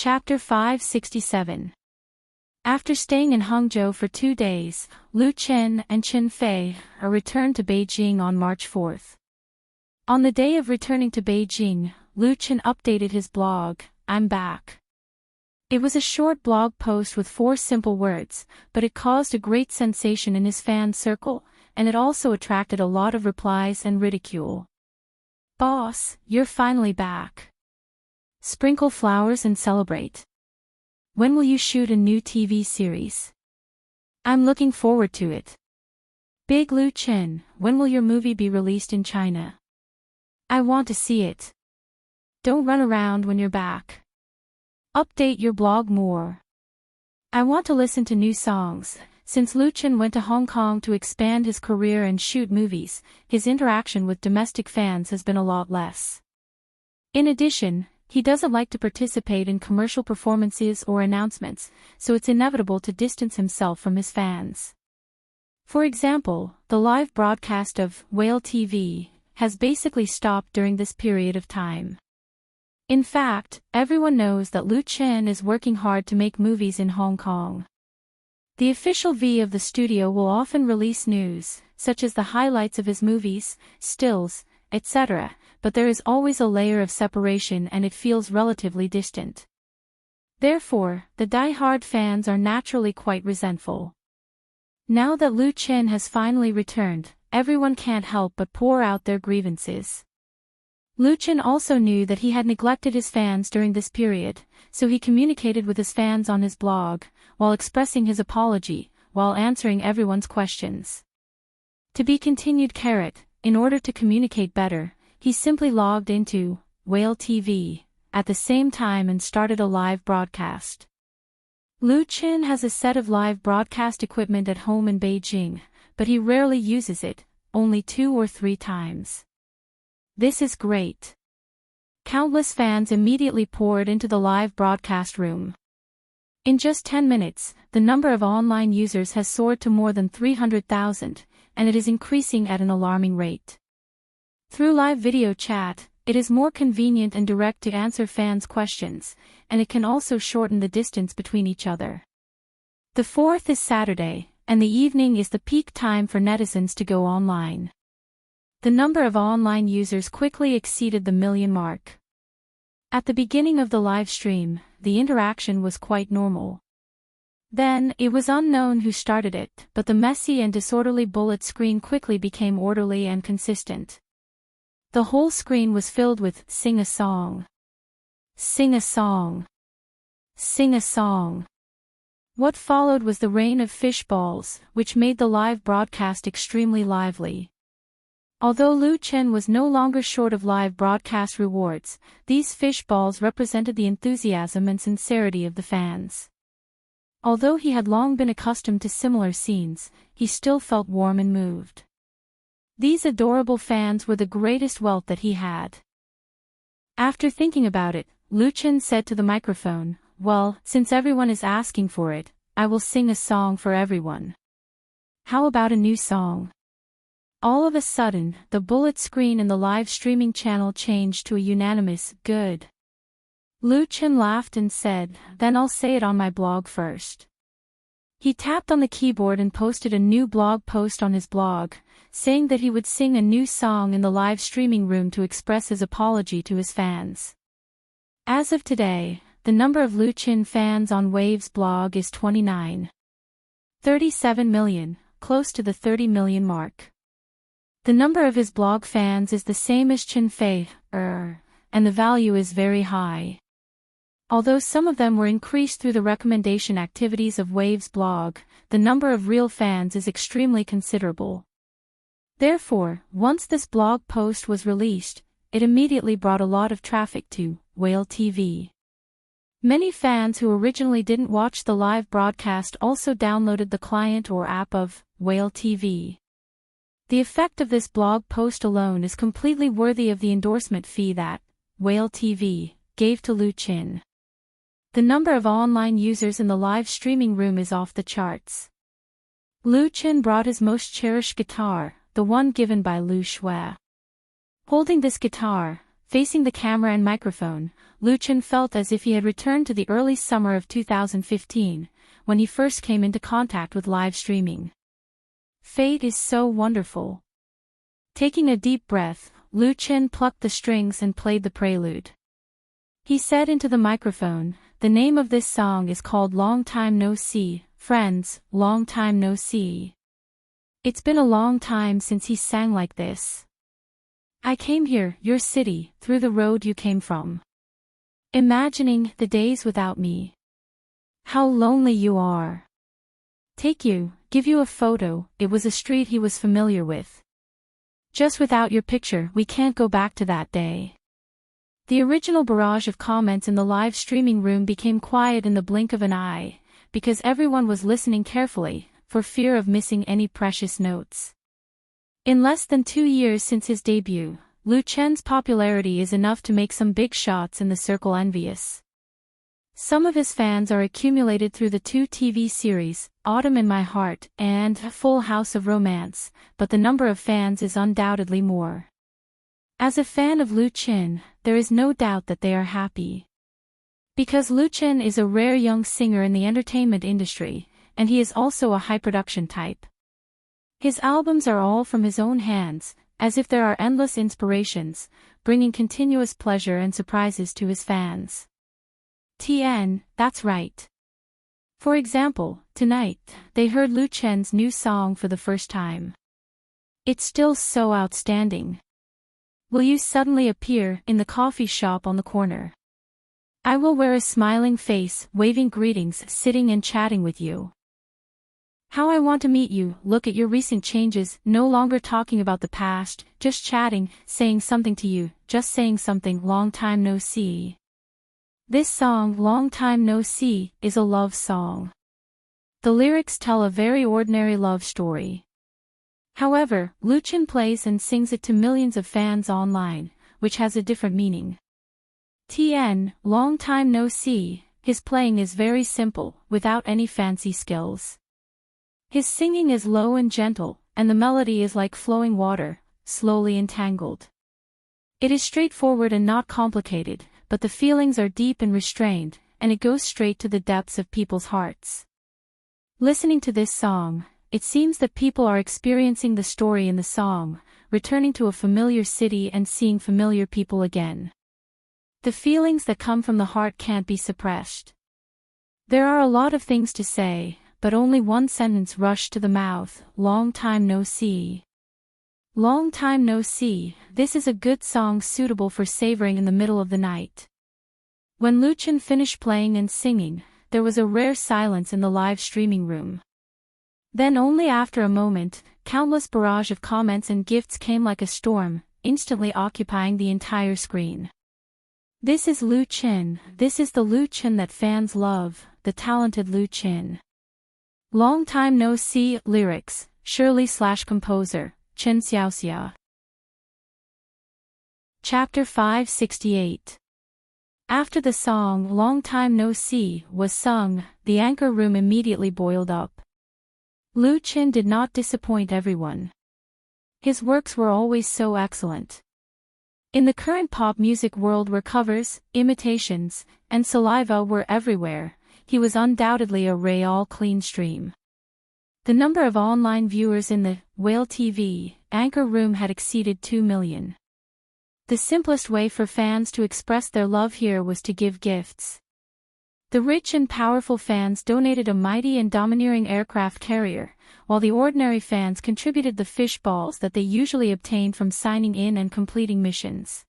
Chapter 567. After staying in Hangzhou for 2 days, Lu Chen and Chen Fei returned to Beijing on March 4th. On the day of returning to Beijing, Lu Chen updated his blog, "I'm back." It was a short blog post with 4 simple words, but it caused a great sensation in his fan circle, and it also attracted a lot of replies and ridicule. "Boss, you're finally back. Sprinkle flowers and celebrate. When will you shoot a new TV series? I'm looking forward to it. Big Lu Chen, when will your movie be released in China? I want to see it. Don't run around when you're back. Update your blog more. I want to listen to new songs." Since Lu Chen went to Hong Kong to expand his career and shoot movies, his interaction with domestic fans has been a lot less. In addition, he doesn't like to participate in commercial performances or announcements, so it's inevitable to distance himself from his fans. For example, the live broadcast of Whale TV has basically stopped during this period of time. In fact, everyone knows that Lu Chen is working hard to make movies in Hong Kong. The official V of the studio will often release news, such as the highlights of his movies, stills, etc., but there is always a layer of separation and it feels relatively distant. Therefore, the die-hard fans are naturally quite resentful. Now that Lu Chen has finally returned, everyone can't help but pour out their grievances. Lu Chen also knew that he had neglected his fans during this period, so he communicated with his fans on his blog, while expressing his apology, while answering everyone's questions. To be continued. In order to communicate better, he simply logged into Whale TV at the same time and started a live broadcast. Lu Chen has a set of live broadcast equipment at home in Beijing, but he rarely uses it, only 2 or 3 times. This is great. Countless fans immediately poured into the live broadcast room. In just 10 minutes, the number of online users has soared to more than 300,000, and it is increasing at an alarming rate. Through live video chat, it is more convenient and direct to answer fans' questions, and it can also shorten the distance between each other. The 4th is Saturday, and the evening is the peak time for netizens to go online. The number of online users quickly exceeded the million mark. At the beginning of the live stream, the interaction was quite normal. Then, it was unknown who started it, but the messy and disorderly bullet screen quickly became orderly and consistent. The whole screen was filled with "Sing a song. Sing a song. Sing a song." What followed was the rain of fish balls, which made the live broadcast extremely lively. Although Lu Chen was no longer short of live broadcast rewards, these fish balls represented the enthusiasm and sincerity of the fans. Although he had long been accustomed to similar scenes, he still felt warm and moved. These adorable fans were the greatest wealth that he had. After thinking about it, Lu Chen said to the microphone, "Well, since everyone is asking for it, I will sing a song for everyone. How about a new song?" All of a sudden, the bullet screen in the live streaming channel changed to a unanimous "good." Lu Chen laughed and said, "Then I'll say it on my blog first." He tapped on the keyboard and posted a new blog post on his blog, saying that he would sing a new song in the live streaming room to express his apology to his fans. As of today, the number of Lu Chen fans on Wave's blog is 29.37 million, close to the 30 million mark. The number of his blog fans is the same as Chen Fei, and the value is very high. Although some of them were increased through the recommendation activities of Wave's blog, the number of real fans is extremely considerable. Therefore, once this blog post was released, it immediately brought a lot of traffic to Whale TV. Many fans who originally didn't watch the live broadcast also downloaded the client or app of Whale TV. The effect of this blog post alone is completely worthy of the endorsement fee that Whale TV gave to Lu Chen. The number of online users in the live streaming room is off the charts. Lu Chen brought his most cherished guitar, the one given by Lu Shui. Holding this guitar, facing the camera and microphone, Lu Chen felt as if he had returned to the early summer of 2015, when he first came into contact with live streaming. Fate is so wonderful. Taking a deep breath, Lu Chen plucked the strings and played the prelude. He said into the microphone, "The name of this song is called Long Time No See, friends, long time no see." It's been a long time since he sang like this. I came here, your city, through the road you came from. Imagining the days without me. How lonely you are. Give you a photo, it was a street he was familiar with. Just without your picture, we can't go back to that day. The original barrage of comments in the live streaming room became quiet in the blink of an eye, because everyone was listening carefully, for fear of missing any precious notes. In less than 2 years since his debut, Lu Chen's popularity is enough to make some big shots in the circle envious. Some of his fans are accumulated through the 2 TV series, Autumn in My Heart and Full House of Romance, but the number of fans is undoubtedly more. As a fan of Lu Chen, there is no doubt that they are happy. Because Lu Chen is a rare young singer in the entertainment industry, and he is also a high-production type. His albums are all from his own hands, as if there are endless inspirations, bringing continuous pleasure and surprises to his fans. That's right. For example, tonight, they heard Lu Chen's new song for the first time. It's still so outstanding. Will you suddenly appear in the coffee shop on the corner? I will wear a smiling face, waving greetings, sitting and chatting with you. How I want to meet you, look at your recent changes, no longer talking about the past, just chatting, saying something to you, just saying something, long time no see. This song, Long Time No See, is a love song. The lyrics tell a very ordinary love story. However, Lu Chen plays and sings it to millions of fans online, which has a different meaning. Long Time No See, his playing is very simple, without any fancy skills. His singing is low and gentle, and the melody is like flowing water, slowly entangled. It is straightforward and not complicated, but the feelings are deep and restrained, and it goes straight to the depths of people's hearts. Listening to this song, it seems that people are experiencing the story in the song, returning to a familiar city and seeing familiar people again. The feelings that come from the heart can't be suppressed. There are a lot of things to say, but only one sentence rushed to the mouth, long time no see. Long time no see, this is a good song suitable for savoring in the middle of the night. When Lu Chen finished playing and singing, there was a rare silence in the live streaming room. Then only after a moment, countless barrage of comments and gifts came like a storm, instantly occupying the entire screen. This is Lu Chen, this is the Lu Chen that fans love, the talented Lu Chen. Long time no see, lyrics, Shirley/composer, Chen Xiaoxia. Chapter 568. After the song Long Time No See was sung, the anchor room immediately boiled up. Lu Chen did not disappoint everyone. His works were always so excellent. In the current pop music world where covers, imitations, and saliva were everywhere, he was undoubtedly a real clean stream. The number of online viewers in the Whale TV anchor room had exceeded 2 million. The simplest way for fans to express their love here was to give gifts. The rich and powerful fans donated a mighty and domineering aircraft carrier, while the ordinary fans contributed the fish balls that they usually obtained from signing in and completing missions.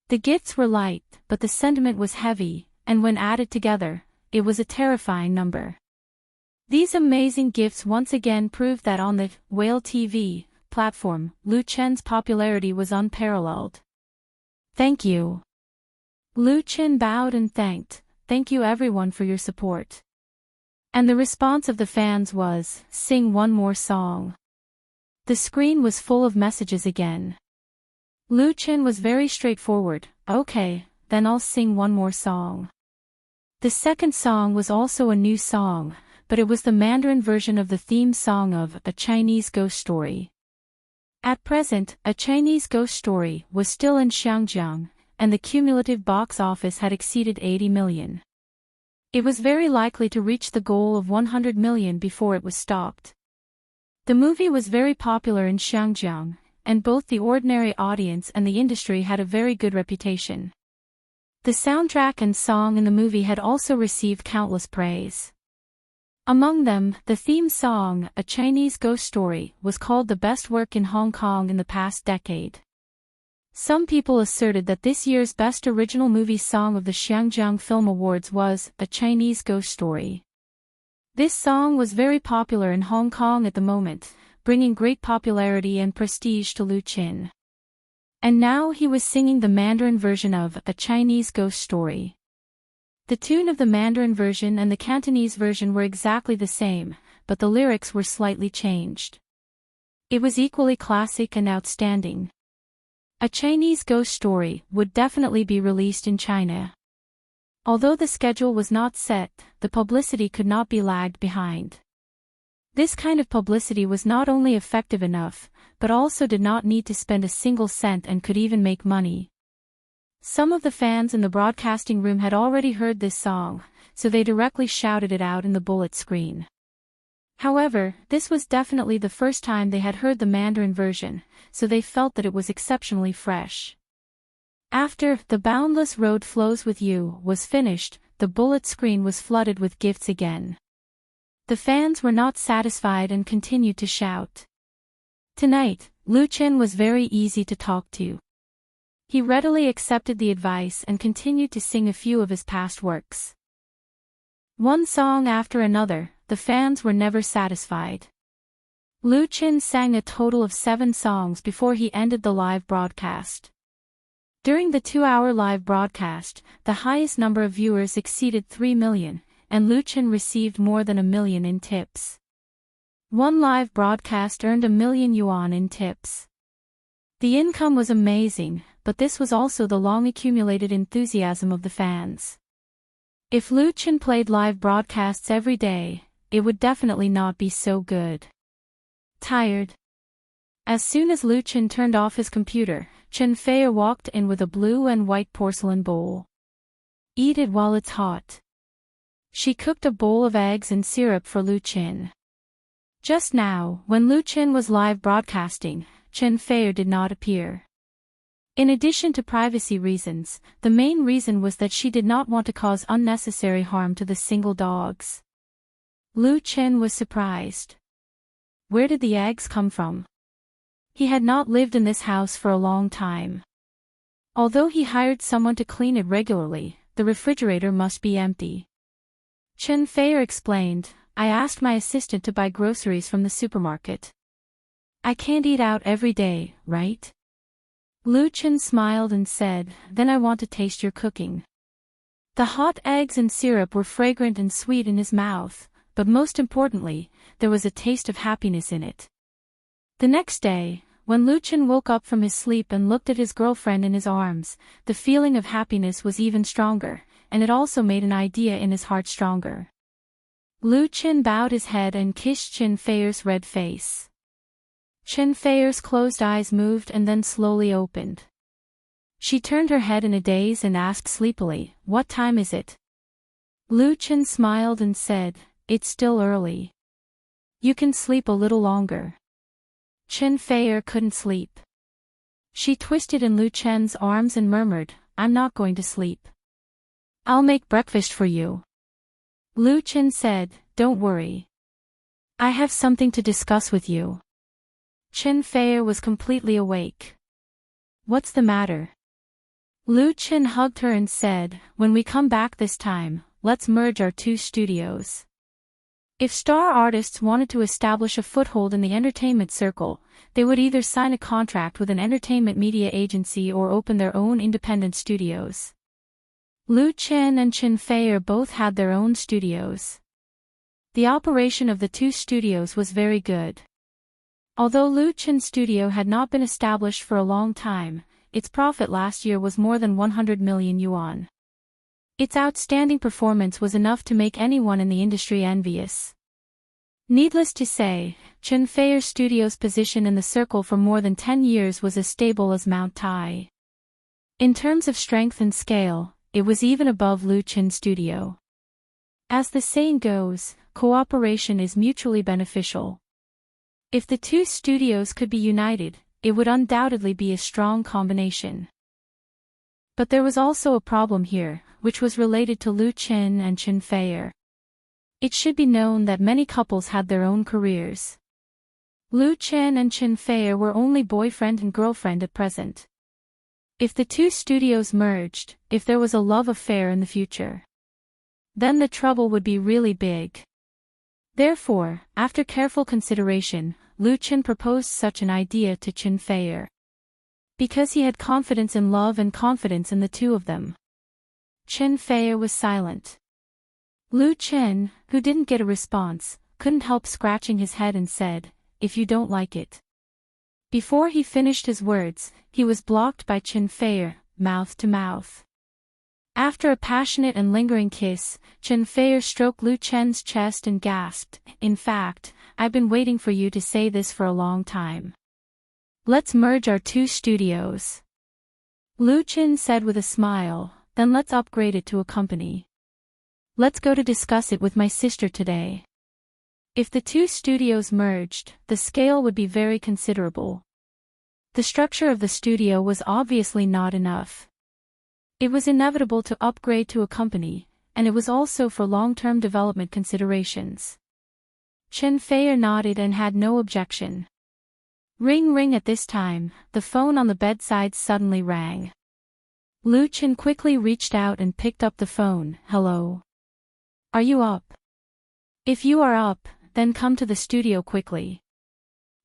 The gifts were light, but the sentiment was heavy, and when added together, it was a terrifying number. These amazing gifts once again proved that on the Whale TV platform, Lu Chen's popularity was unparalleled. Thank you. Lu Chen bowed and thanked, thank you everyone for your support. And the response of the fans was, sing one more song. The screen was full of messages again. Lu Chen was very straightforward, okay, then I'll sing one more song. The second song was also a new song, but it was the Mandarin version of the theme song of A Chinese Ghost Story. At present, A Chinese Ghost Story was still in Xiangjiang, and the cumulative box office had exceeded 80 million. It was very likely to reach the goal of 100 million before it was stopped. The movie was very popular in Xinjiang, and both the ordinary audience and the industry had a very good reputation. The soundtrack and song in the movie had also received countless praise. Among them, the theme song, A Chinese Ghost Story, was called the best work in Hong Kong in the past decade. Some people asserted that this year's Best Original Movie Song of the Xinjiang Film Awards was A Chinese Ghost Story. This song was very popular in Hong Kong at the moment, bringing great popularity and prestige to Lu Qin. And now he was singing the Mandarin version of A Chinese Ghost Story. The tune of the Mandarin version and the Cantonese version were exactly the same, but the lyrics were slightly changed. It was equally classic and outstanding. A Chinese Ghost Story would definitely be released in China. Although the schedule was not set, the publicity could not be lagged behind. This kind of publicity was not only effective enough, but also did not need to spend a single cent and could even make money. Some of the fans in the broadcasting room had already heard this song, so they directly shouted it out in the bullet screen. However, this was definitely the first time they had heard the Mandarin version, so they felt that it was exceptionally fresh. After The Boundless Road Flows With You was finished, the bullet screen was flooded with gifts again. The fans were not satisfied and continued to shout. Tonight, Lu Qin was very easy to talk to. He readily accepted the advice and continued to sing a few of his past works. One song after another, the fans were never satisfied. Lu Qin sang a total of 7 songs before he ended the live broadcast. During the 2-hour live broadcast, the highest number of viewers exceeded 3 million, and Lu Qin received more than 1 million in tips. One live broadcast earned 1 million yuan in tips. The income was amazing, but this was also the long-accumulated enthusiasm of the fans. If Lu Qin played live broadcasts every day, it would definitely not be so good. Tired. As soon as Lu Qin turned off his computer, Chen Fei walked in with a blue and white porcelain bowl. Eat it while it's hot. She cooked a bowl of eggs and syrup for Lu Qin. Just now, when Lu Qin was live broadcasting, Chen Fei did not appear. In addition to privacy reasons, the main reason was that she did not want to cause unnecessary harm to the single dogs. Lu Qin was surprised. Where did the eggs come from? He had not lived in this house for a long time. Although he hired someone to clean it regularly, the refrigerator must be empty. Chen Fei explained, I asked my assistant to buy groceries from the supermarket. I can't eat out every day, right? Lu Qin smiled and said, then I want to taste your cooking. The hot eggs and syrup were fragrant and sweet in his mouth, but most importantly, there was a taste of happiness in it. The next day, when Lu Qin woke up from his sleep and looked at his girlfriend in his arms, the feeling of happiness was even stronger, and it also made an idea in his heart stronger. Lu Qin bowed his head and kissed Chen Fei's red face. Chen Fei's closed eyes moved and then slowly opened. She turned her head in a daze and asked sleepily, what time is it? Lu Qin smiled and said, it's still early. You can sleep a little longer. Chen Fei couldn't sleep. She twisted in Lu Qin's arms and murmured, I'm not going to sleep. I'll make breakfast for you. Lu Qin said, don't worry. I have something to discuss with you. Chen Fei was completely awake. What's the matter? Lu Qin hugged her and said, when we come back this time, let's merge our 2 studios. If star artists wanted to establish a foothold in the entertainment circle, they would either sign a contract with an entertainment media agency or open their own independent studios. Lu Qin and Chen Fei both had their own studios. The operation of the 2 studios was very good. Although Lu Qin's studio had not been established for a long time, its profit last year was more than 100 million yuan. Its outstanding performance was enough to make anyone in the industry envious. Needless to say, Chen Fei's studio's position in the circle for more than 10 years was as stable as Mount Tai. In terms of strength and scale, it was even above Lu Chen's studio. As the saying goes, cooperation is mutually beneficial. If the two studios could be united, it would undoubtedly be a strong combination. But there was also a problem here, which was related to Lu Chen and Chen Fei. It should be known that many couples had their own careers. Lu Chen and Chen Fei were only boyfriend and girlfriend at present. If the two studios merged, if there was a love affair in the future, then the trouble would be really big. Therefore, after careful consideration, Lu Chen proposed such an idea to Chen Fei. Because he had confidence in love and confidence in the two of them. Chen Fei was silent. Lu Chen, who didn't get a response, couldn't help scratching his head and said, "If you don't like it." Before he finished his words, he was blocked by Chen Fei, mouth to mouth. After a passionate and lingering kiss, Chen Fei stroked Lu Chen's chest and gasped, "In fact, I've been waiting for you to say this for a long time. Let's merge our two studios." Lu Chen said with a smile, "Then let's upgrade it to a company. Let's go to discuss it with my sister today." If the two studios merged, the scale would be very considerable. The structure of the studio was obviously not enough. It was inevitable to upgrade to a company, and it was also for long-term development considerations. Chen Fei nodded and had no objection. Ring ring at this time, the phone on the bedside suddenly rang. Lu Chen quickly reached out and picked up the phone. "Hello. Are you up? If you are up, then come to the studio quickly."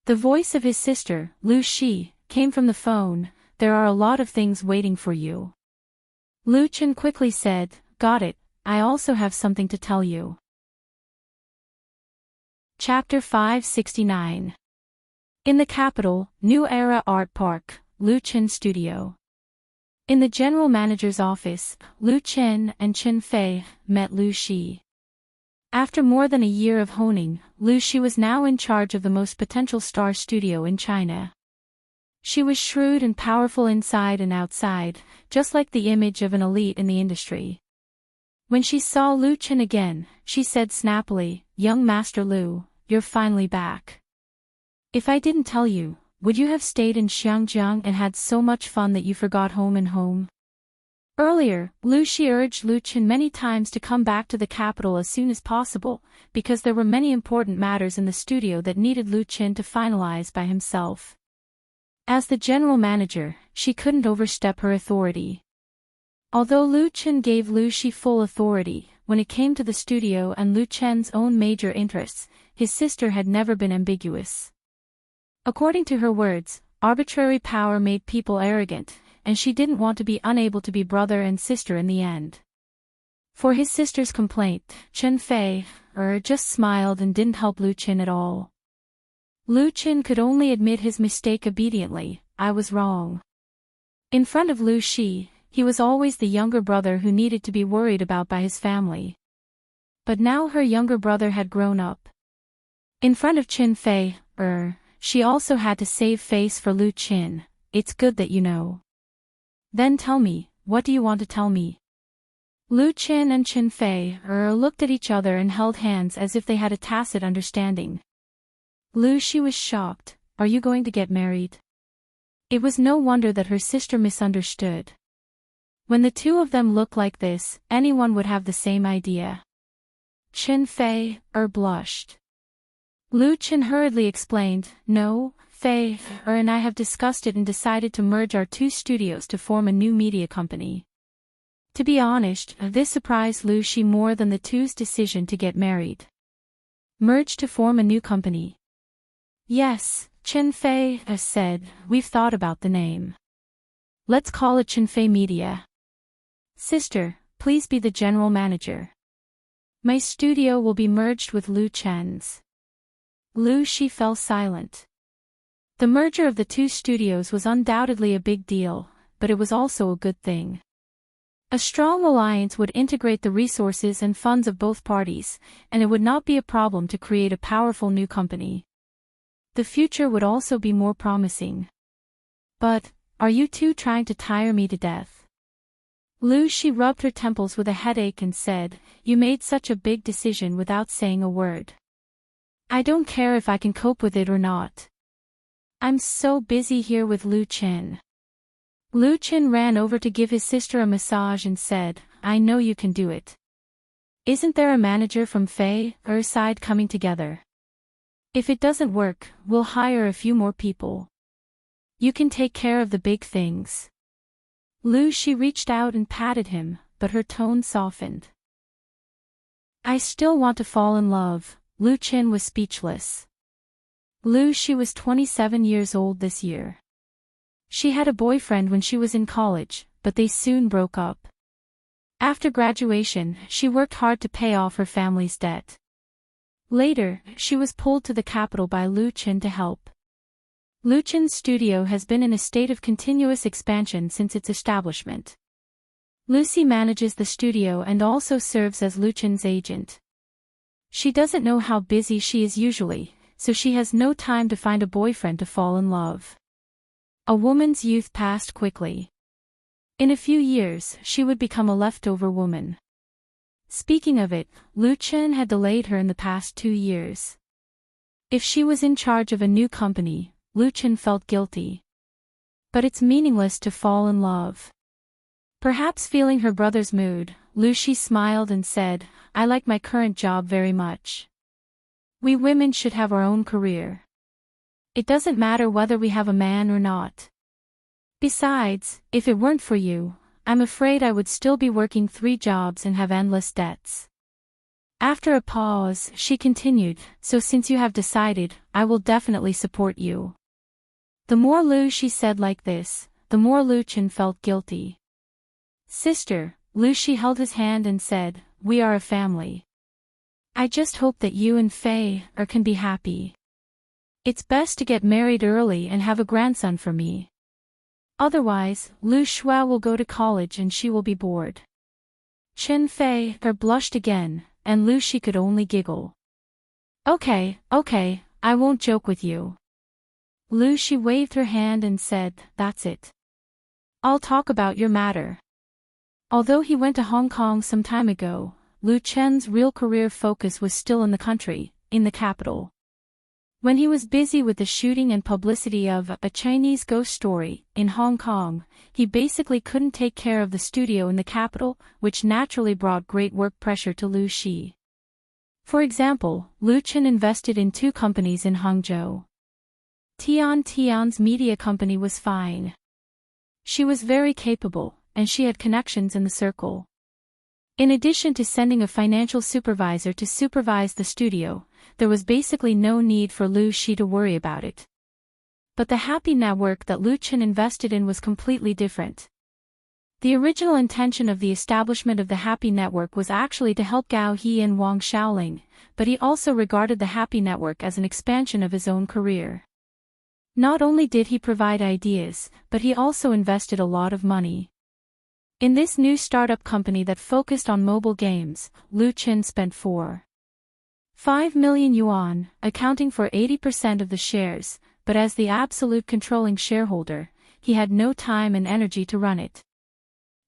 The voice of his sister, Lu Shi, came from the phone. "There are a lot of things waiting for you." Lu Chen quickly said, "Got it, I also have something to tell you." Chapter 569. In the capital, New Era Art Park, Lu Chen Studio. In the general manager's office, Lu Chen and Chen Fei met Lu Shi. After more than a year of honing, Lu Shi was now in charge of the most potential star studio in China. She was shrewd and powerful inside and outside, just like the image of an elite in the industry. When she saw Lu Chen again, she said snappily, "Young Master Lu, you're finally back. If I didn't tell you, would you have stayed in Xiangjiang and had so much fun that you forgot home and home?" Earlier, Lu Shi urged Lu Chen many times to come back to the capital as soon as possible, because there were many important matters in the studio that needed Lu Chen to finalize by himself. As the general manager, she couldn't overstep her authority. Although Lu Chen gave Lu Shi full authority, when it came to the studio and Lu Chen's own major interests, his sister had never been ambiguous. According to her words, arbitrary power made people arrogant, and she didn't want to be unable to be brother and sister in the end. For his sister's complaint, Chen Fei just smiled and didn't help Lu Chen at all. Lu Chen could only admit his mistake obediently. "I was wrong." In front of Lu Shi, he was always the younger brother who needed to be worried about by his family. But now her younger brother had grown up. In front of Chen Fei, she also had to save face for Lu Chen. "It's good that you know." "Then tell me, what do you want to tell me?" Lu Chen and Chen Fei looked at each other and held hands as if they had a tacit understanding. Lu Shi was shocked. "Are you going to get married?" It was no wonder that her sister misunderstood. When the two of them looked like this, anyone would have the same idea. Chen Fei blushed. Lu Chen hurriedly explained, "No, Fei and I have discussed it and decided to merge our two studios to form a new media company." To be honest, this surprised Lu Shi more than the two's decision to get married. Merge to form a new company. "Yes," Chen Fei said, "we've thought about the name. Let's call it Chen Fei Media." "Sister, please be the general manager. My studio will be merged with Lu Chen's." Lu Shi fell silent. The merger of the two studios was undoubtedly a big deal, but it was also a good thing. A strong alliance would integrate the resources and funds of both parties, and it would not be a problem to create a powerful new company. The future would also be more promising. But, Are you two trying to tire me to death? She rubbed her temples with a headache and said, you made such a big decision without saying a word. I don't care if I can cope with it or not. I'm so busy here with Lu Qin. Lu Qin ran over to give his sister a massage and said, I know you can do it. Isn't there a manager from Fei or side coming together? If it doesn't work, we'll hire a few more people. You can take care of the big things. She reached out and patted him, but her tone softened. I still want to fall in love. Lu Qin was speechless. She was 27 years old this year. She had a boyfriend when she was in college, but they soon broke up. After graduation, she worked hard to pay off her family's debt. Later, she was pulled to the capital by Lu Qin to help. Lu Qin's studio has been in a state of continuous expansion since its establishment. Lucy manages the studio and also serves as Lu Qin's agent. She doesn't know how busy she is usually, so she has no time to find a boyfriend to fall in love. A woman's youth passed quickly. In a few years, she would become a leftover woman. Speaking of it, Lu Qin had delayed her in the past 2 years. If she was in charge of a new company, Lu Qin felt guilty. But it's meaningless to fall in love. Perhaps feeling her brother's mood, Lucy smiled and said, I like my current job very much. We women should have our own career. It doesn't matter whether we have a man or not. Besides, if it weren't for you, I'm afraid I would still be working 3 jobs and have endless debts. After a pause, she continued, so since you have decided, I will definitely support you. The more she said like this, the more Lu Qin felt guilty. Sister, She held his hand and said, we are a family. I just hope that you and Fei can be happy. It's best to get married early and have a grandson for me. Otherwise, Lu Shua will go to college and she will be bored. Chen Fei blushed again, and she could only giggle. Okay, I won't joke with you. She waved her hand and said, that's it. I'll talk about your matter. Although he went to Hong Kong some time ago, Lu Chen's real career focus was still in the country, in the capital. When he was busy with the shooting and publicity of A Chinese Ghost Story in Hong Kong, he basically couldn't take care of the studio in the capital, which naturally brought great work pressure to Lu Shi. For example, Lu Chen invested in 2 companies in Hangzhou. Tian's media company was fine. She was very capable, and she had connections in the circle. In addition to sending a financial supervisor to supervise the studio, there was basically no need for Lu Shi to worry about it. But the Happy Network that Lu Chen invested in was completely different. The original intention of the establishment of the Happy Network was actually to help Gao He and Wang Xiaoling, but he also regarded the Happy Network as an expansion of his own career. Not only did he provide ideas, but he also invested a lot of money. In this new startup company that focused on mobile games, Lu Chen spent 4.5 million yuan, accounting for 80% of the shares, but as the absolute controlling shareholder, he had no time and energy to run it.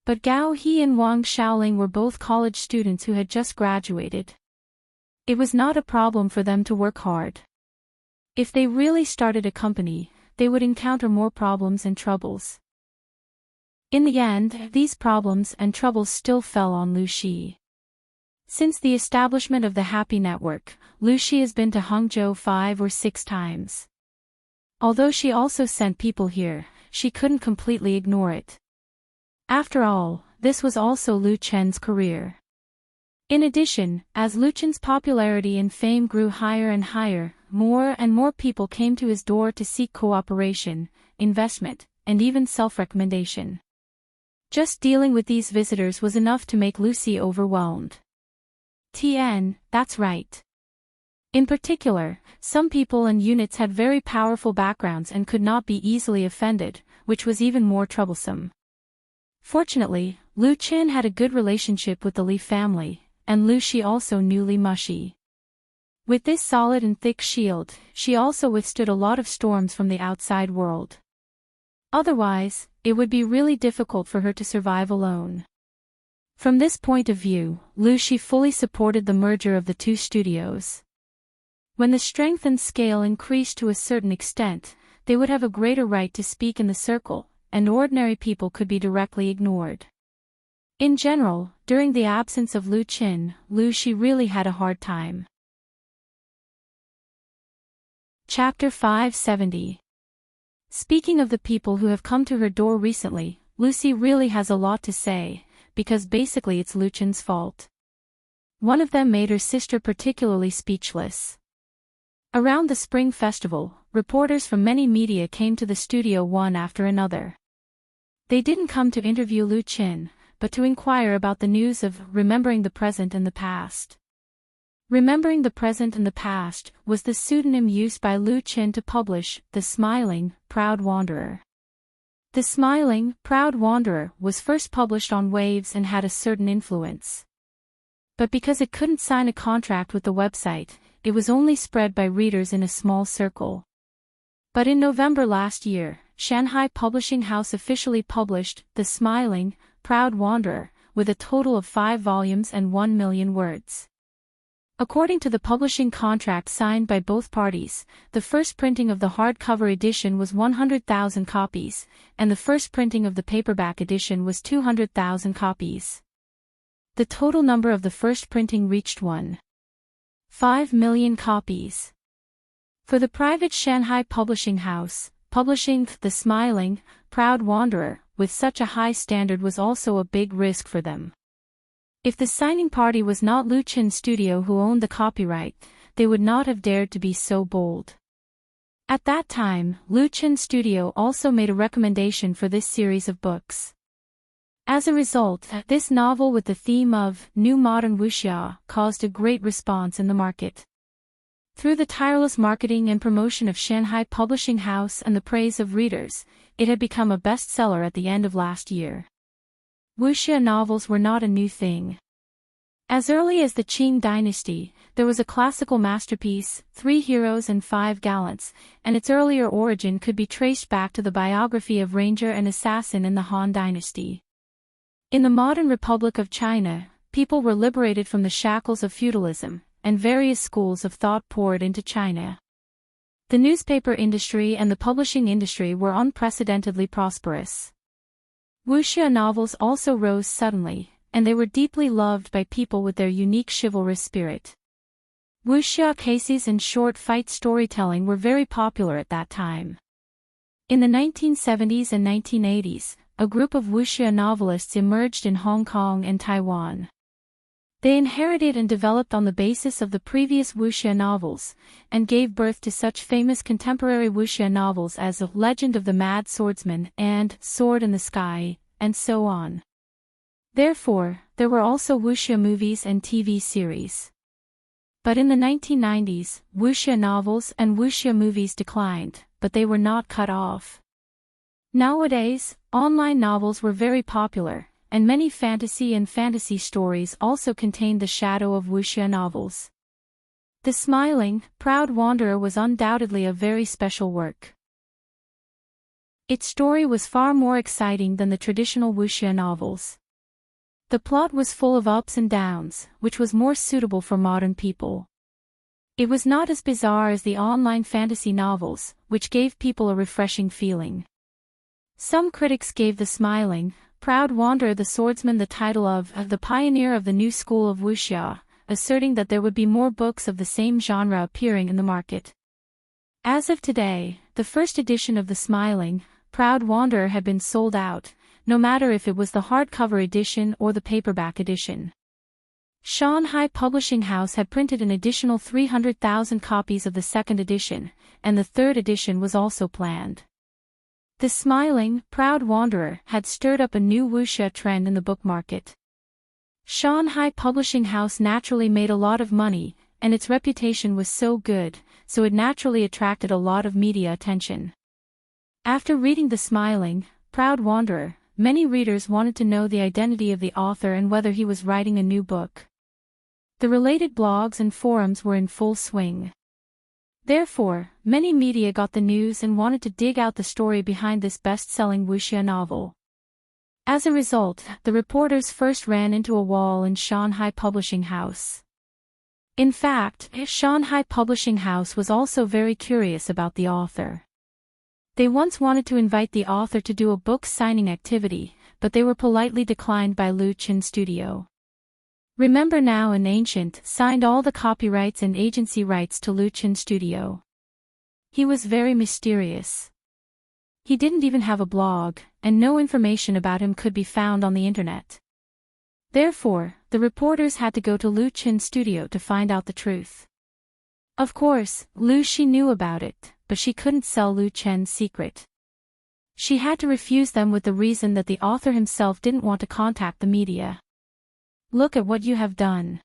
But Gao He and Wang Xiaoling were both college students who had just graduated. It was not a problem for them to work hard. If they really started a company, they would encounter more problems and troubles. In the end, these problems and troubles still fell on Lu Shi. Since the establishment of the Happy Network, Lu Shi has been to Hangzhou 5 or 6 times. Although she also sent people here, she couldn't completely ignore it. After all, this was also Lu Chen's career. In addition, as Lu Chen's popularity and fame grew higher and higher, more and more people came to his door to seek cooperation, investment, and even self-recommendation. Just dealing with these visitors was enough to make Lucy overwhelmed. That's right. In particular, some people and units had very powerful backgrounds and could not be easily offended, which was even more troublesome. Fortunately, Lu Chen had a good relationship with the Li family, and Lu Shi also knew Li Mushi. With this solid and thick shield, she also withstood a lot of storms from the outside world. Otherwise, it would be really difficult for her to survive alone. From this point of view, Lu Xi fully supported the merger of the two studios. When the strength and scale increased to a certain extent, they would have a greater right to speak in the circle, and ordinary people could be directly ignored. In general, during the absence of Lu Qin, Lu Xi really had a hard time. Chapter 570. Speaking of the people who have come to her door recently, Lucy really has a lot to say, because basically it's Lu Qin's fault. One of them made her sister particularly speechless. Around the Spring Festival, reporters from many media came to the studio one after another. They didn't come to interview Lu Qin, but to inquire about the news of Remembering the Present and the Past. Remembering the Present and the Past was the pseudonym used by Lu Qin to publish The Smiling, Proud Wanderer. The Smiling, Proud Wanderer was first published on Waves and had a certain influence. But because it couldn't sign a contract with the website, it was only spread by readers in a small circle. But in November last year, Shanghai Publishing House officially published The Smiling, Proud Wanderer, with a total of 5 volumes and 1 million words. According to the publishing contract signed by both parties, the first printing of the hardcover edition was 100,000 copies, and the first printing of the paperback edition was 200,000 copies. The total number of the first printing reached 1.5 million copies. For the private Shanghai Publishing House, publishing The Smiling, Proud Wanderer with such a high standard was also a big risk for them. If the signing party was not Lu Qin's studio who owned the copyright, they would not have dared to be so bold. At that time, Lu Qin's studio also made a recommendation for this series of books. As a result, this novel with the theme of New Modern Wuxia caused a great response in the market. Through the tireless marketing and promotion of Shanghai Publishing House and the praise of readers, it had become a bestseller at the end of last year. Wuxia novels were not a new thing. As early as the Qing dynasty, there was a classical masterpiece, 3 Heroes and 5 Gallants, and its earlier origin could be traced back to the biography of Ranger and Assassin in the Han dynasty. In the modern Republic of China, people were liberated from the shackles of feudalism, and various schools of thought poured into China. The newspaper industry and the publishing industry were unprecedentedly prosperous. Wuxia novels also rose suddenly, and they were deeply loved by people with their unique chivalrous spirit. Wuxia cases and short fight storytelling were very popular at that time. In the 1970s and 1980s, a group of Wuxia novelists emerged in Hong Kong and Taiwan. They inherited and developed on the basis of the previous Wuxia novels, and gave birth to such famous contemporary Wuxia novels as The Legend of the Mad Swordsman and Sword in the Sky, and so on. Therefore, there were also Wuxia movies and TV series. But in the 1990s, Wuxia novels and Wuxia movies declined, but they were not cut off. Nowadays, online novels were very popular, and many fantasy and fantasy stories also contained the shadow of Wuxia novels. The Smiling, Proud Wanderer was undoubtedly a very special work. Its story was far more exciting than the traditional Wuxia novels. The plot was full of ups and downs, which was more suitable for modern people. It was not as bizarre as the online fantasy novels, which gave people a refreshing feeling. Some critics gave The Smiling, Proud Wanderer the Swordsman the title of the pioneer of the new school of Wuxia, asserting that there would be more books of the same genre appearing in the market. As of today, the first edition of The Smiling, Proud Wanderer had been sold out, no matter if it was the hardcover edition or the paperback edition. Shanghai Publishing House had printed an additional 300,000 copies of the second edition, and the third edition was also planned. The Smiling, Proud Wanderer had stirred up a new Wuxia trend in the book market. Shanghai Publishing House naturally made a lot of money, and its reputation was so good, so it naturally attracted a lot of media attention. After reading The Smiling, Proud Wanderer, many readers wanted to know the identity of the author and whether he was writing a new book. The related blogs and forums were in full swing. Therefore, many media got the news and wanted to dig out the story behind this best-selling wuxia novel. As a result, the reporters first ran into a wall in Shanghai Publishing House. In fact, Shanghai Publishing House was also very curious about the author. They once wanted to invite the author to do a book signing activity, but they were politely declined by Lu Qin's studio. Remember Now and Ancient signed all the copyrights and agency rights to Lu Qin's studio. He was very mysterious. He didn't even have a blog, and no information about him could be found on the internet. Therefore, the reporters had to go to Lu Qin's studio to find out the truth. Of course, Lu Qin knew about it, but she couldn't sell Lu Qin's secret. She had to refuse them with the reason that the author himself didn't want to contact the media. Look at what you have done.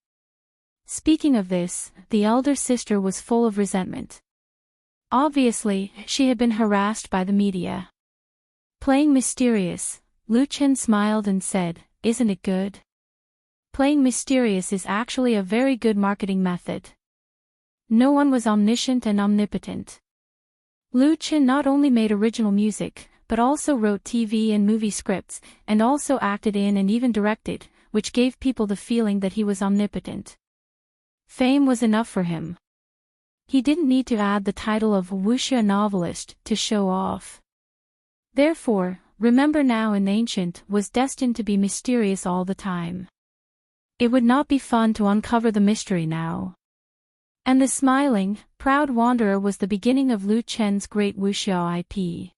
Speaking of this, the elder sister was full of resentment. Obviously, she had been harassed by the media. Playing mysterious, Lu Qin smiled and said, "Isn't it good? Playing mysterious is actually a very good marketing method." No one was omniscient and omnipotent. Lu Qin not only made original music, but also wrote TV and movie scripts, and also acted in and even directed, which gave people the feeling that he was omnipotent. Fame was enough for him. He didn't need to add the title of wuxia novelist to show off. Therefore, Remember Now and Ancient was destined to be mysterious all the time. It would not be fun to uncover the mystery now. And The Smiling, Proud Wanderer was the beginning of Lu Qin's great wuxia IP.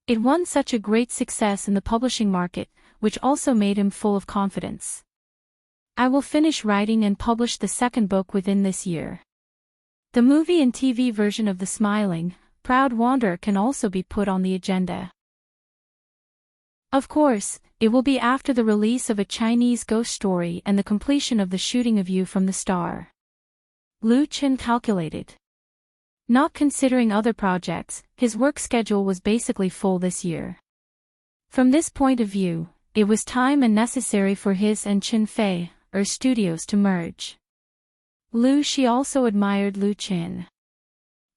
It won such a great success in the publishing market, which also made him full of confidence. I will finish writing and publish the second book within this year. The movie and TV version of The Smiling, Proud Wanderer can also be put on the agenda. Of course, it will be after the release of A Chinese Ghost Story and the completion of the shooting of You from the Star. Lu Qin calculated. Not considering other projects, his work schedule was basically full this year. From this point of view, it was time and necessary for his and Qin Fei, studios to merge. Lu Xi also admired Lu Qin.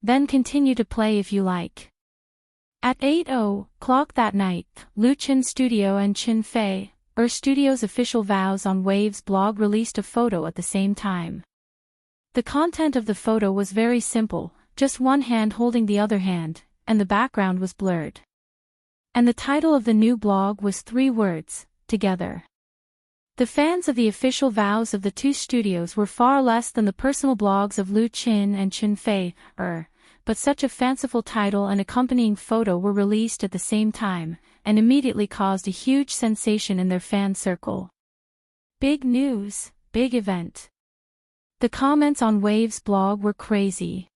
Then continue to play if you like. At 8:00 that night, Lu Qin's studio and Qin Fei, studio's official Vows on Waves blog released a photo at the same time. The content of the photo was very simple, just one hand holding the other hand, and the background was blurred. And the title of the new blog was 3 words, Together. The fans of the official vows of the two studios were far less than the personal blogs of Lu Qin and Qin Fei, but such a fanciful title and accompanying photo were released at the same time, and immediately caused a huge sensation in their fan circle. Big news, big event. The comments on Wave's blog were crazy.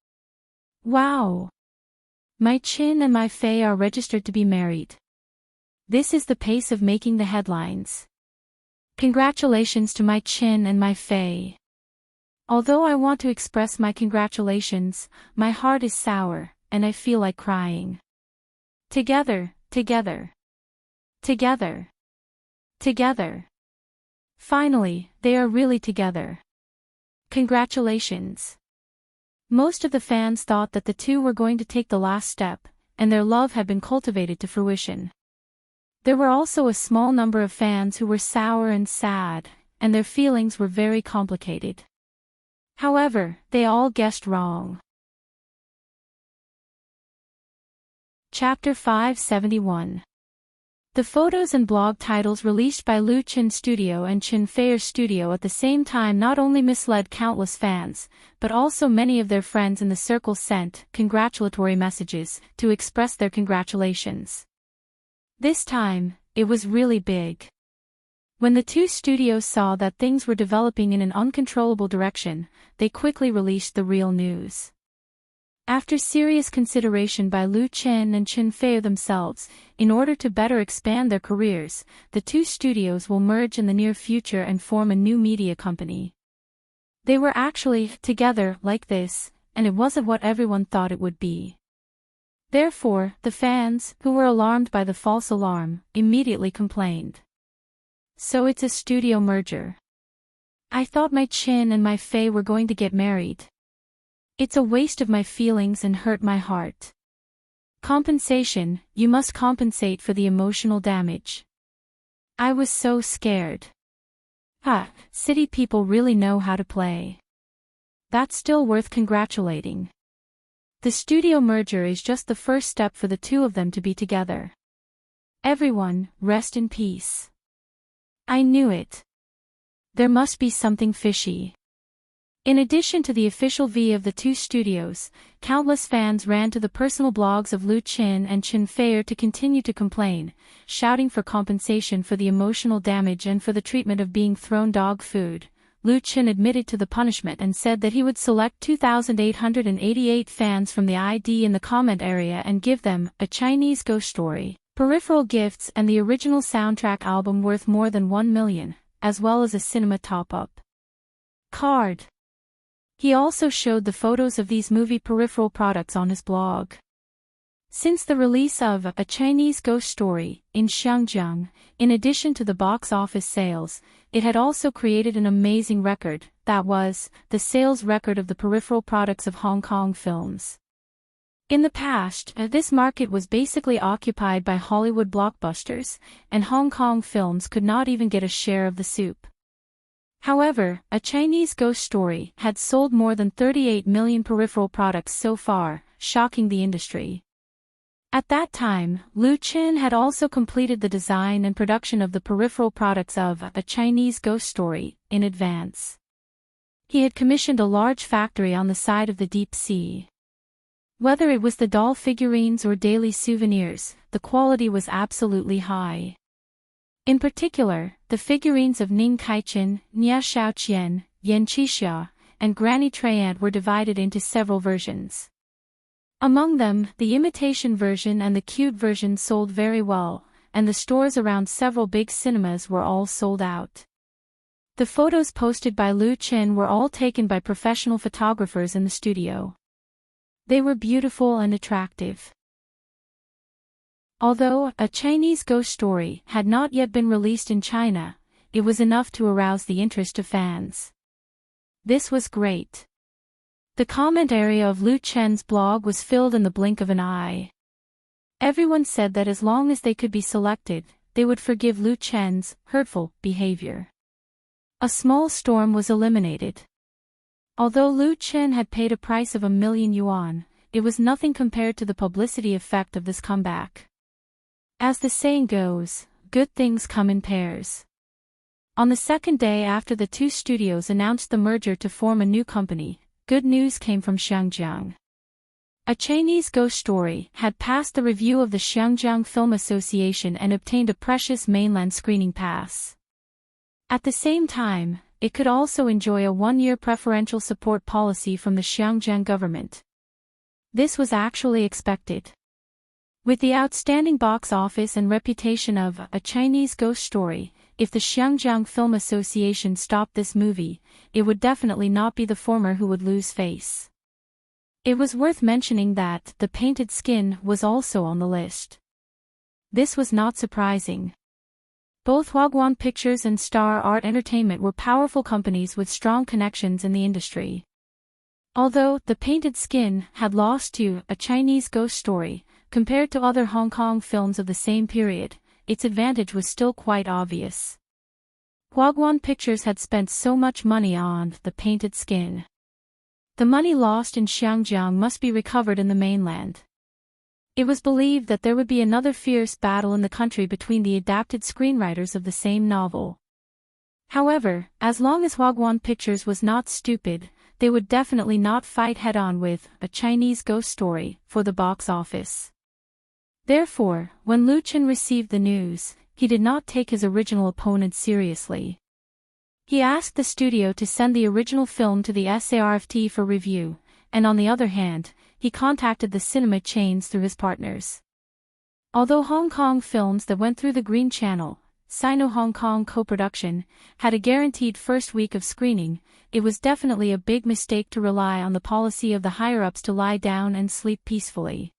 Wow! My Qin and my Fei are registered to be married. This is the pace of making the headlines. Congratulations to my Qin and my Fei. Although I want to express my congratulations, my heart is sour, and I feel like crying. Together, together. Together. Together. Finally, they are really together. Congratulations. Most of the fans thought that the two were going to take the last step, and their love had been cultivated to fruition. There were also a small number of fans who were sour and sad, and their feelings were very complicated. However, they all guessed wrong. Chapter 571. The photos and blog titles released by Lu Qin's studio and Qin Fei's studio at the same time not only misled countless fans, but also many of their friends in the circle sent congratulatory messages to express their congratulations. This time, it was really big. When the two studios saw that things were developing in an uncontrollable direction, they quickly released the real news. After serious consideration by Lu Qin and Qin Fei themselves, in order to better expand their careers, the two studios will merge in the near future and form a new media company. They were actually together like this, and it wasn't what everyone thought it would be. Therefore, the fans, who were alarmed by the false alarm, immediately complained. So it's a studio merger. I thought my Qin and my Fei were going to get married. It's a waste of my feelings and hurt my heart. Compensation, you must compensate for the emotional damage. I was so scared. City people really know how to play. That's still worth congratulating. The studio merger is just the first step for the two of them to be together. Everyone, rest in peace. I knew it. There must be something fishy. In addition to the official V of the two studios, countless fans ran to the personal blogs of Lu Qin and Chen Fei to continue to complain, shouting for compensation for the emotional damage and for the treatment of being thrown dog food. Lu Qin admitted to the punishment and said that he would select 2,888 fans from the ID in the comment area and give them a Chinese ghost story, peripheral gifts and the original soundtrack album worth more than 1 million, as well as a cinema top-up card. He also showed the photos of these movie peripheral products on his blog. Since the release of A Chinese Ghost Story in Xiangjiang, in addition to the box office sales, it had also created an amazing record, that was, the sales record of the peripheral products of Hong Kong films. In the past, this market was basically occupied by Hollywood blockbusters, and Hong Kong films could not even get a share of the soup. However, A Chinese Ghost Story had sold more than 38 million peripheral products so far, shocking the industry. At that time, Lu Qin had also completed the design and production of the peripheral products of A Chinese Ghost Story in advance. He had commissioned a large factory on the side of the deep sea. Whether it was the doll figurines or daily souvenirs, the quality was absolutely high. In particular, the figurines of Ning Kaichen, Nia Shaoqian, Yan Qixia, and Granny Treyant were divided into several versions. Among them, the imitation version and the cute version sold very well, and the stores around several big cinemas were all sold out. The photos posted by Lu Qin were all taken by professional photographers in the studio. They were beautiful and attractive. Although A Chinese Ghost Story had not yet been released in China, it was enough to arouse the interest of fans. This was great. The comment area of Lu Chen's blog was filled in the blink of an eye. Everyone said that as long as they could be selected, they would forgive Lu Chen's hurtful behavior. A small storm was eliminated. Although Lu Chen had paid a price of 1 million yuan, it was nothing compared to the publicity effect of this comeback. As the saying goes, good things come in pairs. On the second day after the two studios announced the merger to form a new company, good news came from Xiangjiang. A Chinese Ghost Story had passed the review of the Xiangjiang Film Association and obtained a precious mainland screening pass. At the same time, it could also enjoy a 1-year preferential support policy from the Xiangjiang government. This was actually expected. With the outstanding box office and reputation of A Chinese Ghost Story, if the Xiangjiang Film Association stopped this movie, it would definitely not be the former who would lose face. It was worth mentioning that The Painted Skin was also on the list. This was not surprising. Both Huaguan Pictures and Star Art Entertainment were powerful companies with strong connections in the industry. Although The Painted Skin had lost to A Chinese Ghost Story, compared to other Hong Kong films of the same period, its advantage was still quite obvious. Huaguan Pictures had spent so much money on The Painted Skin. The money lost in Xiangjiang must be recovered in the mainland. It was believed that there would be another fierce battle in the country between the adapted screenwriters of the same novel. However, as long as Huaguan Pictures was not stupid, they would definitely not fight head-on with A Chinese Ghost Story for the box office. Therefore, when Lu Chen received the news, he did not take his original opponent seriously. He asked the studio to send the original film to the SARFT for review, and on the other hand, he contacted the cinema chains through his partners. Although Hong Kong films that went through the Green Channel, Sino-Hong Kong co-production, had a guaranteed first week of screening, it was definitely a big mistake to rely on the policy of the higher-ups to lie down and sleep peacefully.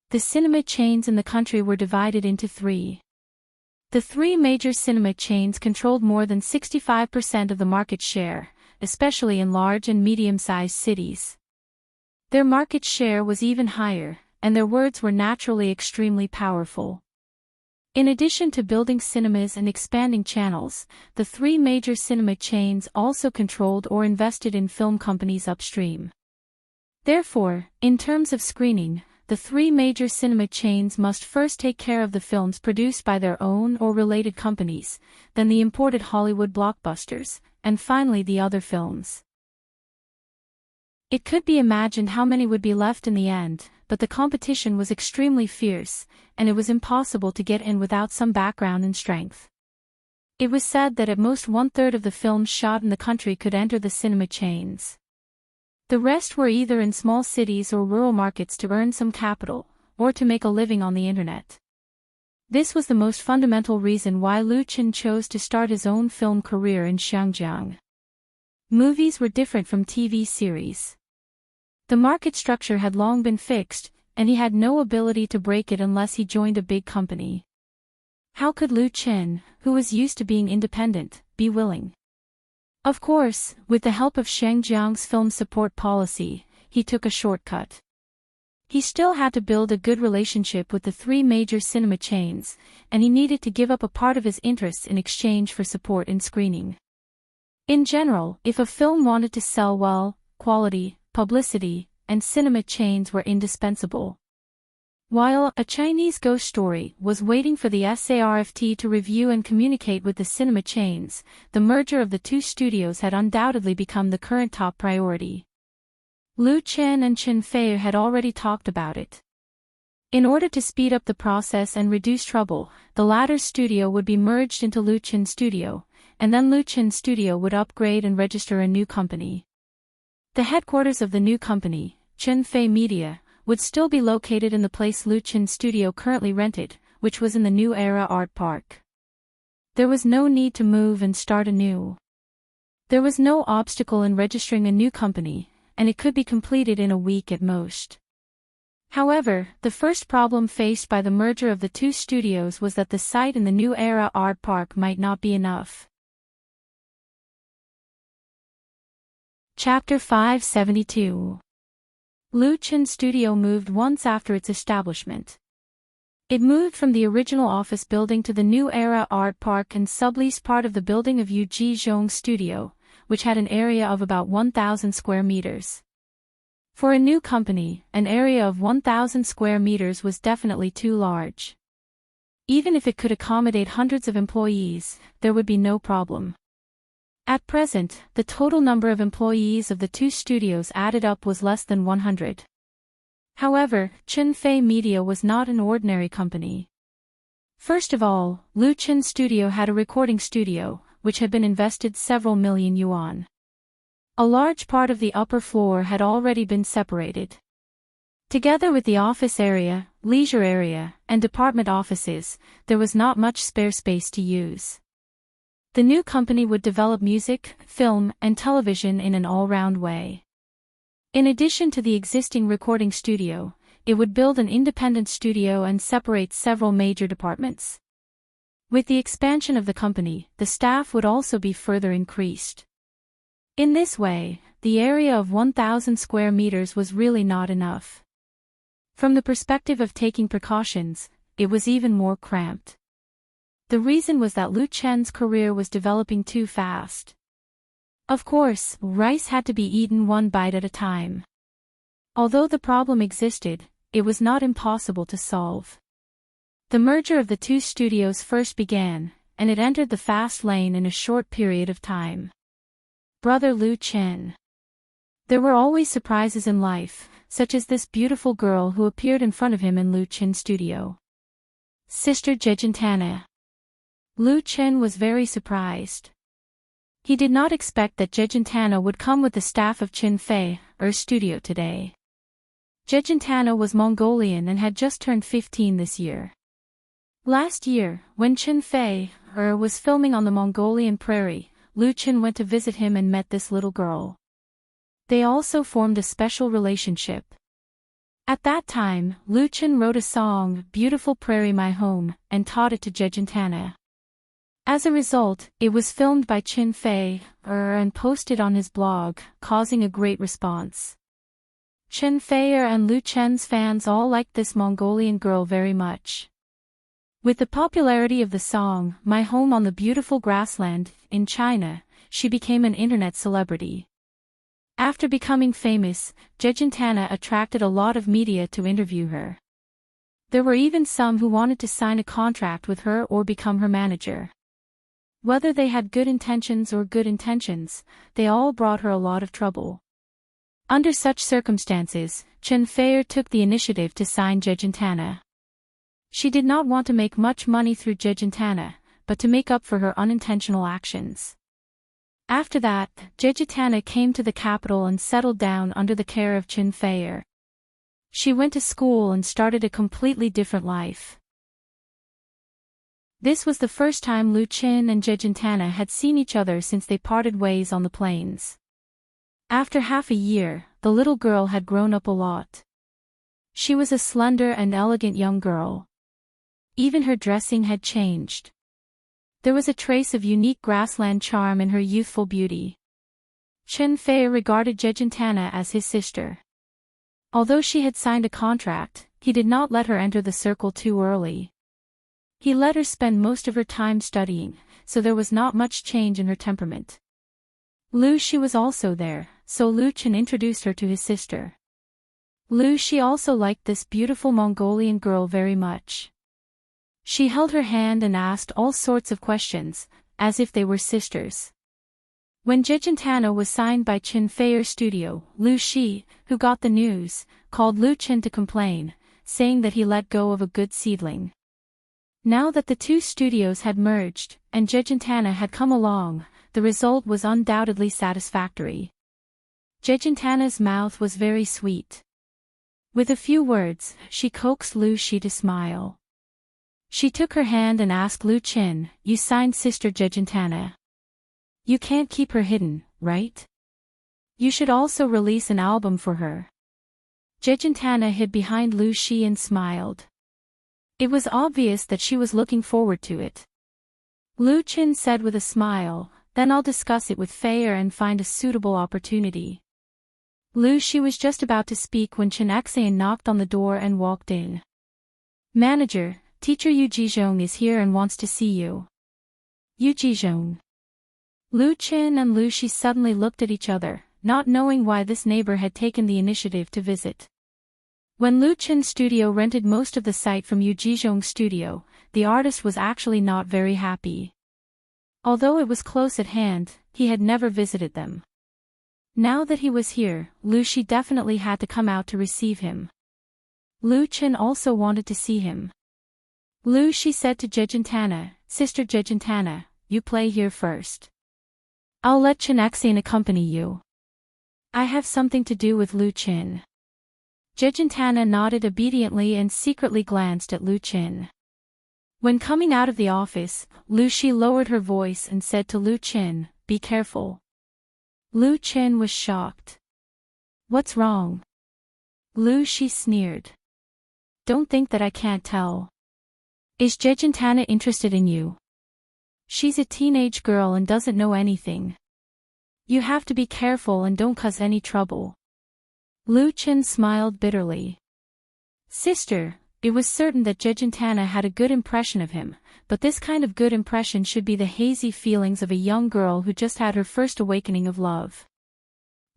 The cinema chains in the country were divided into 3. The 3 major cinema chains controlled more than 65% of the market share, especially in large and medium-sized cities. Their market share was even higher, and their words were naturally extremely powerful. In addition to building cinemas and expanding channels, the three major cinema chains also controlled or invested in film companies upstream. Therefore, in terms of screening, the three major cinema chains must first take care of the films produced by their own or related companies, then the imported Hollywood blockbusters, and finally the other films. It could be imagined how many would be left in the end, but the competition was extremely fierce, and it was impossible to get in without some background and strength. It was said that at most 1/3 of the films shot in the country could enter the cinema chains. The rest were either in small cities or rural markets to earn some capital, or to make a living on the internet. This was the most fundamental reason why Lu Chen chose to start his own film career in Xinjiang. Movies were different from TV series. The market structure had long been fixed, and he had no ability to break it unless he joined a big company. How could Lu Chen, who was used to being independent, be willing? Of course, with the help of Xinjiang's film support policy, he took a shortcut. He still had to build a good relationship with the three major cinema chains, and he needed to give up a part of his interests in exchange for support in screening. In general, if a film wanted to sell well, quality, publicity, and cinema chains were indispensable. While A Chinese Ghost Story was waiting for the SARFT to review and communicate with the cinema chains, the merger of the two studios had undoubtedly become the current top priority. Lu Chen and Chen Fei had already talked about it. In order to speed up the process and reduce trouble, the latter's studio would be merged into Lu Chen's studio, and then Lu Chen's studio would upgrade and register a new company. The headquarters of the new company, Chen Fei Media, would still be located in the place Lu Chen's studio currently rented, which was in the New Era Art Park. There was no need to move and start anew. There was no obstacle in registering a new company, and it could be completed in a week at most. However, the first problem faced by the merger of the two studios was that the site in the New Era Art Park might not be enough. Chapter 572. Lu Chen's studio moved once after its establishment. It moved from the original office building to the New Era Art Park and subleased part of the building of Yu Jizhong's studio, which had an area of about 1,000 square meters. For a new company, an area of 1,000 square meters was definitely too large. Even if it could accommodate hundreds of employees, there would be no problem. At present, the total number of employees of the two studios added up was less than 100. However, Chen Fei Media was not an ordinary company. First of all, Lu Chen's studio had a recording studio, which had been invested several million yuan. A large part of the upper floor had already been separated. Together with the office area, leisure area, and department offices, there was not much spare space to use. The new company would develop music, film, and television in an all-round way. In addition to the existing recording studio, it would build an independent studio and separate several major departments. With the expansion of the company, the staff would also be further increased. In this way, the area of 1,000 square meters was really not enough. From the perspective of taking precautions, it was even more cramped. The reason was that Lu Chen's career was developing too fast. Of course, rice had to be eaten one bite at a time. Although the problem existed, it was not impossible to solve. The merger of the two studios first began, and it entered the fast lane in a short period of time. Brother Lu Chen. There were always surprises in life, such as this beautiful girl who appeared in front of him in Lu Chen's studio. Sister Jejentana. Lu Chen was very surprised. He did not expect that Jejentana would come with the staff of Chen Fei, studio today. Jejentana was Mongolian and had just turned 15 this year. Last year, when Chen Fei, was filming on the Mongolian prairie, Lu Chen went to visit him and met this little girl. They also formed a special relationship. At that time, Lu Chen wrote a song, Beautiful Prairie My Home, and taught it to Jejentana. As a result, it was filmed by Chen Fei, and posted on his blog, causing a great response. Chen Feier and Lu Chen's fans all liked this Mongolian girl very much. With the popularity of the song, My Home on the Beautiful Grassland, in China, she became an internet celebrity. After becoming famous, Jejentana attracted a lot of media to interview her. There were even some who wanted to sign a contract with her or become her manager. Whether they had good intentions or good intentions, they all brought her a lot of trouble. Under such circumstances, Chen Feier took the initiative to sign Jejentana. She did not want to make much money through Jejentana, but to make up for her unintentional actions. After that, Jejentana came to the capital and settled down under the care of Chen Feier. She went to school and started a completely different life. This was the first time Lu Qin and Jejentana had seen each other since they parted ways on the plains. After half a year, the little girl had grown up a lot. She was a slender and elegant young girl. Even her dressing had changed. There was a trace of unique grassland charm in her youthful beauty. Chen Fei regarded Jejentana as his sister. Although she had signed a contract, he did not let her enter the circle too early. He let her spend most of her time studying, so there was not much change in her temperament. Lu Shi was also there, so Lu Chen introduced her to his sister. Lu Shi also liked this beautiful Mongolian girl very much. She held her hand and asked all sorts of questions, as if they were sisters. When Jejentana was signed by Chen Feier's studio, Lu Shi, who got the news, called Lu Chen to complain, saying that he let go of a good seedling. Now that the two studios had merged, and Jejentana had come along, the result was undoubtedly satisfactory. Jejentana's mouth was very sweet. With a few words, she coaxed Lu Shi to smile. She took her hand and asked Lu Chen, "You signed Sister Jejentana. You can't keep her hidden, right? You should also release an album for her." Jejentana hid behind Lu Shi and smiled. It was obvious that she was looking forward to it. Lu Chen said with a smile, "Then I'll discuss it with Feier and find a suitable opportunity." Lu Shi was just about to speak when Chen Xian knocked on the door and walked in. "Manager, Teacher Yu Jizhong is here and wants to see you." Yu Jizhong. Lu Chen and Lu Shi suddenly looked at each other, not knowing why this neighbor had taken the initiative to visit. When Lu Chen's studio rented most of the site from Yu Jizhong's studio, the artist was actually not very happy. Although it was close at hand, he had never visited them. Now that he was here, Lu Shi definitely had to come out to receive him. Lu Chen also wanted to see him. Lu Shi said to Jejentana, "Sister Jejentana, you play here first. I'll let Chen Xian accompany you. I have something to do with Lu Chen." Jejentana nodded obediently and secretly glanced at Lu Chen. When coming out of the office, Lu Shi lowered her voice and said to Lu Chen, "Be careful." Lu Chen was shocked. "What's wrong?" Lu Shi sneered. "Don't think that I can't tell. Is Jejentana interested in you? She's a teenage girl and doesn't know anything. You have to be careful and don't cause any trouble." Lu Chen smiled bitterly. "Sister, it was certain that Jejentana had a good impression of him, but this kind of good impression should be the hazy feelings of a young girl who just had her first awakening of love."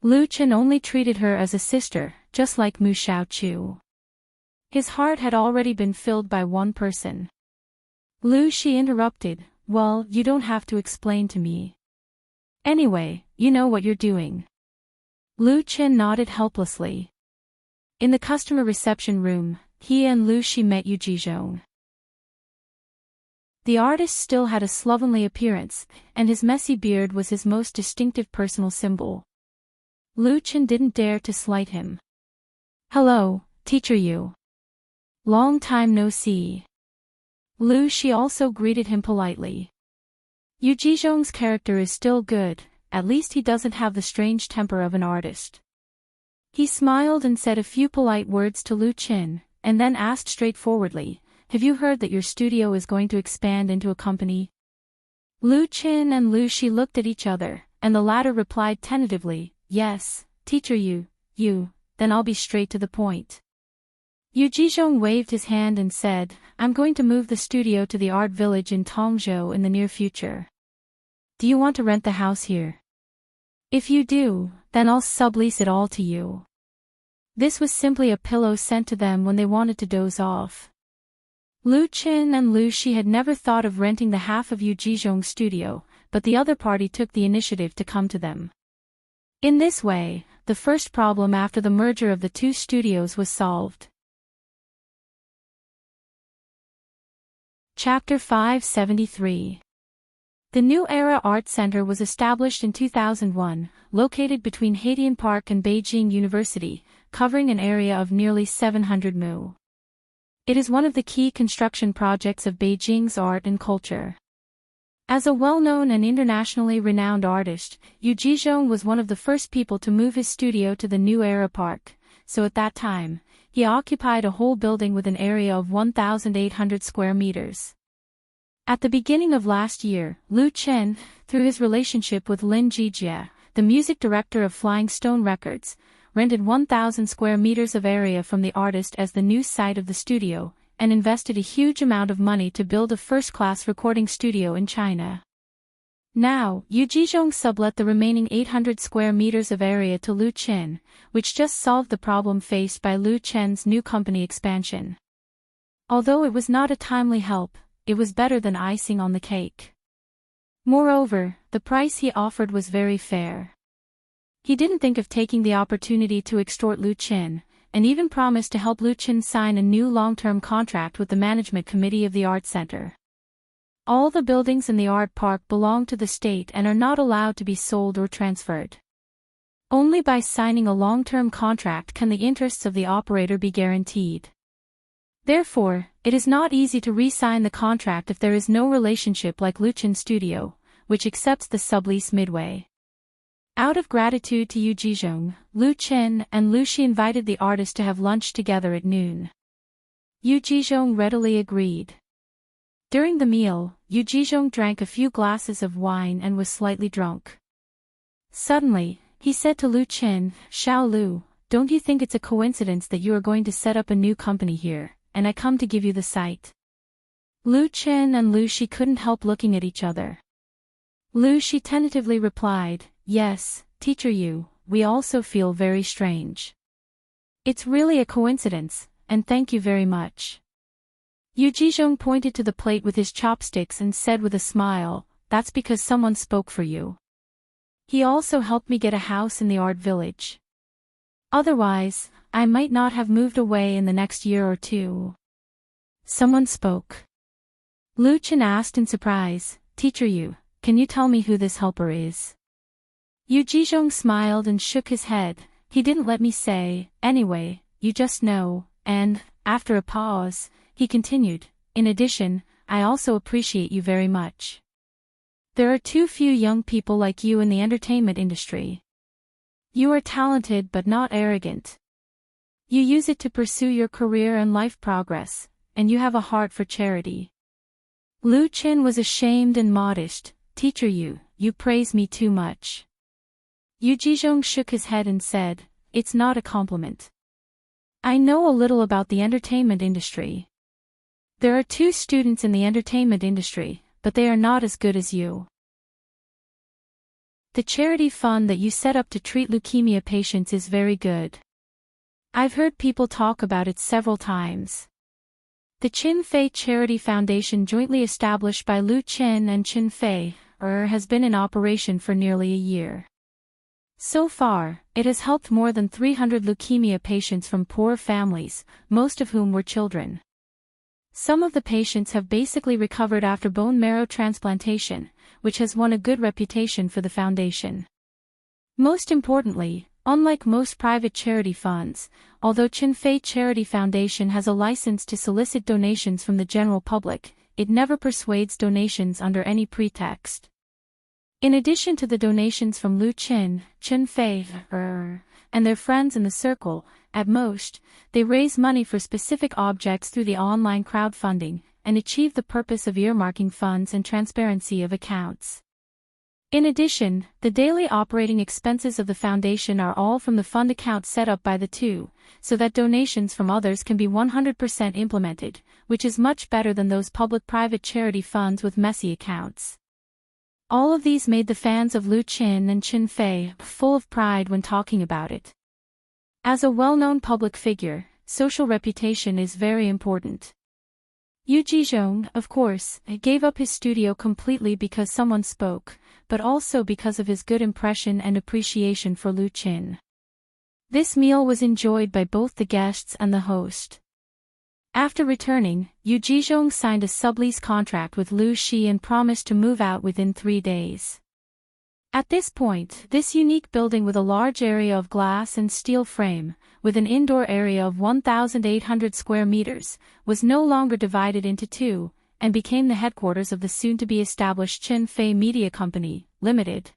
Lu Chen only treated her as a sister, just like Mu Xiaoqiu. His heart had already been filled by one person. Lu Shi interrupted, "Well, you don't have to explain to me. Anyway, you know what you're doing." Lu Chen nodded helplessly. In the customer reception room, he and Lu Shi met Yu Jizhong. The artist still had a slovenly appearance, and his messy beard was his most distinctive personal symbol. Lu Chen didn't dare to slight him. "Hello, Teacher Yu. Long time no see." Lu Shi also greeted him politely. Yu Jizhong's character is still good, at least he doesn't have the strange temper of an artist. He smiled and said a few polite words to Lu Chen, and then asked straightforwardly, "Have you heard that your studio is going to expand into a company?" Lu Chen and Lu Shi looked at each other, and the latter replied tentatively, "Yes, Teacher Yu, then I'll be straight to the point. Yu Jizhong waved his hand and said, I'm going to move the studio to the art village in Tongzhou in the near future. Do you want to rent the house here? If you do, then I'll sublease it all to you. This was simply a pillow sent to them when they wanted to doze off. Lu Qin and Lu Shi had never thought of renting the half of Yu Jizhong's studio, but the other party took the initiative to come to them. In this way, the first problem after the merger of the two studios was solved. Chapter 573. The New Era Art Center was established in 2001, located between Haidian Park and Beijing University, covering an area of nearly 700 mu. It is one of the key construction projects of Beijing's art and culture. As a well-known and internationally renowned artist, Yu Jizhong was one of the first people to move his studio to the New Era Park, so at that time, he occupied a whole building with an area of 1,800 square meters. At the beginning of last year, Lu Chen, through his relationship with Lin Jijie, the music director of Flying Stone Records, rented 1,000 square meters of area from the artist as the new site of the studio, and invested a huge amount of money to build a first-class recording studio in China. Now, Yu Jizhong sublet the remaining 800 square meters of area to Lu Chen, which just solved the problem faced by Lu Chen's new company expansion. Although it was not a timely help, it was better than icing on the cake. Moreover, the price he offered was very fair. He didn't think of taking the opportunity to extort Lu Chen, and even promised to help Lu Chen sign a new long-term contract with the management committee of the art center. All the buildings in the art park belong to the state and are not allowed to be sold or transferred. Only by signing a long-term contract can the interests of the operator be guaranteed. Therefore, it is not easy to re-sign the contract if there is no relationship like Lu Chen's studio, which accepts the sublease midway. Out of gratitude to Yu Jizhong, Lu Chen and Lu Shi invited the artist to have lunch together at noon. Yu Jizhong readily agreed. During the meal, Yu Jizhong drank a few glasses of wine and was slightly drunk. Suddenly, he said to Lu Chen, Xiao Lu, don't you think it's a coincidence that you are going to set up a new company here, and I come to give you the site? Lu Chen and Lu Shi couldn't help looking at each other. Lu Shi tentatively replied, Yes, Teacher Yu, we also feel very strange. It's really a coincidence, and thank you very much. Yu Jizhong pointed to the plate with his chopsticks and said with a smile, That's because someone spoke for you. He also helped me get a house in the art village. Otherwise, I might not have moved away in the next year or two. Someone spoke. Lu Chen asked in surprise, Teacher Yu, can you tell me who this helper is? Yu Jizhong smiled and shook his head. He didn't let me say, anyway, you just know, and, after a pause, he continued, in addition, I also appreciate you very much. There are too few young people like you in the entertainment industry. You are talented but not arrogant. You use it to pursue your career and life progress, and you have a heart for charity. Lu Chen was ashamed and modest. Teacher Yu, you praise me too much. Yu Jizhong shook his head and said, It's not a compliment. I know a little about the entertainment industry. There are 2 students in the entertainment industry, but they are not as good as you. The charity fund that you set up to treat leukemia patients is very good. I've heard people talk about it several times. The Qin Fei Charity Foundation, jointly established by Lu Chen and Qin Fei, has been in operation for nearly a year. So far, it has helped more than 300 leukemia patients from poor families, most of whom were children. Some of the patients have basically recovered after bone marrow transplantation, which has won a good reputation for the foundation. Most importantly, unlike most private charity funds, although Qin Fei Charity Foundation has a license to solicit donations from the general public, it never persuades donations under any pretext. In addition to the donations from Lu Chen, Qin Fei, and their friends in the circle, at most, they raise money for specific objects through the online crowdfunding, and achieve the purpose of earmarking funds and transparency of accounts. In addition, the daily operating expenses of the foundation are all from the fund account set up by the two, so that donations from others can be 100% implemented, which is much better than those public-private charity funds with messy accounts. All of these made the fans of Lu Qin and Qin Fei full of pride when talking about it. As a well-known public figure, social reputation is very important. Yu Jizhong, of course, gave up his studio completely because someone spoke, but also because of his good impression and appreciation for Lu Qin. This meal was enjoyed by both the guests and the host. After returning, Yu Jizhong signed a sublease contract with Lu Shi and promised to move out within 3 days. At this point, this unique building with a large area of glass and steel frame, with an indoor area of 1,800 square meters, was no longer divided into two, and became the headquarters of the soon-to-be-established Qin Fei Media Company, Limited.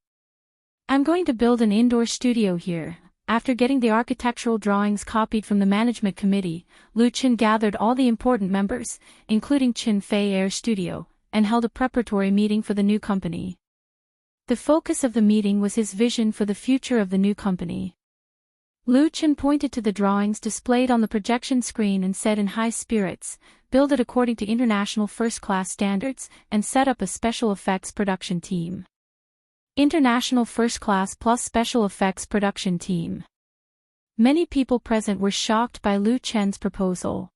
I'm going to build an indoor studio here. After getting the architectural drawings copied from the management committee, Lu Qin gathered all the important members, including Qin Fei Air Studio, and held a preparatory meeting for the new company. The focus of the meeting was his vision for the future of the new company. Lu Qin pointed to the drawings displayed on the projection screen and said in high spirits, "Build it according to international first-class standards, and set up a special effects production team." International first-class plus special effects production team. Many people present were shocked by Lu Qin's proposal.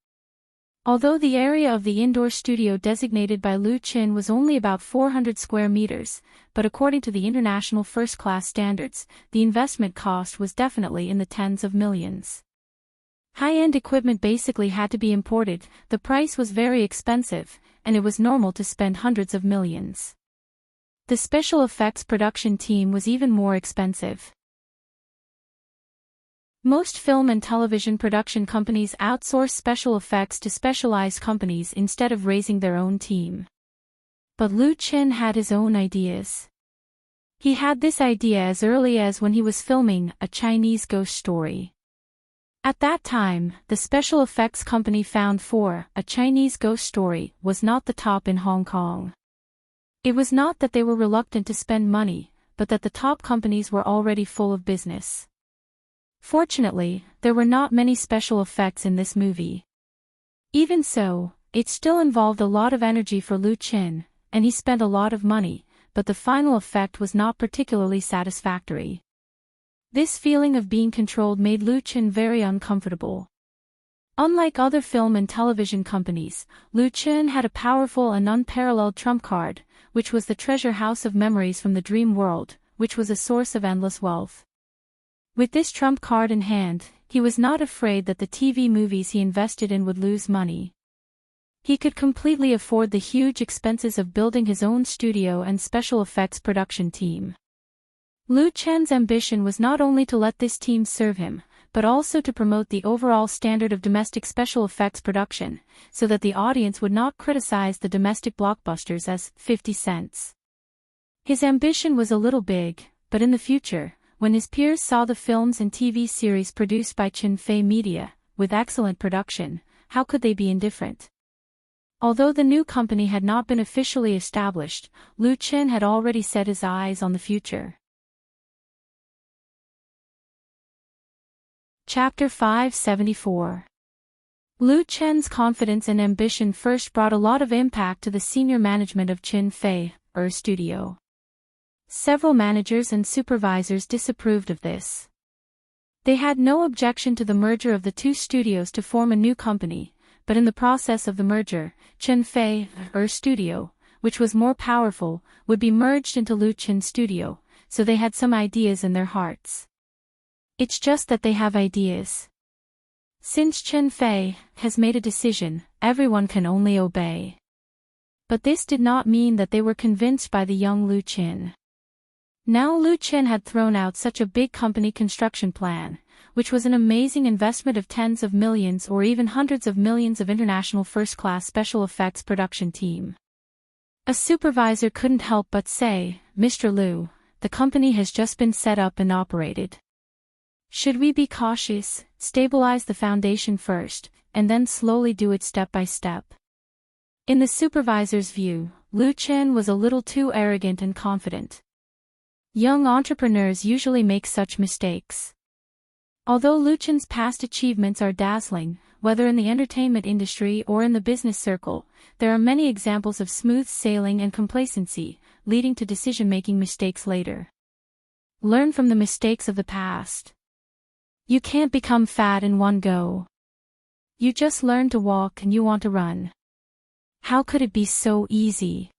Although the area of the indoor studio designated by Lu Qin was only about 400 square meters, but according to the international first-class standards, the investment cost was definitely in the tens of millions. High-end equipment basically had to be imported, the price was very expensive, and it was normal to spend hundreds of millions. The special effects production team was even more expensive. Most film and television production companies outsource special effects to specialized companies instead of raising their own team. But Lu Qin had his own ideas. He had this idea as early as when he was filming A Chinese Ghost Story. At that time, the special effects company found for A Chinese Ghost Story was not the top in Hong Kong. It was not that they were reluctant to spend money, but that the top companies were already full of business. Fortunately, there were not many special effects in this movie. Even so, it still involved a lot of energy for Lu Qin, and he spent a lot of money, but the final effect was not particularly satisfactory. This feeling of being controlled made Lu Qin very uncomfortable. Unlike other film and television companies, Lu Qin had a powerful and unparalleled trump card, which was the treasure house of memories from the dream world, which was a source of endless wealth. With this trump card in hand, he was not afraid that the TV movies he invested in would lose money. He could completely afford the huge expenses of building his own studio and special effects production team. Lu Qin's ambition was not only to let this team serve him, but also to promote the overall standard of domestic special effects production, so that the audience would not criticize the domestic blockbusters as 50 cents. His ambition was a little big, but in the future, when his peers saw the films and TV series produced by Qin Fei Media, with excellent production, how could they be indifferent? Although the new company had not been officially established, Lu Qin had already set his eyes on the future. Chapter 574. Lu Qin's confidence and ambition first brought a lot of impact to the senior management of Qin Fei Studio. Several managers and supervisors disapproved of this. They had no objection to the merger of the two studios to form a new company, but in the process of the merger, Qin Fei Studio, which was more powerful, would be merged into Lu Qin Studio, so they had some ideas in their hearts. It's just that they have ideas. Since Qin Fei has made a decision, everyone can only obey. But this did not mean that they were convinced by the young Lu Qin. Now Lu Qin had thrown out such a big company construction plan, which was an amazing investment of tens of millions or even hundreds of millions of international first-class special effects production team. A supervisor couldn't help but say, "Mr. Lu, the company has just been set up and operated. Should we be cautious, stabilize the foundation first, and then slowly do it step by step?" In the supervisor's view, Lu Qin was a little too arrogant and confident. Young entrepreneurs usually make such mistakes. Although Lu Chen's past achievements are dazzling, whether in the entertainment industry or in the business circle, there are many examples of smooth sailing and complacency, leading to decision-making mistakes later. Learn from the mistakes of the past. You can't become fat in one go. You just learn to walk and you want to run. How could it be so easy?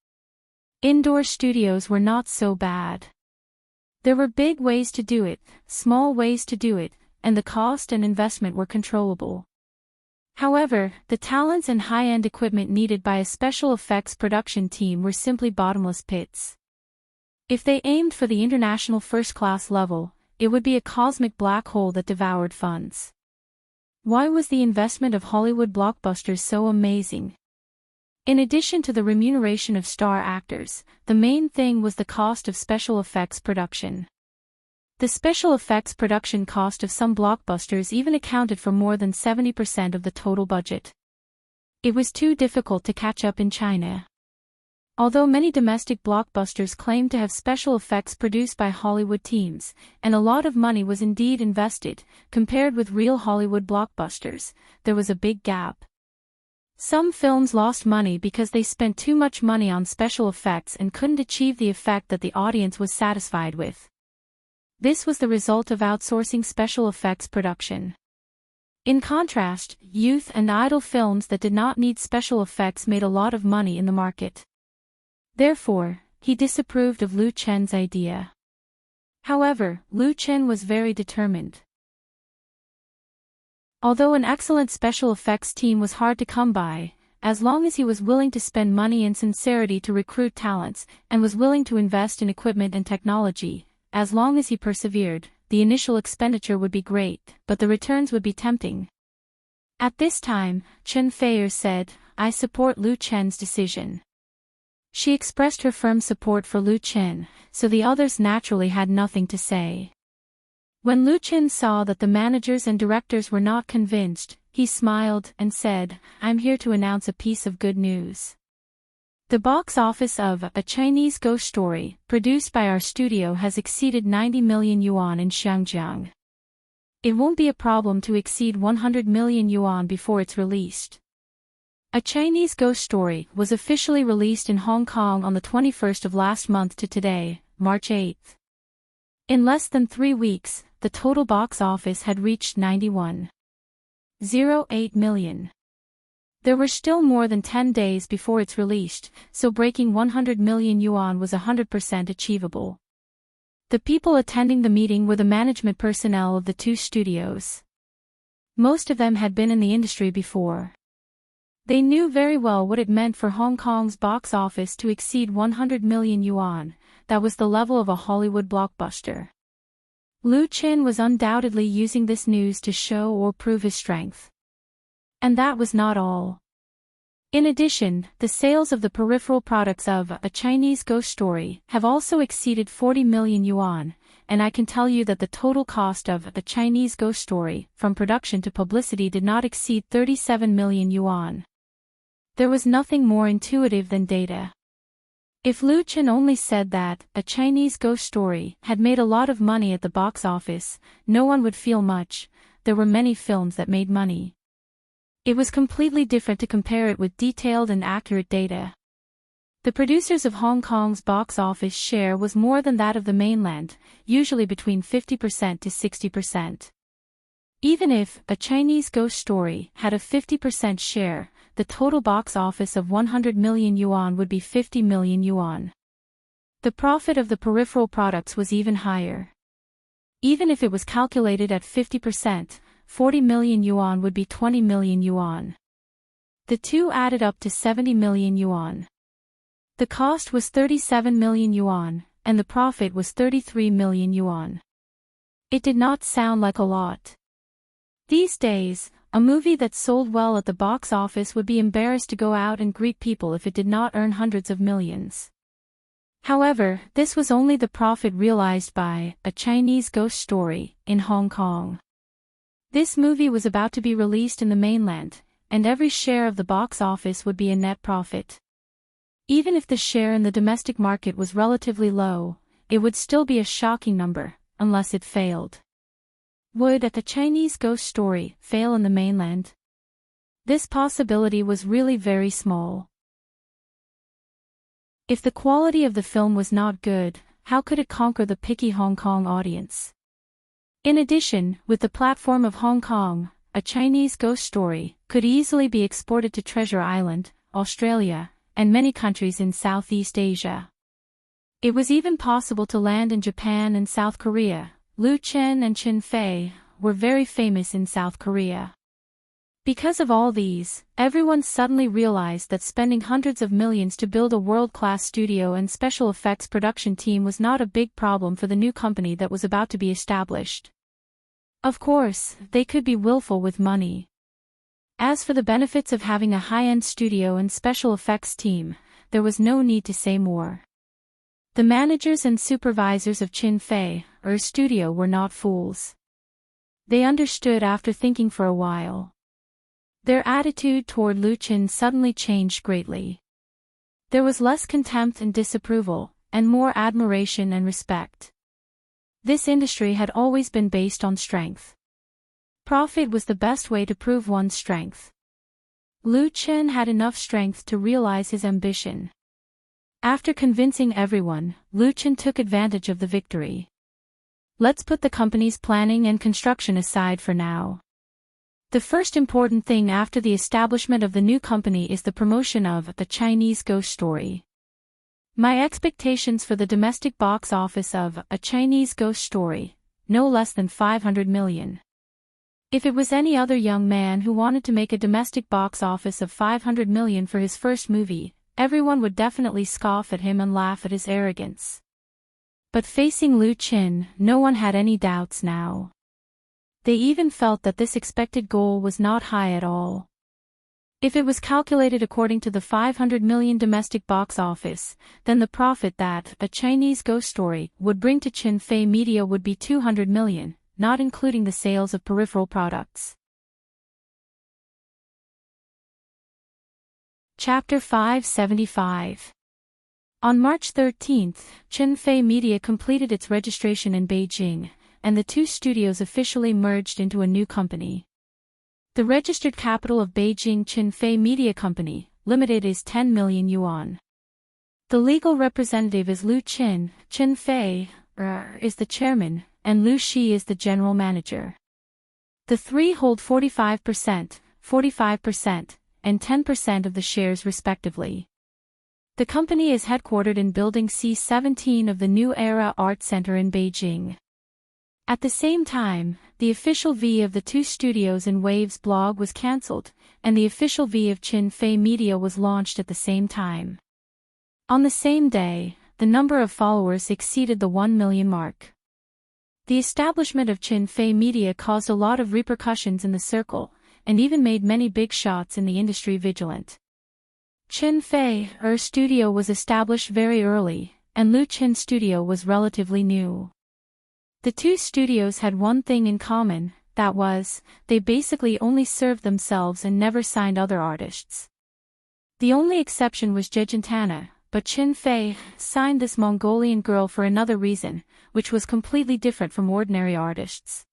Indoor studios were not so bad. There were big ways to do it, small ways to do it, and the cost and investment were controllable. However, the talents and high-end equipment needed by a special effects production team were simply bottomless pits. If they aimed for the international first-class level, it would be a cosmic black hole that devoured funds. Why was the investment of Hollywood blockbusters so amazing? In addition to the remuneration of star actors, the main thing was the cost of special effects production. The special effects production cost of some blockbusters even accounted for more than 70% of the total budget. It was too difficult to catch up in China. Although many domestic blockbusters claimed to have special effects produced by Hollywood teams, and a lot of money was indeed invested, compared with real Hollywood blockbusters, there was a big gap. Some films lost money because they spent too much money on special effects and couldn't achieve the effect that the audience was satisfied with. This was the result of outsourcing special effects production. In contrast, youth and idle films that did not need special effects made a lot of money in the market. Therefore, he disapproved of Lu Chen's idea. However, Lu Chen was very determined. Although an excellent special effects team was hard to come by, as long as he was willing to spend money and sincerity to recruit talents, and was willing to invest in equipment and technology, as long as he persevered, the initial expenditure would be great, but the returns would be tempting. At this time, Chen Feier said, "I support Lu Chen's decision." She expressed her firm support for Lu Chen, so the others naturally had nothing to say. When Lu Chen saw that the managers and directors were not convinced, he smiled and said, "I'm here to announce a piece of good news. The box office of A Chinese Ghost Story, produced by our studio, has exceeded 90 million yuan in Xinjiang. It won't be a problem to exceed 100 million yuan before it's released." A Chinese Ghost Story was officially released in Hong Kong on the 21st of last month to today, March 8th. In less than 3 weeks, the total box office had reached 91.08 million. There were still more than 10 days before it's released, so breaking 100 million yuan was 100% achievable. The people attending the meeting were the management personnel of the two studios. Most of them had been in the industry before. They knew very well what it meant for Hong Kong's box office to exceed 100 million yuan, that was the level of a Hollywood blockbuster. Lu Chen was undoubtedly using this news to show or prove his strength. And that was not all. In addition, the sales of the peripheral products of A Chinese Ghost Story have also exceeded 40 million yuan, and I can tell you that the total cost of A Chinese Ghost Story, from production to publicity, did not exceed 37 million yuan. There was nothing more intuitive than data. If Lu Chen only said that A Chinese Ghost Story had made a lot of money at the box office, no one would feel much. There were many films that made money. It was completely different to compare it with detailed and accurate data. The producers of Hong Kong's box office share was more than that of the mainland, usually between 50% to 60%. Even if A Chinese Ghost Story had a 50% share, the total box office of 100 million yuan would be 50 million yuan. The profit of the peripheral products was even higher. Even if it was calculated at 50%, 40 million yuan would be 20 million yuan. The two added up to 70 million yuan. The cost was 37 million yuan, and the profit was 33 million yuan. It did not sound like a lot. These days, a movie that sold well at the box office would be embarrassed to go out and greet people if it did not earn hundreds of millions. However, this was only the profit realized by A Chinese Ghost Story in Hong Kong. This movie was about to be released in the mainland, and every share of the box office would be a net profit. Even if the share in the domestic market was relatively low, it would still be a shocking number, unless it failed. Would The Chinese Ghost Story fail in the mainland? This possibility was really very small. If the quality of the film was not good, how could it conquer the picky Hong Kong audience? In addition, with the platform of Hong Kong, A Chinese Ghost Story could easily be exported to Treasure Island, Australia, and many countries in Southeast Asia. It was even possible to land in Japan and South Korea. Lu Chen and Chin Fei were very famous in South Korea. Because of all these, everyone suddenly realized that spending hundreds of millions to build a world-class studio and special effects production team was not a big problem for the new company that was about to be established. Of course, they could be willful with money. As for the benefits of having a high-end studio and special effects team, there was no need to say more. The managers and supervisors of Chin Fei, studio were not fools. They understood after thinking for a while. Their attitude toward Lu Chen suddenly changed greatly. There was less contempt and disapproval, and more admiration and respect. This industry had always been based on strength. Profit was the best way to prove one's strength. Lu Chen had enough strength to realize his ambition. After convincing everyone, Lu Chen took advantage of the victory. Let's put the company's planning and construction aside for now. The first important thing after the establishment of the new company is the promotion of The Chinese Ghost Story. My expectations for the domestic box office of A Chinese Ghost Story, no less than 500 million. If it was any other young man who wanted to make a domestic box office of 500 million for his first movie, everyone would definitely scoff at him and laugh at his arrogance. But facing Lu Chen, no one had any doubts now. They even felt that this expected goal was not high at all. If it was calculated according to the 500 million domestic box office, then the profit that A Chinese Ghost Story would bring to Chin Fei Media would be 200 million, not including the sales of peripheral products. Chapter 575. On March 13, Chin Fei Media completed its registration in Beijing, and the two studios officially merged into a new company. The registered capital of Beijing Chin Fei Media Company, Limited is 10 million yuan. The legal representative is Lu Chen. Chin Fei is the chairman, and Lu Shi is the general manager. The three hold 45%, 45%, and 10% of the shares respectively. The company is headquartered in Building C17 of the New Era Art Center in Beijing. At the same time, the official V of the two studios in Waves blog was cancelled, and the official V of Chin Fei Media was launched at the same time. On the same day, the number of followers exceeded the 1 million mark. The establishment of Chin Fei Media caused a lot of repercussions in the circle, and even made many big shots in the industry vigilant. Chin Fei studio was established very early, and Lu Chen studio was relatively new. The two studios had one thing in common, that was, they basically only served themselves and never signed other artists. The only exception was Jejentana, but Chin Fei signed this Mongolian girl for another reason, which was completely different from ordinary artists.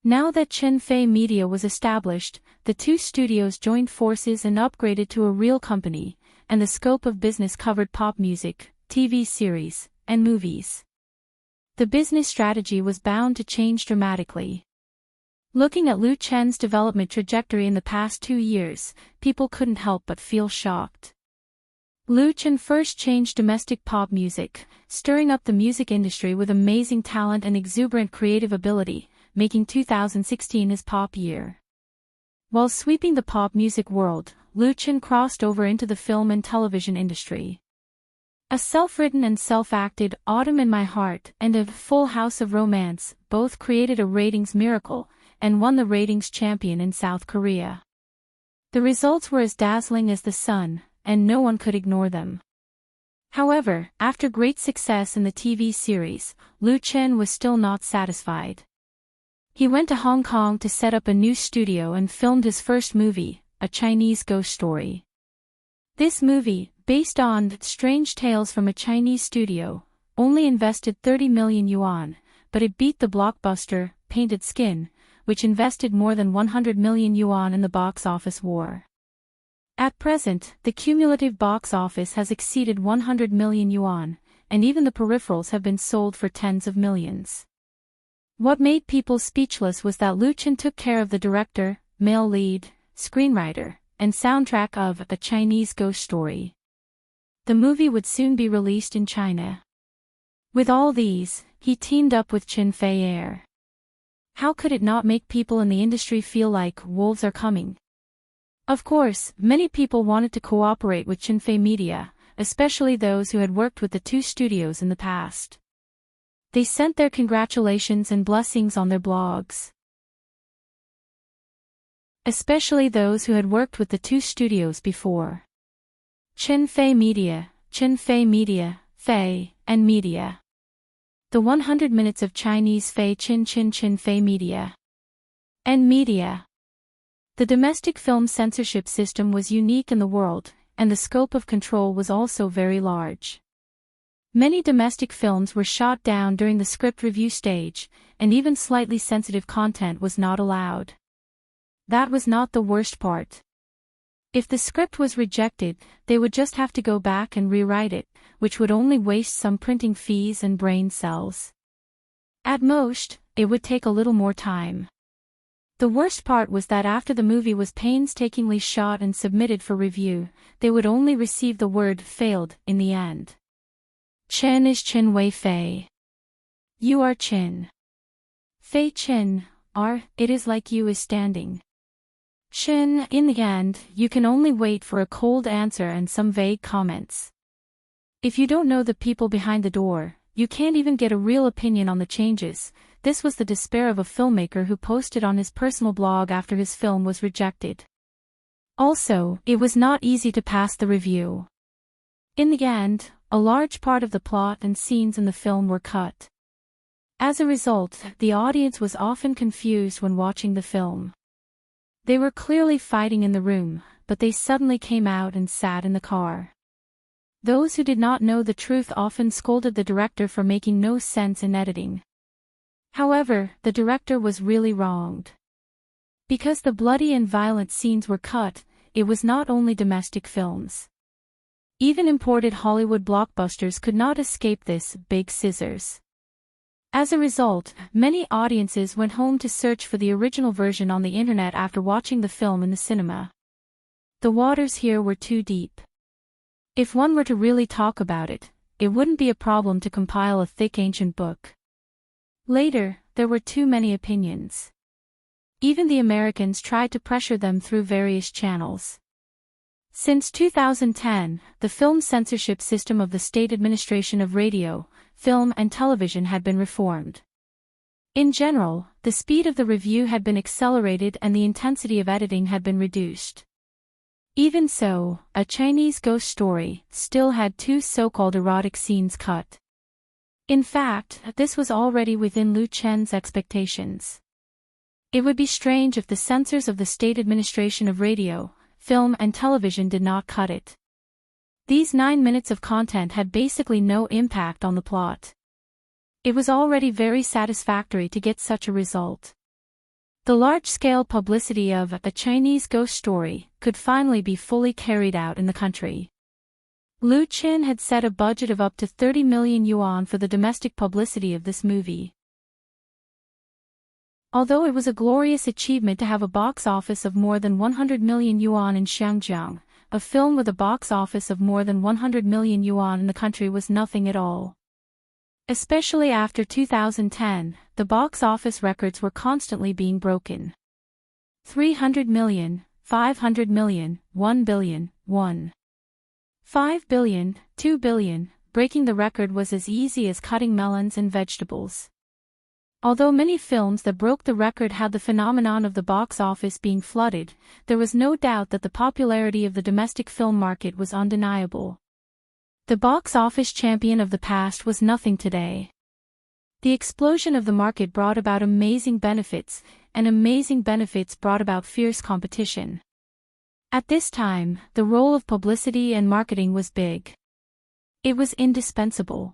Now that Chin Fei Media was established, the two studios joined forces and upgraded to a real company, and the scope of business covered pop music, TV series, and movies. The business strategy was bound to change dramatically. Looking at Lu Chen's development trajectory in the past 2 years, people couldn't help but feel shocked. Lu Chen first changed domestic pop music, stirring up the music industry with amazing talent and exuberant creative ability, making 2016 his pop year. While sweeping the pop music world, Lu Chen crossed over into the film and television industry. A self-written and self-acted Autumn in My Heart and a Full House of Romance both created a ratings miracle, and won the ratings champion in South Korea. The results were as dazzling as the sun, and no one could ignore them. However, after great success in the TV series, Lu Chen was still not satisfied. He went to Hong Kong to set up a new studio and filmed his first movie, A Chinese Ghost Story. This movie, based on Strange Tales from a Chinese Studio, only invested 30 million yuan, but it beat the blockbuster, Painted Skin, which invested more than 100 million yuan in the box office war. At present, the cumulative box office has exceeded 100 million yuan, and even the peripherals have been sold for tens of millions. What made people speechless was that Lu Chen took care of the director, male lead, screenwriter, and soundtrack of A Chinese Ghost Story. The movie would soon be released in China. With all these, he teamed up with Chen Fei. How could it not make people in the industry feel like wolves are coming? Of course, many people wanted to cooperate with Chen Fei Media, especially those who had worked with the two studios in the past. They sent their congratulations and blessings on their blogs. Especially those who had worked with the two studios before. Chen Fei Media, Fei, and Media. The 100 Minutes of Chinese Fei Chen Fei Media. And Media. The domestic film censorship system was unique in the world, and the scope of control was also very large. Many domestic films were shot down during the script review stage, and even slightly sensitive content was not allowed. That was not the worst part. If the script was rejected, they would just have to go back and rewrite it, which would only waste some printing fees and brain cells. At most, it would take a little more time. The worst part was that after the movie was painstakingly shot and submitted for review, they would only receive the word failed in the end. Chen is Chen Wei Fei. You are Chen. Fei Chen, it is like you is standing. Chen, in the end, you can only wait for a cold answer and some vague comments. If you don't know the people behind the door, you can't even get a real opinion on the changes. This was the despair of a filmmaker who posted on his personal blog after his film was rejected. Also, it was not easy to pass the review. In the end, a large part of the plot and scenes in the film were cut. As a result, the audience was often confused when watching the film. They were clearly fighting in the room, but they suddenly came out and sat in the car. Those who did not know the truth often scolded the director for making no sense in editing. However, the director was really wronged. Because the bloody and violent scenes were cut, it was not only domestic films. Even imported Hollywood blockbusters could not escape this big scissors. As a result, many audiences went home to search for the original version on the internet after watching the film in the cinema. The waters here were too deep. If one were to really talk about it, it wouldn't be a problem to compile a thick ancient book. Later, there were too many opinions. Even the Americans tried to pressure them through various channels. Since 2010, the film censorship system of the State Administration of Radio, Film and Television had been reformed. In general, the speed of the review had been accelerated and the intensity of editing had been reduced. Even so, A Chinese Ghost Story still had 2 so-called erotic scenes cut. In fact, this was already within Lu Chen's expectations. It would be strange if the censors of the State Administration of Radio, Film and Television did not cut it. These 9 minutes of content had basically no impact on the plot. It was already very satisfactory to get such a result. The large-scale publicity of A Chinese Ghost Story could finally be fully carried out in the country. Lu Chen had set a budget of up to 30 million yuan for the domestic publicity of this movie. Although it was a glorious achievement to have a box office of more than 100 million yuan in Xiangjiang, a film with a box office of more than 100 million yuan in the country was nothing at all. Especially after 2010, the box office records were constantly being broken. 300 million, 500 million, 1 billion, 5 billion, 2 billion, breaking the record was as easy as cutting melons and vegetables. Although many films that broke the record had the phenomenon of the box office being flooded, there was no doubt that the popularity of the domestic film market was undeniable. The box office champion of the past was nothing today. The explosion of the market brought about amazing benefits, and amazing benefits brought about fierce competition. At this time, the role of publicity and marketing was big. It was indispensable.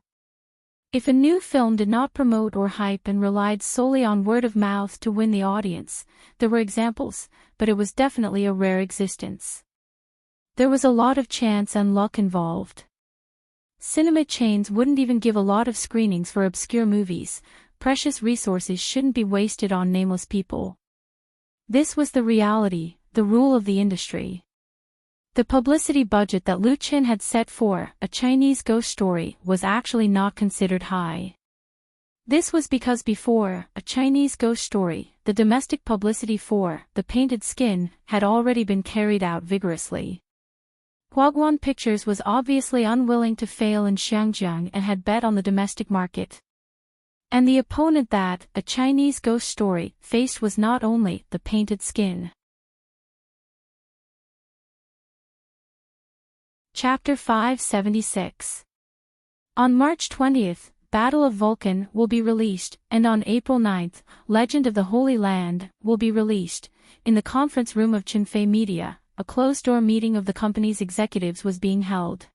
If a new film did not promote or hype and relied solely on word of mouth to win the audience, there were examples, but it was definitely a rare existence. There was a lot of chance and luck involved. Cinema chains wouldn't even give a lot of screenings for obscure movies. Precious resources shouldn't be wasted on nameless people. This was the reality, the rule of the industry. The publicity budget that Lu Qin had set for A Chinese Ghost Story was actually not considered high. This was because before A Chinese Ghost Story, the domestic publicity for The Painted Skin had already been carried out vigorously. Huaguan Pictures was obviously unwilling to fail in Xiangjiang and had bet on the domestic market. And the opponent that A Chinese Ghost Story faced was not only The Painted Skin. Chapter 576. On March 20th, Battle of Vulcan will be released, and on April 9th, Legend of the Holy Land will be released. In the conference room of Qinfei Media, a closed-door meeting of the company's executives was being held.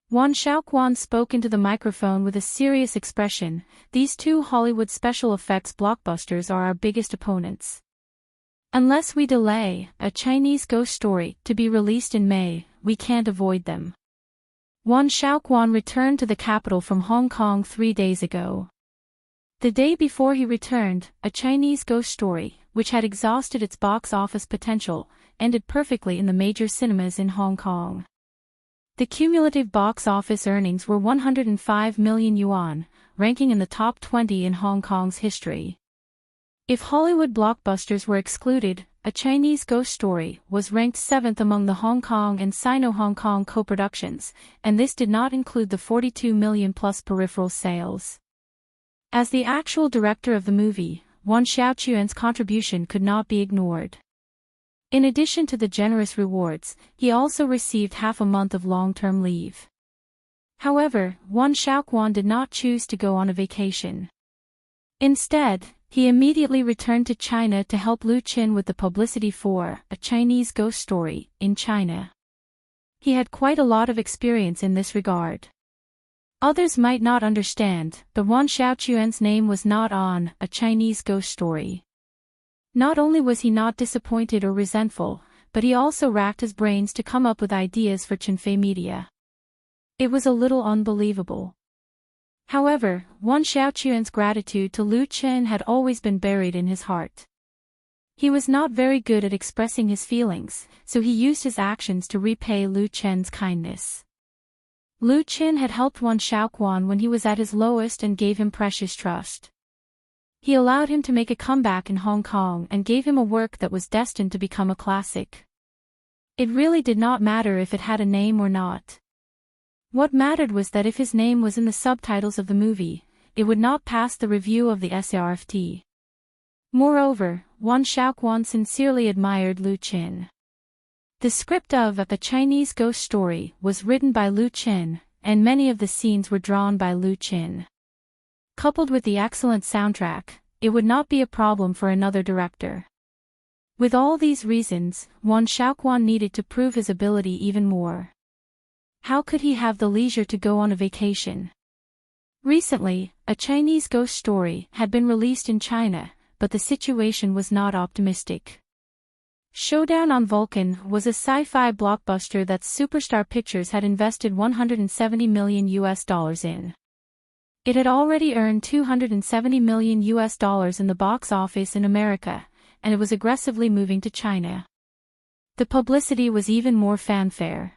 Wan Shaoquan spoke into the microphone with a serious expression. These two Hollywood special effects blockbusters are our biggest opponents. Unless we delay A Chinese Ghost Story to be released in May, we can't avoid them. Wan Shaoquan returned to the capital from Hong Kong 3 days ago. The day before he returned, A Chinese Ghost Story, which had exhausted its box office potential, ended perfectly in the major cinemas in Hong Kong. The cumulative box office earnings were 105 million yuan, ranking in the top 20 in Hong Kong's history. If Hollywood blockbusters were excluded, A Chinese Ghost Story was ranked 7th among the Hong Kong and Sino-Hong Kong co-productions, and this did not include the 42 million plus peripheral sales. As the actual director of the movie, Wan Xiaoquan's contribution could not be ignored. In addition to the generous rewards, he also received half a month of long-term leave. However, Wan Shaoquan did not choose to go on a vacation. Instead, he immediately returned to China to help Lu Qin with the publicity for A Chinese Ghost Story in China. He had quite a lot of experience in this regard. Others might not understand, but Wan Shaoquan's name was not on A Chinese Ghost Story. Not only was he not disappointed or resentful, but he also racked his brains to come up with ideas for Qinfei Media. It was a little unbelievable. However, Wan Shaoquan's gratitude to Lu Qin had always been buried in his heart. He was not very good at expressing his feelings, so he used his actions to repay Lu Qin's kindness. Lu Qin had helped Wan Shaoquan when he was at his lowest and gave him precious trust. He allowed him to make a comeback in Hong Kong and gave him a work that was destined to become a classic. It really did not matter if it had a name or not. What mattered was that if his name was in the subtitles of the movie, it would not pass the review of the SARFT. Moreover, Wan Shaoquan sincerely admired Lu Qin. The script of A Chinese Ghost Story was written by Lu Qin, and many of the scenes were drawn by Lu Qin. Coupled with the excellent soundtrack, it would not be a problem for another director. With all these reasons, Wan Shaoquan needed to prove his ability even more. How could he have the leisure to go on a vacation? Recently, A Chinese Ghost Story had been released in China, but the situation was not optimistic. Showdown on Vulcan was a sci-fi blockbuster that Superstar Pictures had invested $170 million in. It had already earned $270 million in the box office in America, and it was aggressively moving to China. The publicity was even more fanfare.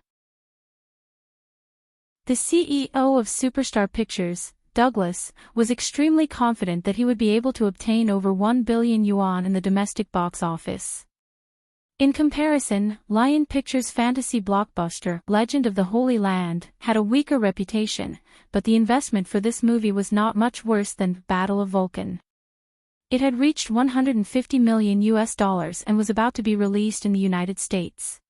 The CEO of Superstar Pictures, Douglas, was extremely confident that he would be able to obtain over 1 billion yuan in the domestic box office. In comparison, Lion Pictures' fantasy blockbuster, Legend of the Holy Land, had a weaker reputation, but the investment for this movie was not much worse than Battle of Vulcan. It had reached $150 million and was about to be released in the United States.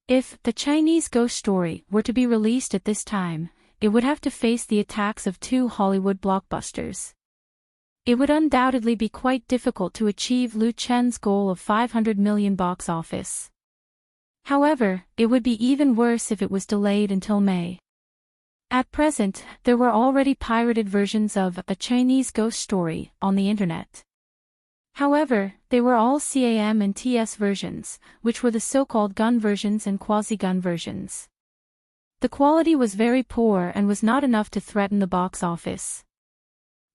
If The Chinese Ghost Story were to be released at this time, it would have to face the attacks of two Hollywood blockbusters. It would undoubtedly be quite difficult to achieve Lu Qin's goal of 500 million box office. However, it would be even worse if it was delayed until May. At present, there were already pirated versions of A Chinese Ghost Story on the internet. However, they were all CAM and TS versions, which were the so-called gun versions and quasi-gun versions. The quality was very poor and was not enough to threaten the box office.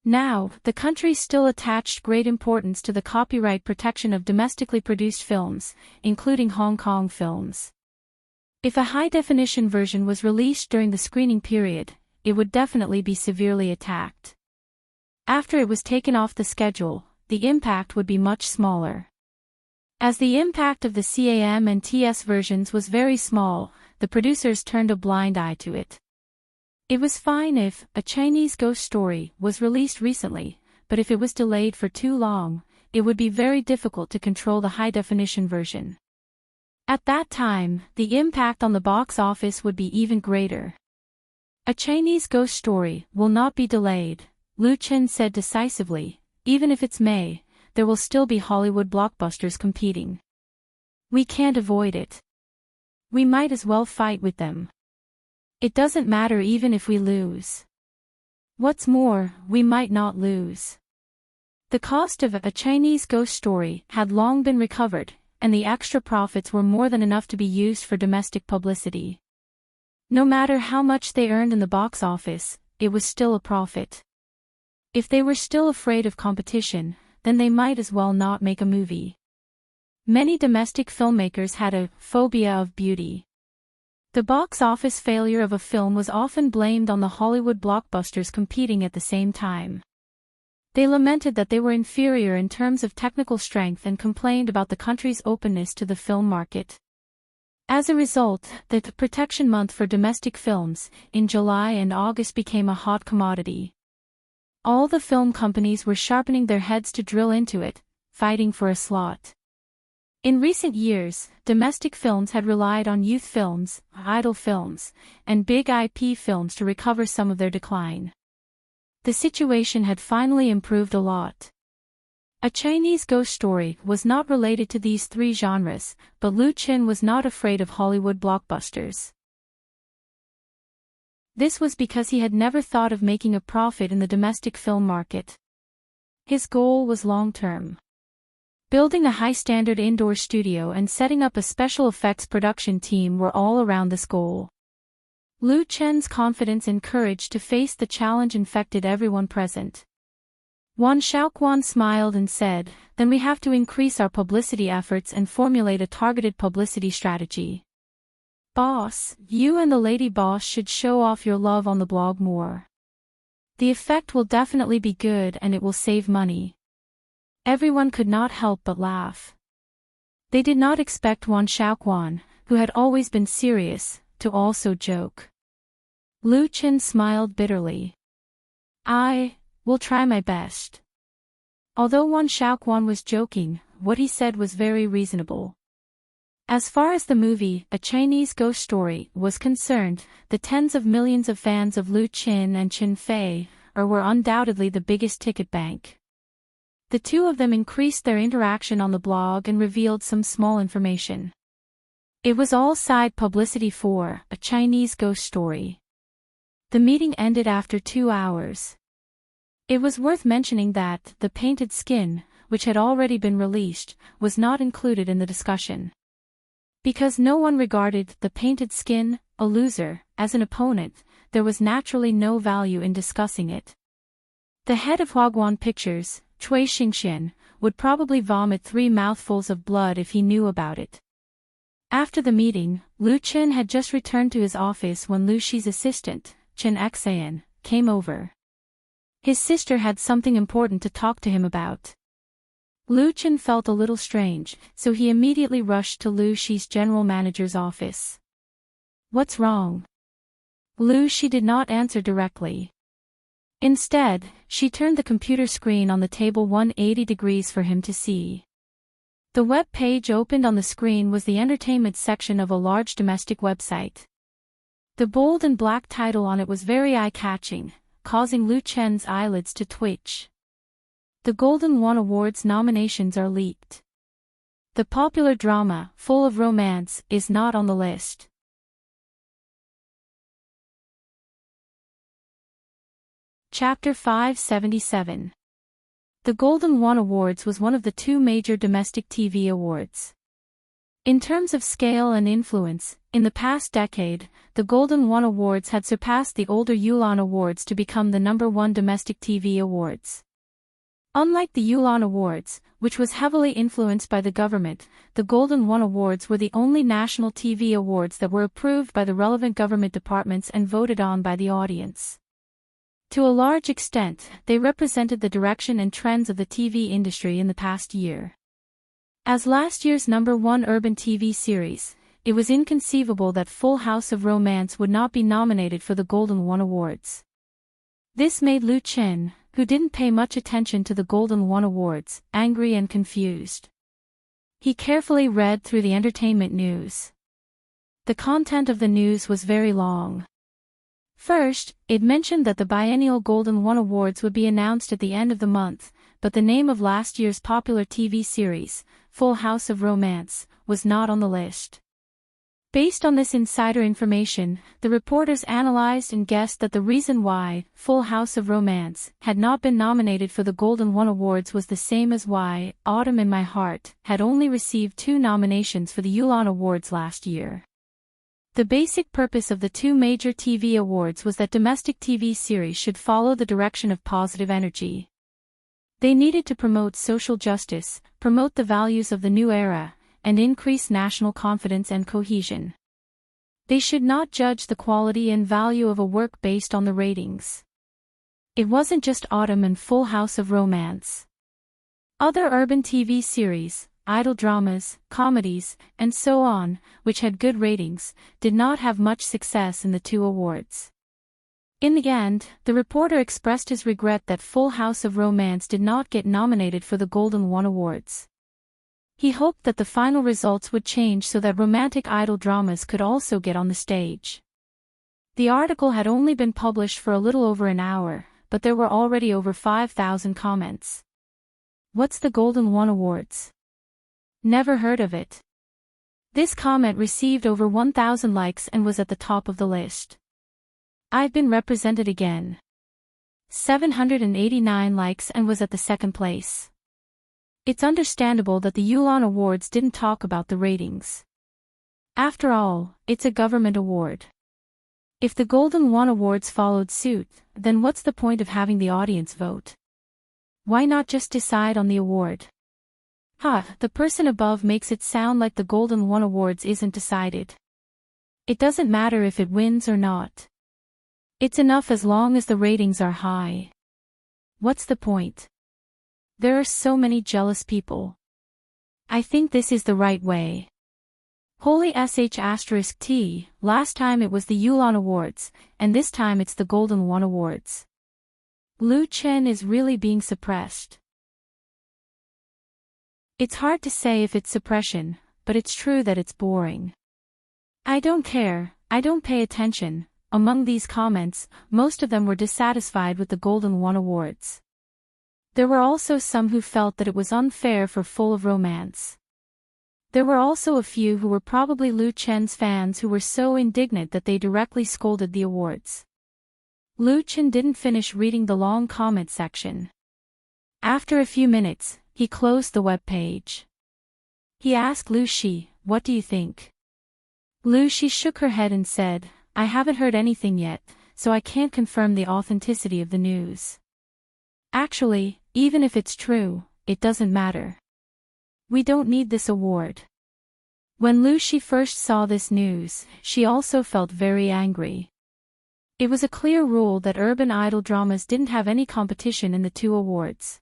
Now, the country still attached great importance to the copyright protection of domestically produced films, including Hong Kong films. If a high-definition version was released during the screening period, it would definitely be severely attacked. After it was taken off the schedule, the impact would be much smaller. As the impact of the CAM and TS versions was very small, the producers turned a blind eye to it. It was fine if A Chinese Ghost Story was released recently, but if it was delayed for too long, it would be very difficult to control the high-definition version. At that time, the impact on the box office would be even greater. A Chinese Ghost Story will not be delayed, Lu Chen said decisively. Even if it's May, there will still be Hollywood blockbusters competing. We can't avoid it. We might as well fight with them. It doesn't matter even if we lose. What's more, we might not lose. The cost of A Chinese Ghost Story had long been recovered, and the extra profits were more than enough to be used for domestic publicity. No matter how much they earned in the box office, it was still a profit. If they were still afraid of competition, then they might as well not make a movie. Many domestic filmmakers had a phobia of beauty. The box office failure of a film was often blamed on the Hollywood blockbusters competing at the same time. They lamented that they were inferior in terms of technical strength and complained about the country's openness to the film market. As a result, the protection month for domestic films, in July and August, became a hot commodity. All the film companies were sharpening their heads to drill into it, fighting for a slot. In recent years, domestic films had relied on youth films, idol films, and big IP films to recover some of their decline. The situation had finally improved a lot. A Chinese Ghost Story was not related to these three genres, but Lu Chen was not afraid of Hollywood blockbusters. This was because he had never thought of making a profit in the domestic film market. His goal was long-term. Building a high-standard indoor studio and setting up a special effects production team were all around this goal. Lu Chen's confidence and courage to face the challenge infected everyone present. Wan Shaoquan smiled and said, "Then we have to increase our publicity efforts and formulate a targeted publicity strategy. Boss, you and the lady boss should show off your love on the blog more. The effect will definitely be good and it will save money." Everyone could not help but laugh. They did not expect Wan Shaoquan, who had always been serious, to also joke. Lu Chen smiled bitterly. "I will try my best." Although Wan Shaoquan was joking, what he said was very reasonable. As far as the movie, A Chinese Ghost Story, was concerned, the tens of millions of fans of Lu Chen and Chen Fei were undoubtedly the biggest ticket bank. The two of them increased their interaction on the blog and revealed some small information. It was all side publicity for A Chinese Ghost Story. The meeting ended after 2 hours. It was worth mentioning that The Painted Skin, which had already been released, was not included in the discussion. Because no one regarded The Painted Skin, a loser, as an opponent, there was naturally no value in discussing it. The head of Huaguan Pictures, Cui Xingxian, would probably vomit 3 mouthfuls of blood if he knew about it. After the meeting, Lu Chen had just returned to his office when Lu Shi's assistant, Chen Xan, came over. His sister had something important to talk to him about. Lu Chen felt a little strange, so he immediately rushed to Lu Shi's general manager's office. "What's wrong?" Lu Shi did not answer directly. Instead, she turned the computer screen on the table 180 degrees for him to see. The web page opened on the screen was the entertainment section of a large domestic website. The bold and black title on it was very eye-catching, causing Lu Chen's eyelids to twitch. The Golden One Awards nominations are leaked. The popular drama, full of romance, is not on the list. Chapter 577. The Golden One Awards was one of the two major domestic TV awards. In terms of scale and influence, in the past decade, the Golden One Awards had surpassed the older Yulon Awards to become the #1 domestic TV awards. Unlike the Yulon Awards, which was heavily influenced by the government, the Golden One Awards were the only national TV awards that were approved by the relevant government departments and voted on by the audience. To a large extent, they represented the direction and trends of the TV industry in the past year. As last year's #1 urban TV series, it was inconceivable that Full House of Romance would not be nominated for the Golden One Awards. This made Lu Chen, who didn't pay much attention to the Golden One Awards, angry and confused. He carefully read through the entertainment news. The content of the news was very long. First, it mentioned that the biennial Golden One Awards would be announced at the end of the month, but the name of last year's popular TV series, Full House of Romance, was not on the list. Based on this insider information, the reporters analyzed and guessed that the reason why Full House of Romance had not been nominated for the Golden One Awards was the same as why Autumn in My Heart had only received 2 nominations for the Yulon Awards last year. The basic purpose of the two major TV awards was that domestic TV series should follow the direction of positive energy. They needed to promote social justice, promote the values of the new era, and increase national confidence and cohesion. They should not judge the quality and value of a work based on the ratings. It wasn't just Autumn and Full House of Romance. Other urban TV series, idol dramas, comedies, and so on, which had good ratings, did not have much success in the two awards. In the end, the reporter expressed his regret that Full House of Romance did not get nominated for the Golden One Awards. He hoped that the final results would change so that romantic idol dramas could also get on the stage. The article had only been published for a little over an hour, but there were already over 5,000 comments. What's the Golden One Awards? Never heard of it. This comment received over 1,000 likes and was at the top of the list. I've been represented again. 789 likes and was at the second place. It's understandable that the Yulon Awards didn't talk about the ratings. After all, it's a government award. If the Golden One Awards followed suit, then what's the point of having the audience vote? Why not just decide on the award? The person above makes it sound like the Golden One Awards isn't decided. It doesn't matter if it wins or not. It's enough as long as the ratings are high. What's the point? There are so many jealous people. I think this is the right way. Holy sh*t, last time it was the Yulon Awards, and this time it's the Golden One Awards. Lu Chen is really being suppressed. It's hard to say if it's suppression, but it's true that it's boring. I don't care, I don't pay attention. Among these comments, most of them were dissatisfied with the Golden One Awards. There were also some who felt that it was unfair for Full of Romance. There were also a few who were probably Lu Chen's fans who were so indignant that they directly scolded the awards. Lu Chen didn't finish reading the long comment section. After a few minutes, he closed the web page. He asked Lu Shi, "What do you think?" Lu Shi shook her head and said, "I haven't heard anything yet, so I can't confirm the authenticity of the news. Actually, even if it's true, it doesn't matter. We don't need this award." When Lu Shi first saw this news, she also felt very angry. It was a clear rule that urban idol dramas didn't have any competition in the two awards.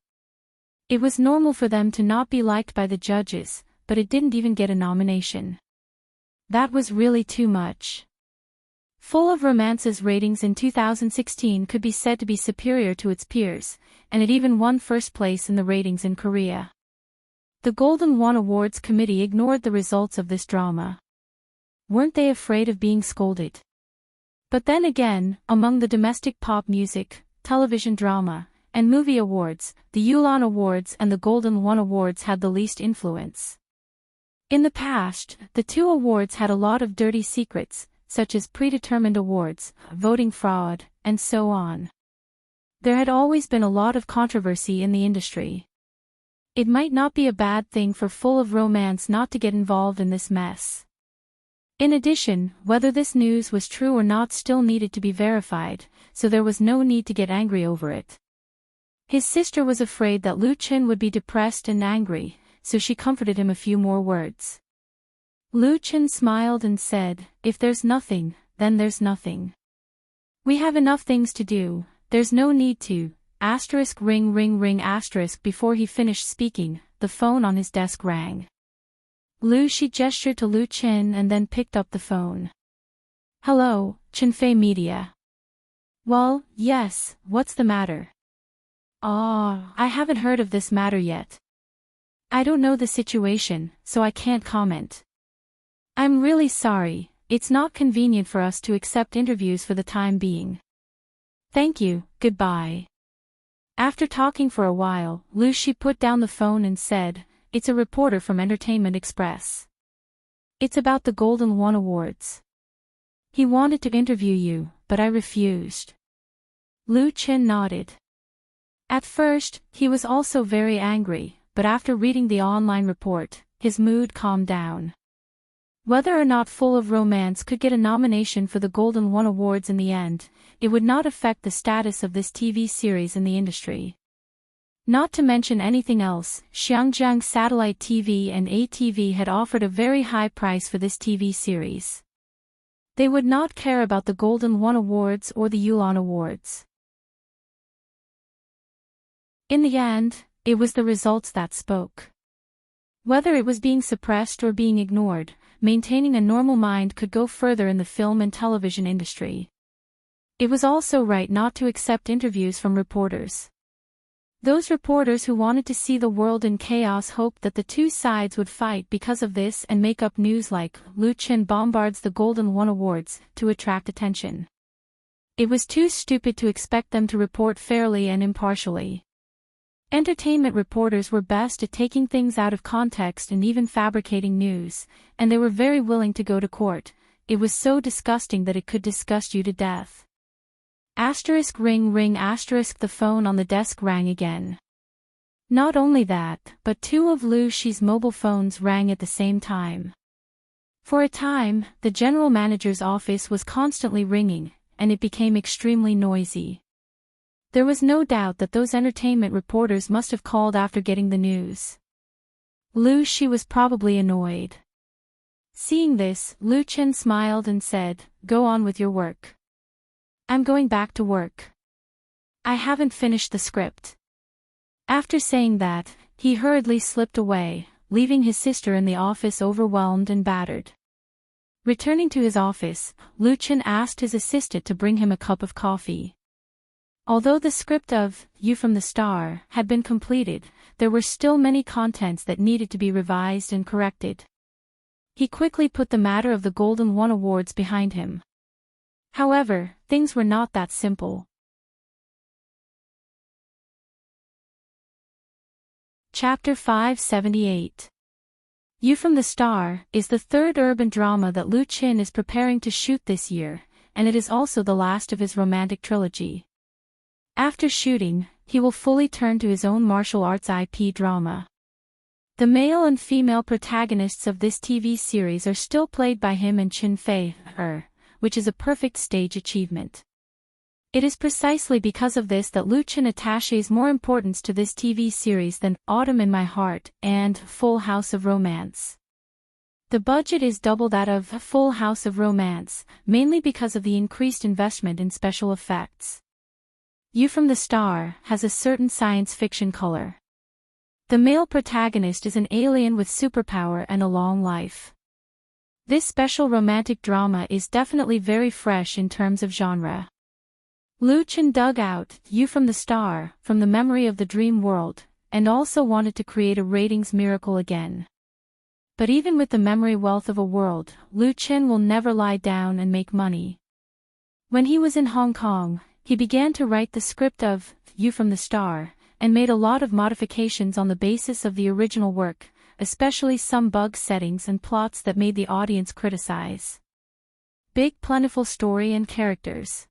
It was normal for them to not be liked by the judges, but it didn't even get a nomination. That was really too much. Full of Romance's ratings in 2016 could be said to be superior to its peers, and it even won first place in the ratings in Korea. The Golden One Awards committee ignored the results of this drama. Weren't they afraid of being scolded? But then again, among the domestic pop music, television drama, and movie awards, the Yulon Awards and the Golden One Awards had the least influence. In the past, the two awards had a lot of dirty secrets, such as predetermined awards, voting fraud, and so on. There had always been a lot of controversy in the industry. It might not be a bad thing for Full of Romance not to get involved in this mess. In addition, whether this news was true or not still needed to be verified, so there was no need to get angry over it. His sister was afraid that Lu Chen would be depressed and angry, so she comforted him a few more words. Lu Chen smiled and said, "If there's nothing, then there's nothing. We have enough things to do, there's no need to, *ring ring ring*. Before he finished speaking, the phone on his desk rang. Lu Shi gestured to Lu Chen and then picked up the phone. "Hello, Chenfei Media." "Well, yes, what's the matter?" I haven't heard of this matter yet. I don't know the situation, so I can't comment. I'm really sorry, it's not convenient for us to accept interviews for the time being. Thank you, goodbye." After talking for a while, Lu Shi put down the phone and said, "It's a reporter from Entertainment Express. It's about the Golden One Awards. He wanted to interview you, but I refused." Lu Chen nodded. At first, he was also very angry, but after reading the online report, his mood calmed down. Whether or not Full of Romance could get a nomination for the Golden One Awards in the end, it would not affect the status of this TV series in the industry. Not to mention anything else, Xiangjiang Satellite TV and ATV had offered a very high price for this TV series. They would not care about the Golden One Awards or the Yuan Awards. In the end, it was the results that spoke. Whether it was being suppressed or being ignored, maintaining a normal mind could go further in the film and television industry. It was also right not to accept interviews from reporters. Those reporters who wanted to see the world in chaos hoped that the two sides would fight because of this and make up news like "Lu Chen bombards the Golden One Awards" to attract attention. It was too stupid to expect them to report fairly and impartially. Entertainment reporters were best at taking things out of context and even fabricating news, and they were very willing to go to court. It was so disgusting that it could disgust you to death. *ring ring*. The phone on the desk rang again. Not only that, but two of Lu Shi's mobile phones rang at the same time. For a time, the general manager's office was constantly ringing, and it became extremely noisy. There was no doubt that those entertainment reporters must have called after getting the news. Lu Shi was probably annoyed. Seeing this, Lu Chen smiled and said, "Go on with your work. I'm going back to work. I haven't finished the script." After saying that, he hurriedly slipped away, leaving his sister in the office overwhelmed and battered. Returning to his office, Lu Chen asked his assistant to bring him a cup of coffee. Although the script of You from the Star had been completed, there were still many contents that needed to be revised and corrected. He quickly put the matter of the Golden One Awards behind him. However, things were not that simple. Chapter 578. You from the Star is the third urban drama that Lu Chen is preparing to shoot this year, and it is also the last of his romantic trilogy. After shooting, he will fully turn to his own martial arts IP drama. The male and female protagonists of this TV series are still played by him and Chenfei, which is a perfect stage achievement. It is precisely because of this that Lu Chen attaches more importance to this TV series than Autumn in My Heart and Full House of Romance. The budget is double that of Full House of Romance, mainly because of the increased investment in special effects. You from the Star has a certain science fiction color. The male protagonist is an alien with superpower and a long life. This special romantic drama is definitely very fresh in terms of genre. Lu Chen dug out You from the Star from the memory of the dream world, and also wanted to create a ratings miracle again. But even with the memory wealth of a world, Lu Chen will never lie down and make money. When he was in Hong Kong, he began to write the script of You from the Star, and made a lot of modifications on the basis of the original work, especially some bug settings and plots that made the audience criticize. Big plentiful story and characters.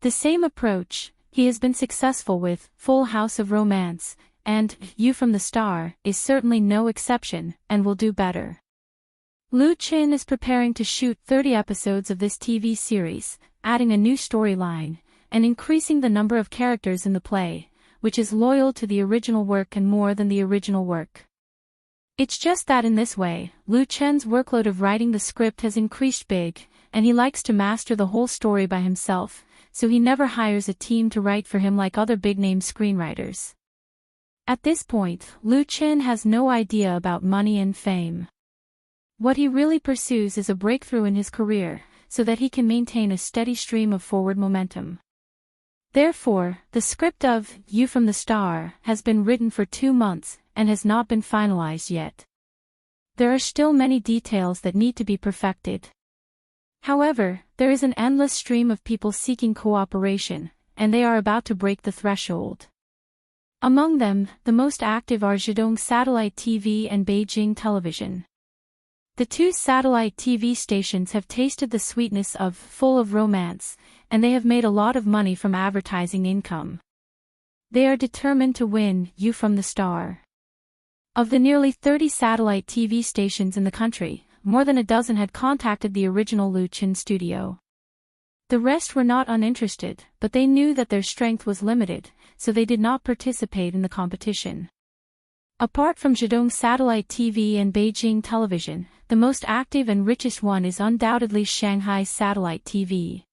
The same approach, he has been successful with Full House of Romance, and You from the Star is certainly no exception and will do better. Lu Qin is preparing to shoot 30 episodes of this TV series, adding a new storyline, and increasing the number of characters in the play, which is loyal to the original work and more than the original work. It's just that in this way, Lu Chen's workload of writing the script has increased big, and he likes to master the whole story by himself, so he never hires a team to write for him like other big-name screenwriters. At this point, Lu Chen has no idea about money and fame. What he really pursues is a breakthrough in his career, so that he can maintain a steady stream of forward momentum. Therefore, the script of You from the Star has been written for 2 months, and has not been finalized yet. There are still many details that need to be perfected. However, there is an endless stream of people seeking cooperation, and they are about to break the threshold. Among them, the most active are Zhejiang Satellite TV and Beijing Television. The 2 satellite TV stations have tasted the sweetness of Full of Romance, and they have made a lot of money from advertising income. They are determined to win You from the Star. Of the nearly 30 satellite TV stations in the country, more than a dozen had contacted the original Lu Chen studio. The rest were not uninterested, but they knew that their strength was limited, so they did not participate in the competition. Apart from Zhejiang Satellite TV and Beijing Television, the most active and richest one is undoubtedly Shanghai Satellite TV.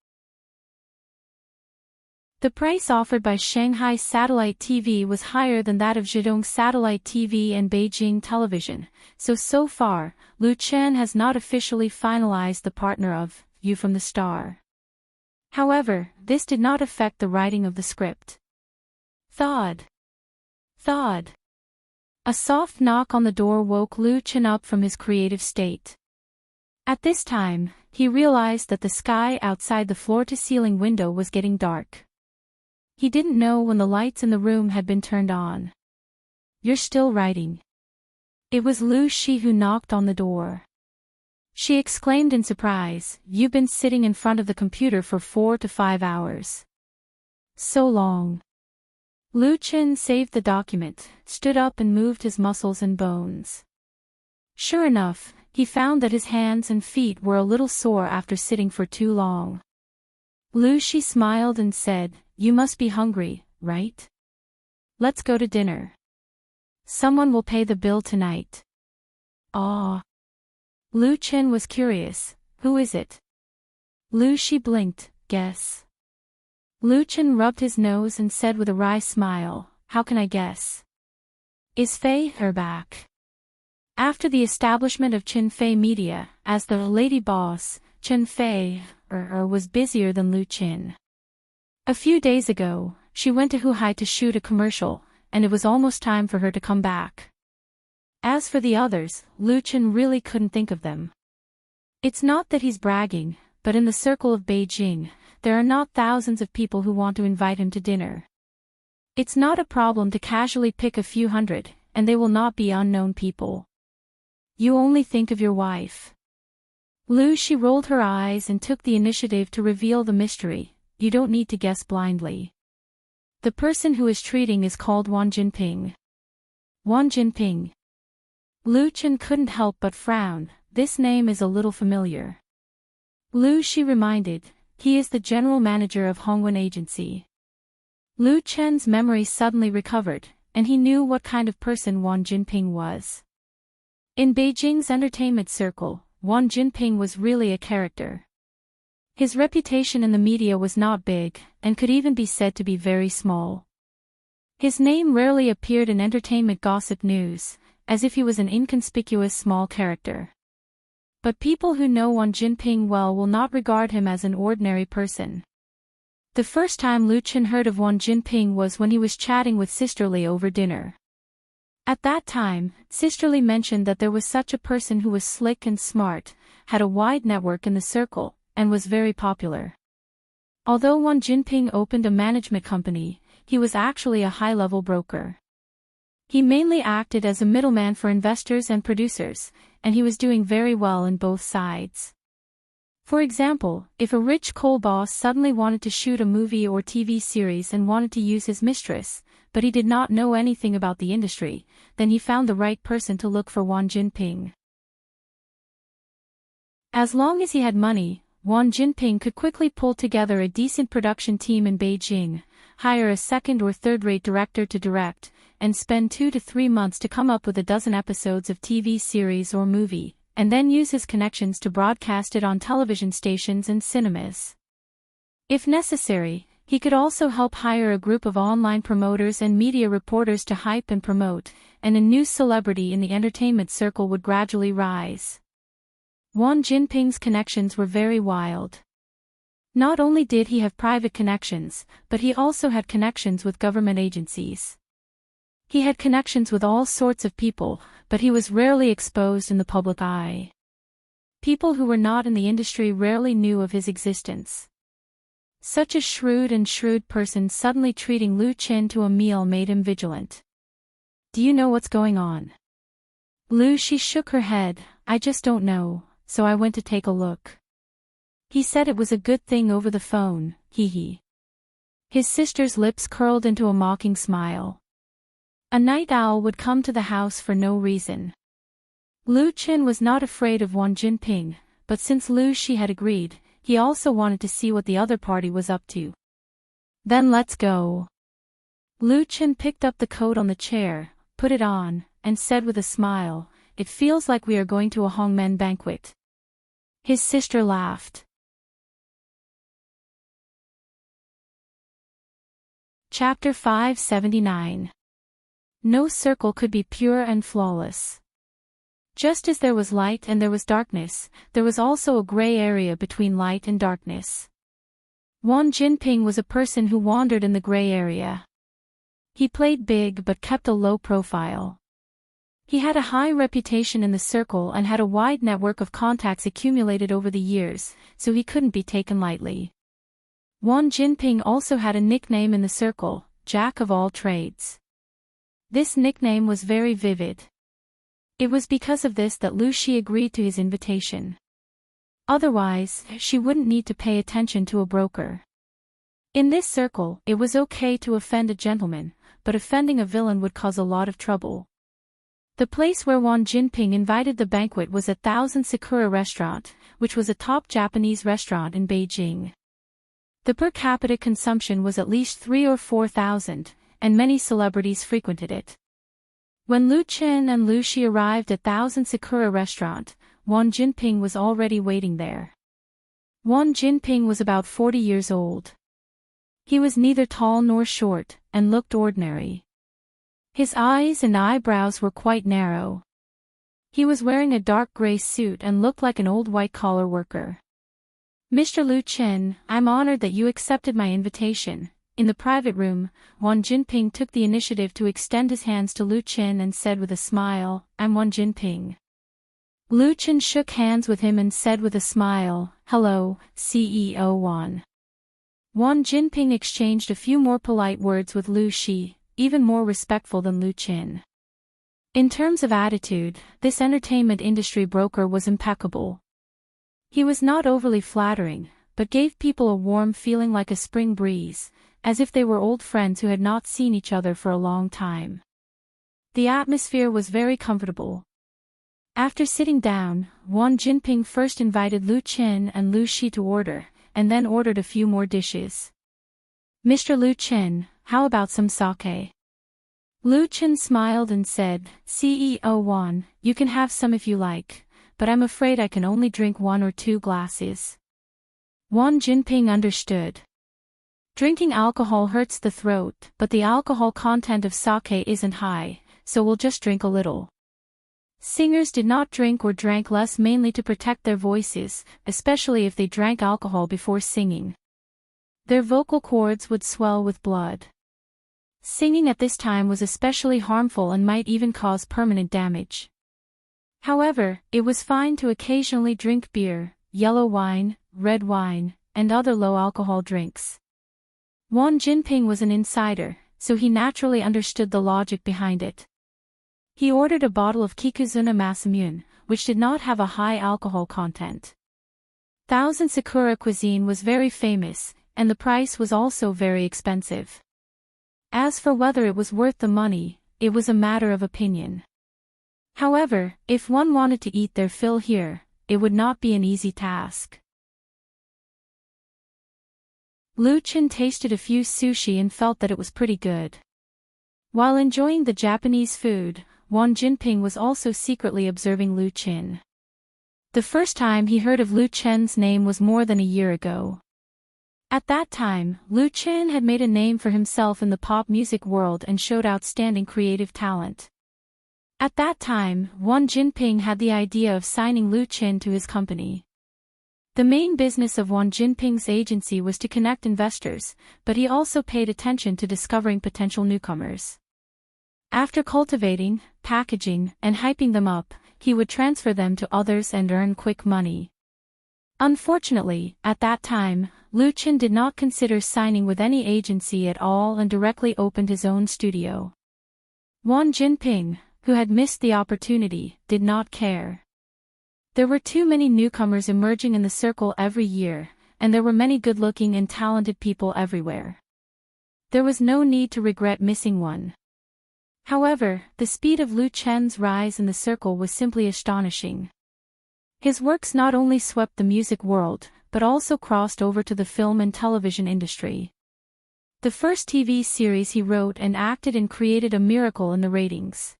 The price offered by Shanghai Satellite TV was higher than that of Zhejiang Satellite TV and Beijing Television, so far, Lu Chen has not officially finalized the partner of You from the Star. However, this did not affect the writing of the script. Thud. Thud. A soft knock on the door woke Lu Chen up from his creative state. At this time, he realized that the sky outside the floor-to-ceiling window was getting dark. He didn't know when the lights in the room had been turned on. "You're still writing?" It was Lu Shi who knocked on the door. She exclaimed in surprise, "You've been sitting in front of the computer for 4 to 5 hours. So long." Lu Chen saved the document, stood up and moved his muscles and bones. Sure enough, he found that his hands and feet were a little sore after sitting for too long. Lu Shi smiled and said, "You must be hungry, right? Let's go to dinner. Someone will pay the bill tonight." "Ah." Lu Chen was curious, "Who is it?" Lu Shi blinked, "Guess." Lu Chen rubbed his nose and said with a wry smile, "How can I guess? Is Fei her back?" After the establishment of Qin Fei Media, as the lady boss, Qin Fei was busier than Lu Chen. A few days ago, she went to Huhai to shoot a commercial, and it was almost time for her to come back. As for the others, Lu Chen really couldn't think of them. It's not that he's bragging, but in the circle of Beijing, there are not thousands of people who want to invite him to dinner. It's not a problem to casually pick a few hundred, and they will not be unknown people. You only think of your wife. Lu Shi rolled her eyes and took the initiative to reveal the mystery. You don't need to guess blindly. The person who is treating is called Wang Jinping. Wang Jinping. Lu Chen couldn't help but frown. This name is a little familiar. Lu Shi reminded, he is the general manager of Hongwen Agency. Lu Chen's memory suddenly recovered, and he knew what kind of person Wang Jinping was. In Beijing's entertainment circle, Wang Jinping was really a character. His reputation in the media was not big, and could even be said to be very small. His name rarely appeared in entertainment gossip news, as if he was an inconspicuous small character. But people who know Wang Jinping well will not regard him as an ordinary person. The first time Lu Chen heard of Wang Jinping was when he was chatting with Sisterly over dinner. At that time, Sisterly mentioned that there was such a person who was slick and smart, had a wide network in the circle, and was very popular. Although Wang Jinping opened a management company, he was actually a high-level broker. He mainly acted as a middleman for investors and producers, and he was doing very well in both sides. For example, if a rich coal boss suddenly wanted to shoot a movie or TV series and wanted to use his mistress, but he did not know anything about the industry, then he found the right person to look for Wang Jinping. As long as he had money, Wang Jinping could quickly pull together a decent production team in Beijing, hire a second or third-rate director to direct, and spend 2 to 3 months to come up with a dozen episodes of TV series or movie, and then use his connections to broadcast it on television stations and cinemas. If necessary, he could also help hire a group of online promoters and media reporters to hype and promote, and a new celebrity in the entertainment circle would gradually rise. Wang Jinping's connections were very wild. Not only did he have private connections, but he also had connections with government agencies. He had connections with all sorts of people, but he was rarely exposed in the public eye. People who were not in the industry rarely knew of his existence. Such a shrewd person suddenly treating Lu Qin to a meal made him vigilant. "Do you know what's going on?" Lu Shi shook her head. "I just don't know, so I went to take a look." He said it was a good thing over the phone, hee. His sister's lips curled into a mocking smile. A night owl would come to the house for no reason. Lu Qin was not afraid of Wang Jinping, but since Lu Shi had agreed, he also wanted to see what the other party was up to. "Then let's go." Lu Qin picked up the coat on the chair, put it on, and said with a smile, "It feels like we are going to a Hongmen banquet." His sister laughed. Chapter 579. No circle could be pure and flawless. Just as there was light and there was darkness, there was also a gray area between light and darkness. Wang Jinping was a person who wandered in the gray area. He played big but kept a low profile. He had a high reputation in the circle and had a wide network of contacts accumulated over the years, so he couldn't be taken lightly. Wang Jinping also had a nickname in the circle, Jack of all trades. This nickname was very vivid. It was because of this that Lu Shi agreed to his invitation. Otherwise, she wouldn't need to pay attention to a broker. In this circle, it was okay to offend a gentleman, but offending a villain would cause a lot of trouble. The place where Wang Jinping invited the banquet was a Thousand Sakura restaurant, which was a top Japanese restaurant in Beijing. The per capita consumption was at least 3,000 or 4,000, and many celebrities frequented it. When Lu Qin and Lu Shi arrived at Thousand Sakura restaurant, Wang Jinping was already waiting there. Wang Jinping was about 40 years old. He was neither tall nor short, and looked ordinary. His eyes and eyebrows were quite narrow. He was wearing a dark gray suit and looked like an old white-collar worker. "Mr. Lu Qin, I'm honored that you accepted my invitation." In the private room, Wang Jinping took the initiative to extend his hands to Lu Qin and said with a smile, "I'm Wang Jinping." Lu Qin shook hands with him and said with a smile, "Hello, CEO Wang." Wang Jinping exchanged a few more polite words with Lu Shi, even more respectful than Lu Qin. In terms of attitude, this entertainment industry broker was impeccable. He was not overly flattering, but gave people a warm feeling like a spring breeze, as if they were old friends who had not seen each other for a long time. The atmosphere was very comfortable. After sitting down, Wang Jinping first invited Lu Qin and Lu Shi to order, and then ordered a few more dishes. "Mr. Lu Qin, how about some sake?" Lu Qin smiled and said, "CEO Wang, you can have some if you like, but I'm afraid I can only drink 1 or 2 glasses." Wang Jinping understood. Drinking alcohol hurts the throat, but the alcohol content of sake isn't high, so we'll just drink a little. Singers did not drink or drank less mainly to protect their voices, especially if they drank alcohol before singing. Their vocal cords would swell with blood. Singing at this time was especially harmful and might even cause permanent damage. However, it was fine to occasionally drink beer, yellow wine, red wine, and other low-alcohol drinks. Wang Jinping was an insider, so he naturally understood the logic behind it. He ordered a bottle of Kikuzuna Masamune, which did not have a high alcohol content. Thousand Sakura cuisine was very famous, and the price was also very expensive. As for whether it was worth the money, it was a matter of opinion. However, if one wanted to eat their fill here, it would not be an easy task. Lu Qin tasted a few sushi and felt that it was pretty good. While enjoying the Japanese food, Wang Jinping was also secretly observing Lu Qin. The first time he heard of Lu Qin's name was more than a year ago. At that time, Lu Qin had made a name for himself in the pop music world and showed outstanding creative talent. At that time, Wang Jinping had the idea of signing Lu Qin to his company. The main business of Wang Jinping's agency was to connect investors, but he also paid attention to discovering potential newcomers. After cultivating, packaging, and hyping them up, he would transfer them to others and earn quick money. Unfortunately, at that time, Lu Qin did not consider signing with any agency at all and directly opened his own studio. Wang Jinping, who had missed the opportunity, did not care. There were too many newcomers emerging in the circle every year, and there were many good-looking and talented people everywhere. There was no need to regret missing one. However, the speed of Lu Qin's rise in the circle was simply astonishing. His works not only swept the music world, but also crossed over to the film and television industry. The first TV series he wrote and acted in created a miracle in the ratings.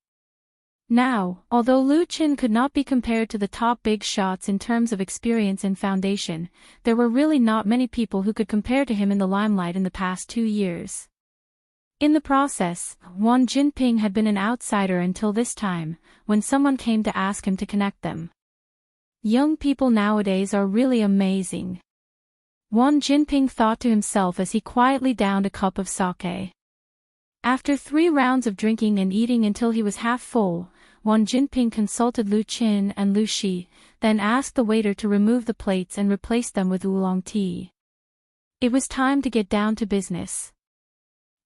Now, although Lu Qin could not be compared to the top big shots in terms of experience and foundation, there were really not many people who could compare to him in the limelight in the past 2 years. In the process, Wang Jinping had been an outsider until this time, when someone came to ask him to connect them. Young people nowadays are really amazing. Wang Jinping thought to himself as he quietly downed a cup of sake. After 3 rounds of drinking and eating until he was half full, Wang Jinping consulted Lu Qin and Lu Shi, then asked the waiter to remove the plates and replace them with oolong tea. It was time to get down to business.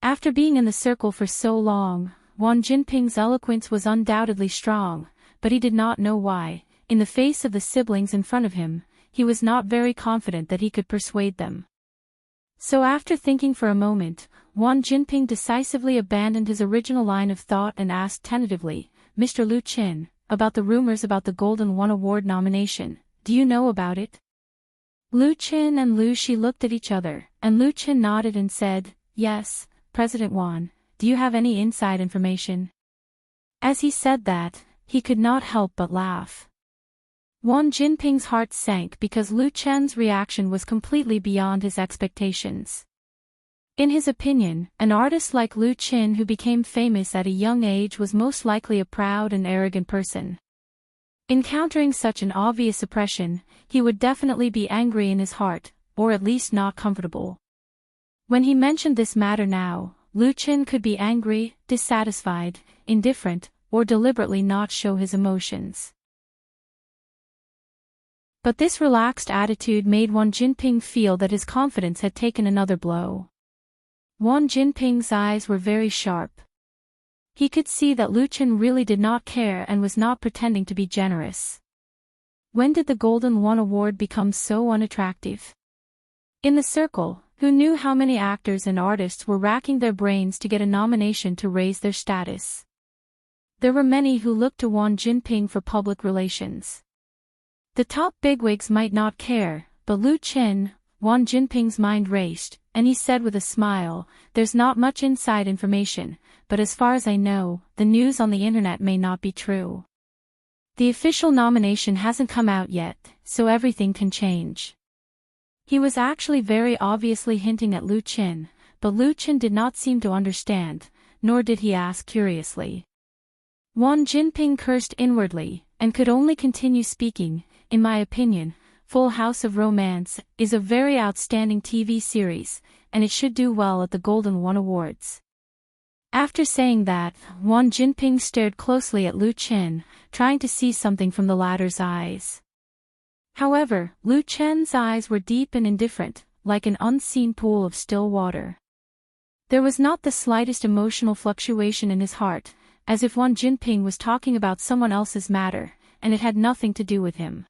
After being in the circle for so long, Wang Jinping's eloquence was undoubtedly strong, but he did not know why, in the face of the siblings in front of him, he was not very confident that he could persuade them. So after thinking for a moment, Wang Jinping decisively abandoned his original line of thought and asked tentatively, "Mr. Lu Qin, about the rumors about the Golden One Award nomination, do you know about it?" Lu Qin and Lu Shi looked at each other, and Lu Qin nodded and said, "Yes, President Wang, do you have any inside information?" As he said that, he could not help but laugh. Wang Jinping's heart sank because Lu Qin's reaction was completely beyond his expectations. In his opinion, an artist like Lu Qin who became famous at a young age was most likely a proud and arrogant person. Encountering such an obvious oppression, he would definitely be angry in his heart, or at least not comfortable. When he mentioned this matter now, Lu Qin could be angry, dissatisfied, indifferent, or deliberately not show his emotions. But this relaxed attitude made Wang Jinping feel that his confidence had taken another blow. Wang Jinping's eyes were very sharp. He could see that Lu Qin really did not care and was not pretending to be generous. When did the Golden One Award become so unattractive? In the circle, who knew how many actors and artists were racking their brains to get a nomination to raise their status? There were many who looked to Wang Jinping for public relations. The top bigwigs might not care, but Lu Qin, Wang Jinping's mind raced, and he said with a smile, "There's not much inside information, but as far as I know, the news on the internet may not be true. The official nomination hasn't come out yet, so everything can change." He was actually very obviously hinting at Lu Qin, but Lu Qin did not seem to understand, nor did he ask curiously. Wang Jinping cursed inwardly, and could only continue speaking. "In my opinion, Full House of Romance is a very outstanding TV series, and it should do well at the Golden One Awards." After saying that, Wang Jinping stared closely at Lu Qin, trying to see something from the latter's eyes. However, Lu Qin's eyes were deep and indifferent, like an unseen pool of still water. There was not the slightest emotional fluctuation in his heart, as if Wang Jinping was talking about someone else's matter, and it had nothing to do with him.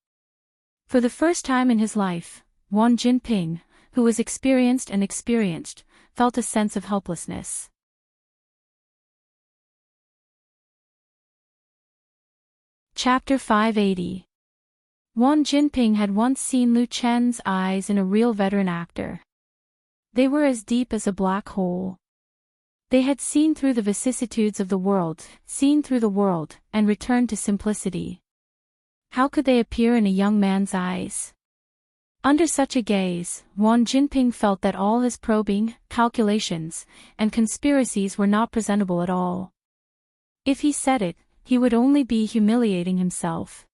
For the first time in his life, Wang Jinping, who was experienced, felt a sense of helplessness. Chapter 580. Wang Jinping had once seen Lu Chen's eyes in a real veteran actor. They were as deep as a black hole. They had seen through the vicissitudes of the world, and returned to simplicity. How could they appear in a young man's eyes? Under such a gaze, Wang Jinping felt that all his probing, calculations, and conspiracies were not presentable at all. If he said it, he would only be humiliating himself.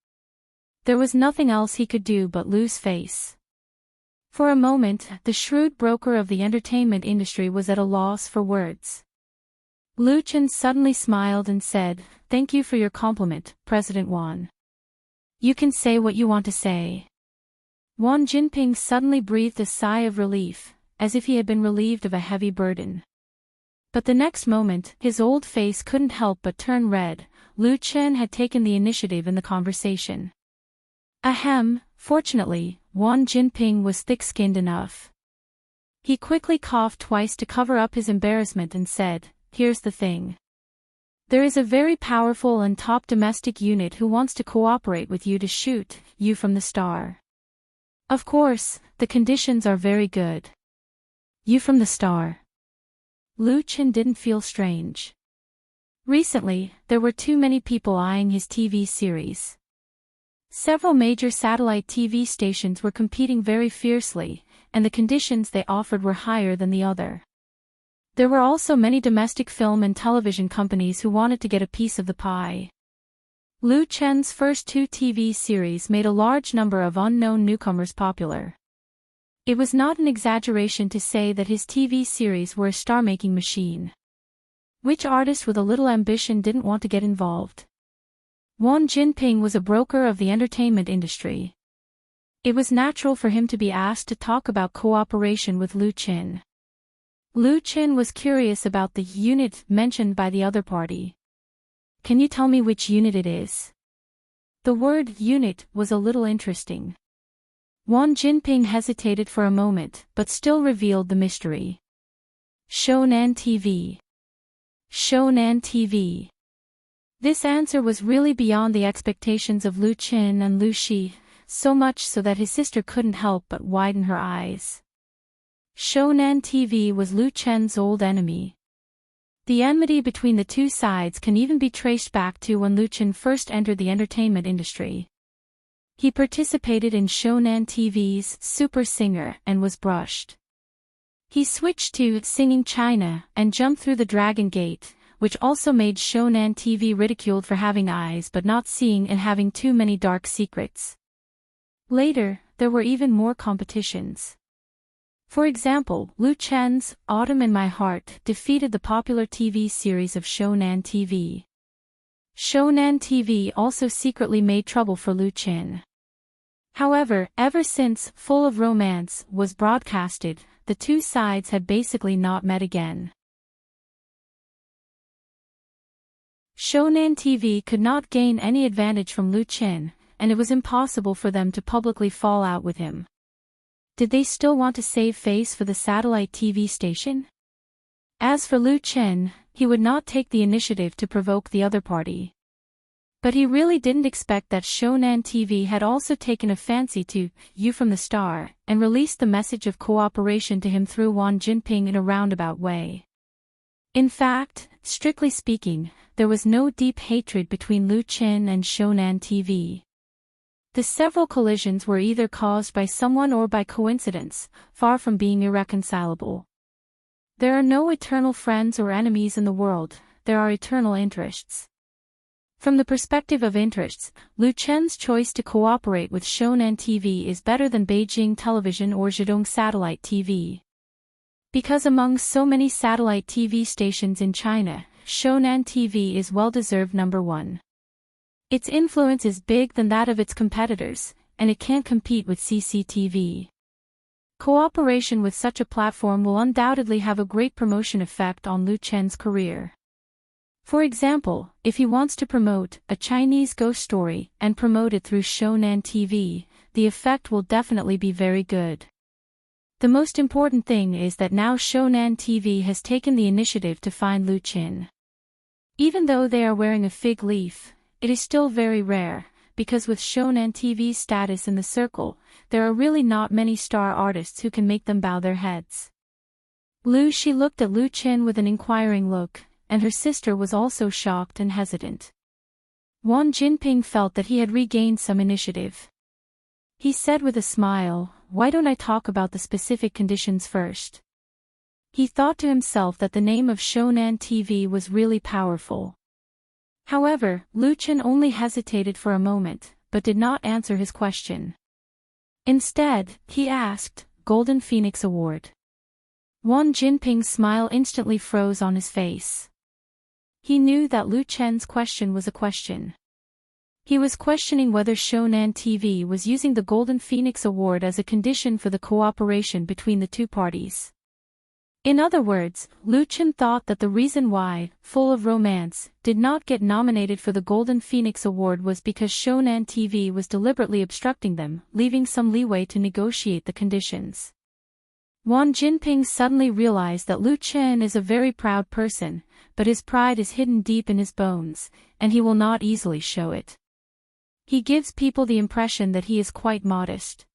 There was nothing else he could do but lose face. For a moment, the shrewd broker of the entertainment industry was at a loss for words. Lu Chen suddenly smiled and said, "Thank you for your compliment, President Wang. You can say what you want to say." Wang Jinping suddenly breathed a sigh of relief, as if he had been relieved of a heavy burden. But the next moment, his old face couldn't help but turn red. Lu Chen had taken the initiative in the conversation. Ahem, fortunately, Wang Jinping was thick-skinned enough. He quickly coughed twice to cover up his embarrassment and said, "Here's the thing. There is a very powerful and top domestic unit who wants to cooperate with you to shoot You from the Star. Of course, the conditions are very good." You from the Star. Lu Chen didn't feel strange. Recently, there were too many people eyeing his TV series. Several major satellite TV stations were competing very fiercely, and the conditions they offered were higher than the other. There were also many domestic film and television companies who wanted to get a piece of the pie. Lu Chen's first 2 TV series made a large number of unknown newcomers popular. It was not an exaggeration to say that his TV series were a star-making machine. Which artist with a little ambition didn't want to get involved? Wang Jinping was a broker of the entertainment industry. It was natural for him to be asked to talk about cooperation with Lu Chen. Lu Chen was curious about the unit mentioned by the other party. "Can you tell me which unit it is?" The word unit was a little interesting. Wang Jinping hesitated for a moment, but still revealed the mystery. Shonan TV. Shonan TV. This answer was really beyond the expectations of Lu Chen and Lu Shi, so much so that his sister couldn't help but widen her eyes. Shonan TV was Lu Chen's old enemy. The enmity between the two sides can even be traced back to when Lu Chen first entered the entertainment industry. He participated in Shonan TV's Super Singer and was brushed. He switched to Singing China and jumped through the Dragon Gate, which also made Shonan TV ridiculed for having eyes but not seeing and having too many dark secrets. Later, there were even more competitions. For example, Lu Chen's Autumn in My Heart defeated the popular TV series of Shonan TV. Shonan TV also secretly made trouble for Lu Chen. However, ever since Full of Romance was broadcasted, the two sides had basically not met again. Shonan TV could not gain any advantage from Lu Chen, and it was impossible for them to publicly fall out with him. Did they still want to save face for the satellite TV station? As for Lu Chen, he would not take the initiative to provoke the other party. But he really didn't expect that Shonan TV had also taken a fancy to You from the Star, and released the message of cooperation to him through Wang Jinping in a roundabout way. In fact, strictly speaking, there was no deep hatred between Lu Chen and Shonan TV. The several collisions were either caused by someone or by coincidence, far from being irreconcilable. There are no eternal friends or enemies in the world, there are eternal interests. From the perspective of interests, Lu Chen's choice to cooperate with Shonan TV is better than Beijing Television or Zhejiang Satellite TV. Because among so many satellite TV stations in China, Shonan TV is well-deserved number 1. Its influence is bigger than that of its competitors, and it can't compete with CCTV. Cooperation with such a platform will undoubtedly have a great promotion effect on Lu Chen's career. For example, if he wants to promote a Chinese ghost story and promote it through Shonan TV, the effect will definitely be very good. The most important thing is that now Shonan TV has taken the initiative to find Lu Qin. Even though they are wearing a fig leaf, it is still very rare, because with Shonan TV's status in the circle, there are really not many star artists who can make them bow their heads. She looked at Lu Qin with an inquiring look, and her sister was also shocked and hesitant. Wang Jinping felt that he had regained some initiative. He said with a smile, "Why don't I talk about the specific conditions first?" He thought to himself that the name of Shonan TV was really powerful. However, Lu Qin only hesitated for a moment, but did not answer his question. Instead, he asked, "Golden Phoenix Award." Wang Jinping's smile instantly froze on his face. He knew that Lu Qin's question was a question. He was questioning whether Shonan TV was using the Golden Phoenix Award as a condition for the cooperation between the two parties. In other words, Lu Qin thought that the reason why, Full of Romance, did not get nominated for the Golden Phoenix Award was because Shonan TV was deliberately obstructing them, leaving some leeway to negotiate the conditions. Wang Jinping suddenly realized that Lu Qin is a very proud person, but his pride is hidden deep in his bones, and he will not easily show it. He gives people the impression that he is quite modest.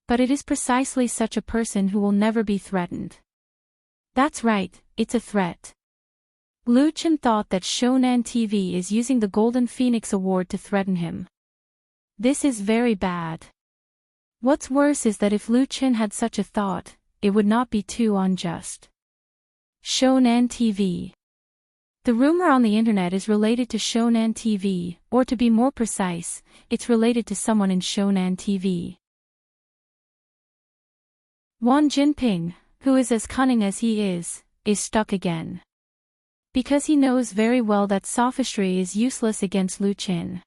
But it is precisely such a person who will never be threatened. That's right, it's a threat. Lu Qin thought that Shonan TV is using the Golden Phoenix Award to threaten him. This is very bad. What's worse is that if Lu Qin had such a thought, it would not be too unjust. Shonan TV. The rumor on the internet is related to Shonan TV, or to be more precise, it's related to someone in Shonan TV. Wang Jinping, who is as cunning as he is stuck again. Because he knows very well that sophistry is useless against Lu Qin.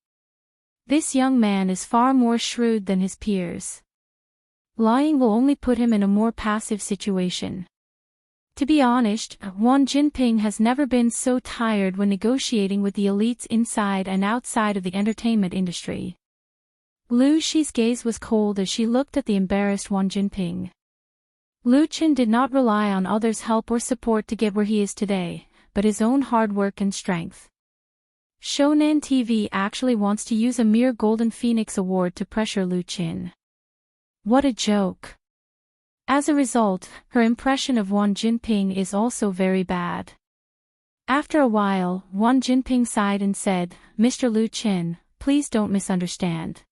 This young man is far more shrewd than his peers. Lying will only put him in a more passive situation. To be honest, Wang Jinping has never been so tired when negotiating with the elites inside and outside of the entertainment industry. Lu Xi's gaze was cold as she looked at the embarrassed Wang Jinping. Lu Qin did not rely on others' help or support to get where he is today, but his own hard work and strength. Shonan TV actually wants to use a mere Golden Phoenix Award to pressure Lu Qin. What a joke. As a result, her impression of Wang Jinping is also very bad. After a while, Wang Jinping sighed and said, "Mr. Lu Qin, please don't misunderstand.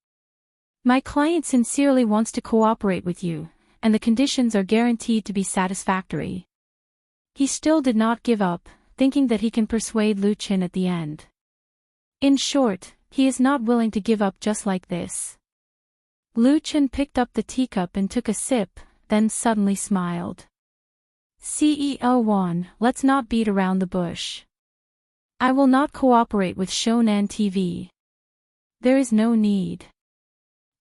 My client sincerely wants to cooperate with you, and the conditions are guaranteed to be satisfactory." He still did not give up, thinking that he can persuade Lu Qin at the end. In short, he is not willing to give up just like this. Lu Qin picked up the teacup and took a sip, then suddenly smiled. "CEO Wang, let's not beat around the bush. I will not cooperate with Shonan TV. There is no need."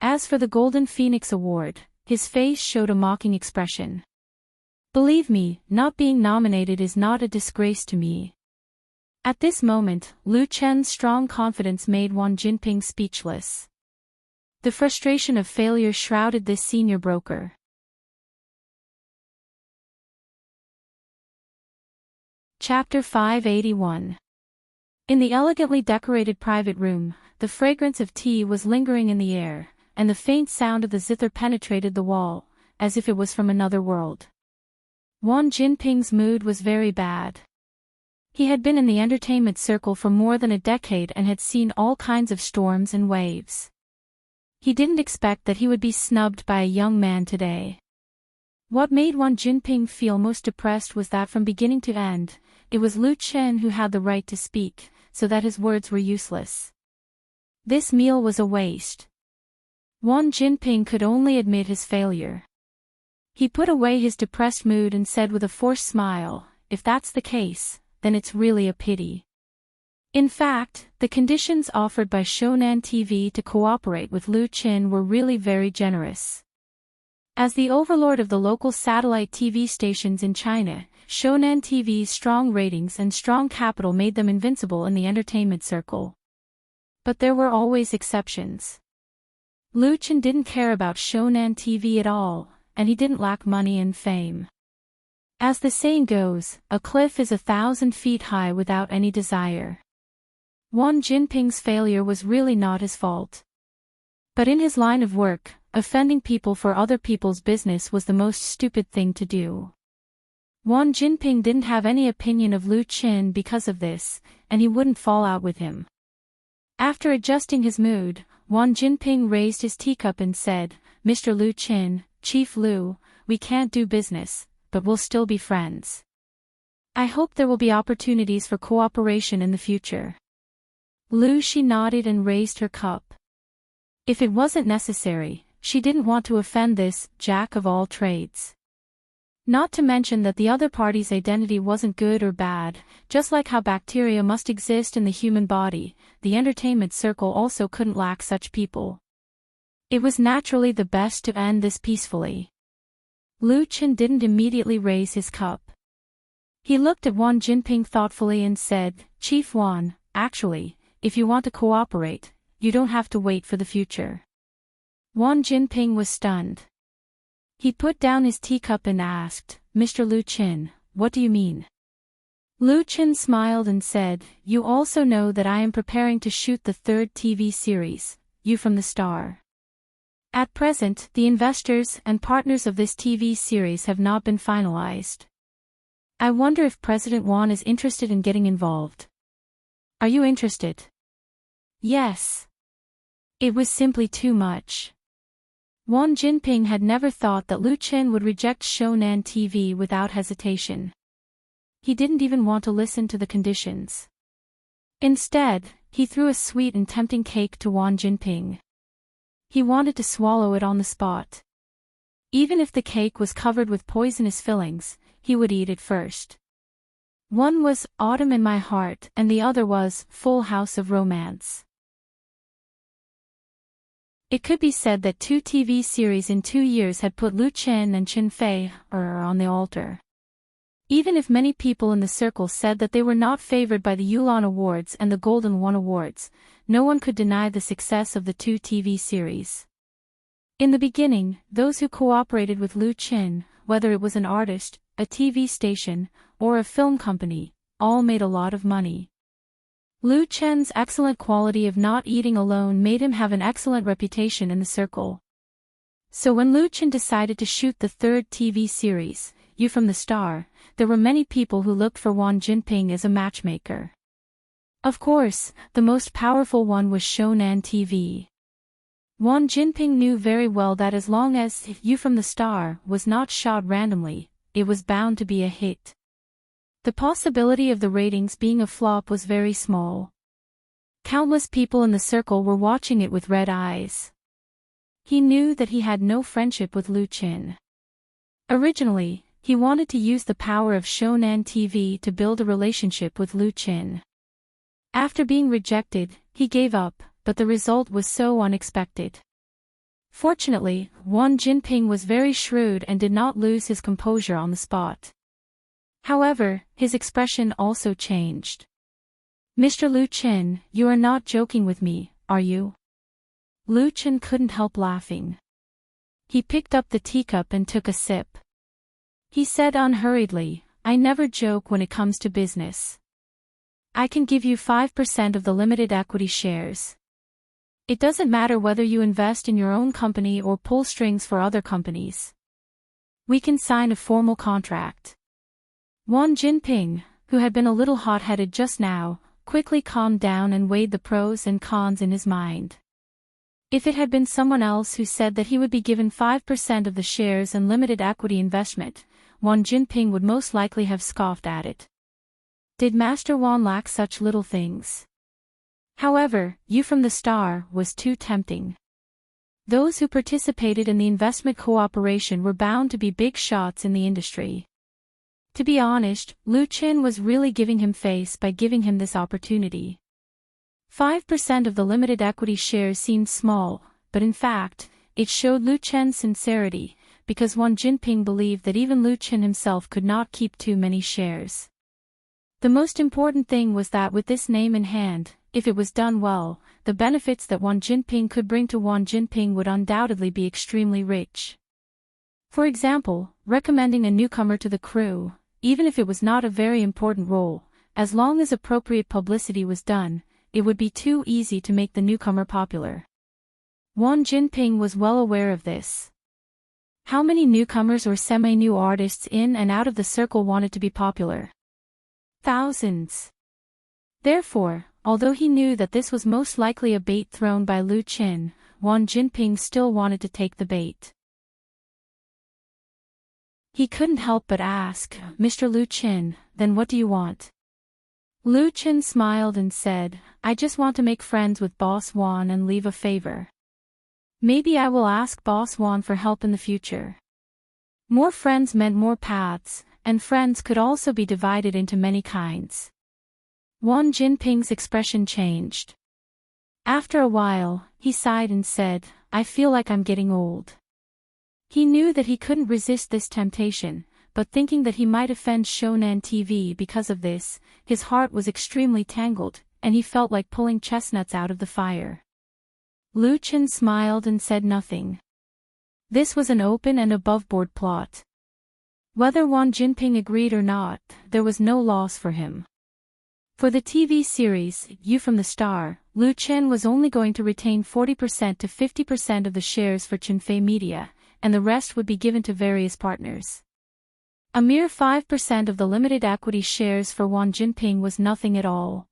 As for the Golden Phoenix Award, his face showed a mocking expression. "Believe me, not being nominated is not a disgrace to me." At this moment, Lu Qin's strong confidence made Wang Jinping speechless. The frustration of failure shrouded this senior broker. Chapter 581. In the elegantly decorated private room, the fragrance of tea was lingering in the air, and the faint sound of the zither penetrated the wall, as if it was from another world. Wang Jinping's mood was very bad. He had been in the entertainment circle for more than a decade and had seen all kinds of storms and waves. He didn't expect that he would be snubbed by a young man today. What made Wang Jinping feel most depressed was that from beginning to end, it was Lu Qin who had the right to speak, so that his words were useless. This meal was a waste. Wang Jinping could only admit his failure. He put away his depressed mood and said with a forced smile, "If that's the case, then it's really a pity." In fact, the conditions offered by Shonan TV to cooperate with Lu Qin were really very generous. As the overlord of the local satellite TV stations in China, Shonan TV's strong ratings and strong capital made them invincible in the entertainment circle. But there were always exceptions. Lu Chen didn't care about Shonan TV at all, and he didn't lack money and fame. As the saying goes, a cliff is 1,000 feet high without any desire. Wang Jinping's failure was really not his fault. But in his line of work, offending people for other people's business was the most stupid thing to do. Wang Jinping didn't have any opinion of Lu Chen because of this, and he wouldn't fall out with him. After adjusting his mood, Wang Jinping raised his teacup and said, "Mr. Lu Chen, Chief Lu, we can't do business, but we'll still be friends. I hope there will be opportunities for cooperation in the future." Lu Shi nodded and raised her cup. If it wasn't necessary, she didn't want to offend this jack of all trades. Not to mention that the other party's identity wasn't good or bad, just like how bacteria must exist in the human body, the entertainment circle also couldn't lack such people. It was naturally the best to end this peacefully. Lu Chen didn't immediately raise his cup. He looked at Wang Jinping thoughtfully and said, "Chief Wang, actually, if you want to cooperate, you don't have to wait for the future." Wang Jinping was stunned. He put down his teacup and asked, "Mr. Lu Chen, what do you mean?" Lu Chen smiled and said, "You also know that I am preparing to shoot the third TV series, You from the Star. At present, the investors and partners of this TV series have not been finalized. I wonder if President Wang is interested in getting involved. Are you interested?" "Yes." It was simply too much. Wang Jinping had never thought that Lu Chen would reject Shonan TV without hesitation. He didn't even want to listen to the conditions. Instead, he threw a sweet and tempting cake to Wang Jinping. He wanted to swallow it on the spot. Even if the cake was covered with poisonous fillings, he would eat it first. One was Autumn in My Heart and the other was Full House of Romance. It could be said that 2 TV series in 2 years had put Lu Chen and Chen Fei on the altar. Even if many people in the circle said that they were not favored by the Yulan Awards and the Golden One Awards, no one could deny the success of the 2 TV series. In the beginning, those who cooperated with Lu Chen, whether it was an artist, a TV station, or a film company, all made a lot of money. Lu Chen's excellent quality of not eating alone made him have an excellent reputation in the circle. So when Lu Chen decided to shoot the third TV series, You from the Star, there were many people who looked for Wang Jinping as a matchmaker. Of course, the most powerful one was Shonan TV. Wang Jinping knew very well that as long as You from the Star was not shot randomly, it was bound to be a hit. The possibility of the ratings being a flop was very small. Countless people in the circle were watching it with red eyes. He knew that he had no friendship with Lu Chen. Originally, he wanted to use the power of Shonan TV to build a relationship with Lu Chen. After being rejected, he gave up, but the result was so unexpected. Fortunately, Wang Jinping was very shrewd and did not lose his composure on the spot. However, his expression also changed. "Mr. Lu Chen, you are not joking with me, are you?" Lu Chen couldn't help laughing. He picked up the teacup and took a sip. He said unhurriedly, "I never joke when it comes to business. I can give you 5% of the limited equity shares. It doesn't matter whether you invest in your own company or pull strings for other companies. We can sign a formal contract." Wang Jinping, who had been a little hot-headed just now, quickly calmed down and weighed the pros and cons in his mind. If it had been someone else who said that he would be given 5% of the shares and limited equity investment, Wang Jinping would most likely have scoffed at it. Did Master Wang lack such little things? However, You from the Star was too tempting. Those who participated in the investment cooperation were bound to be big shots in the industry. To be honest, Lu Chen was really giving him face by giving him this opportunity. 5% of the limited equity shares seemed small, but in fact, it showed Lu Chen's sincerity, because Wang Jinping believed that even Lu Chen himself could not keep too many shares. The most important thing was that with this name in hand, if it was done well, the benefits that Wang Jinping could bring to Wang Jinping would undoubtedly be extremely rich. For example, recommending a newcomer to the crew, even if it was not a very important role, as long as appropriate publicity was done, it would be too easy to make the newcomer popular. Wang Jinping was well aware of this. How many newcomers or semi-new artists in and out of the circle wanted to be popular? Thousands. Therefore, although he knew that this was most likely a bait thrown by Lu Qin, Wang Jinping still wanted to take the bait. He couldn't help but ask, "Mr. Lu Qin, then what do you want?" Lu Qin smiled and said, "I just want to make friends with Boss Wan and leave a favor. Maybe I will ask Boss Wan for help in the future." More friends meant more paths, and friends could also be divided into many kinds. Wang Jinping's expression changed. After a while, he sighed and said, "I feel like I'm getting old." He knew that he couldn't resist this temptation, but thinking that he might offend Shonan TV because of this, his heart was extremely tangled, and he felt like pulling chestnuts out of the fire. Lu Qin smiled and said nothing. This was an open and above-board plot. Whether Wang Jinping agreed or not, there was no loss for him. For the TV series, You from the Star, Lu Qin was only going to retain 40% to 50% of the shares for Qinfei Media, and the rest would be given to various partners. A mere 5% of the limited equity shares for Wang Jinping was nothing at all.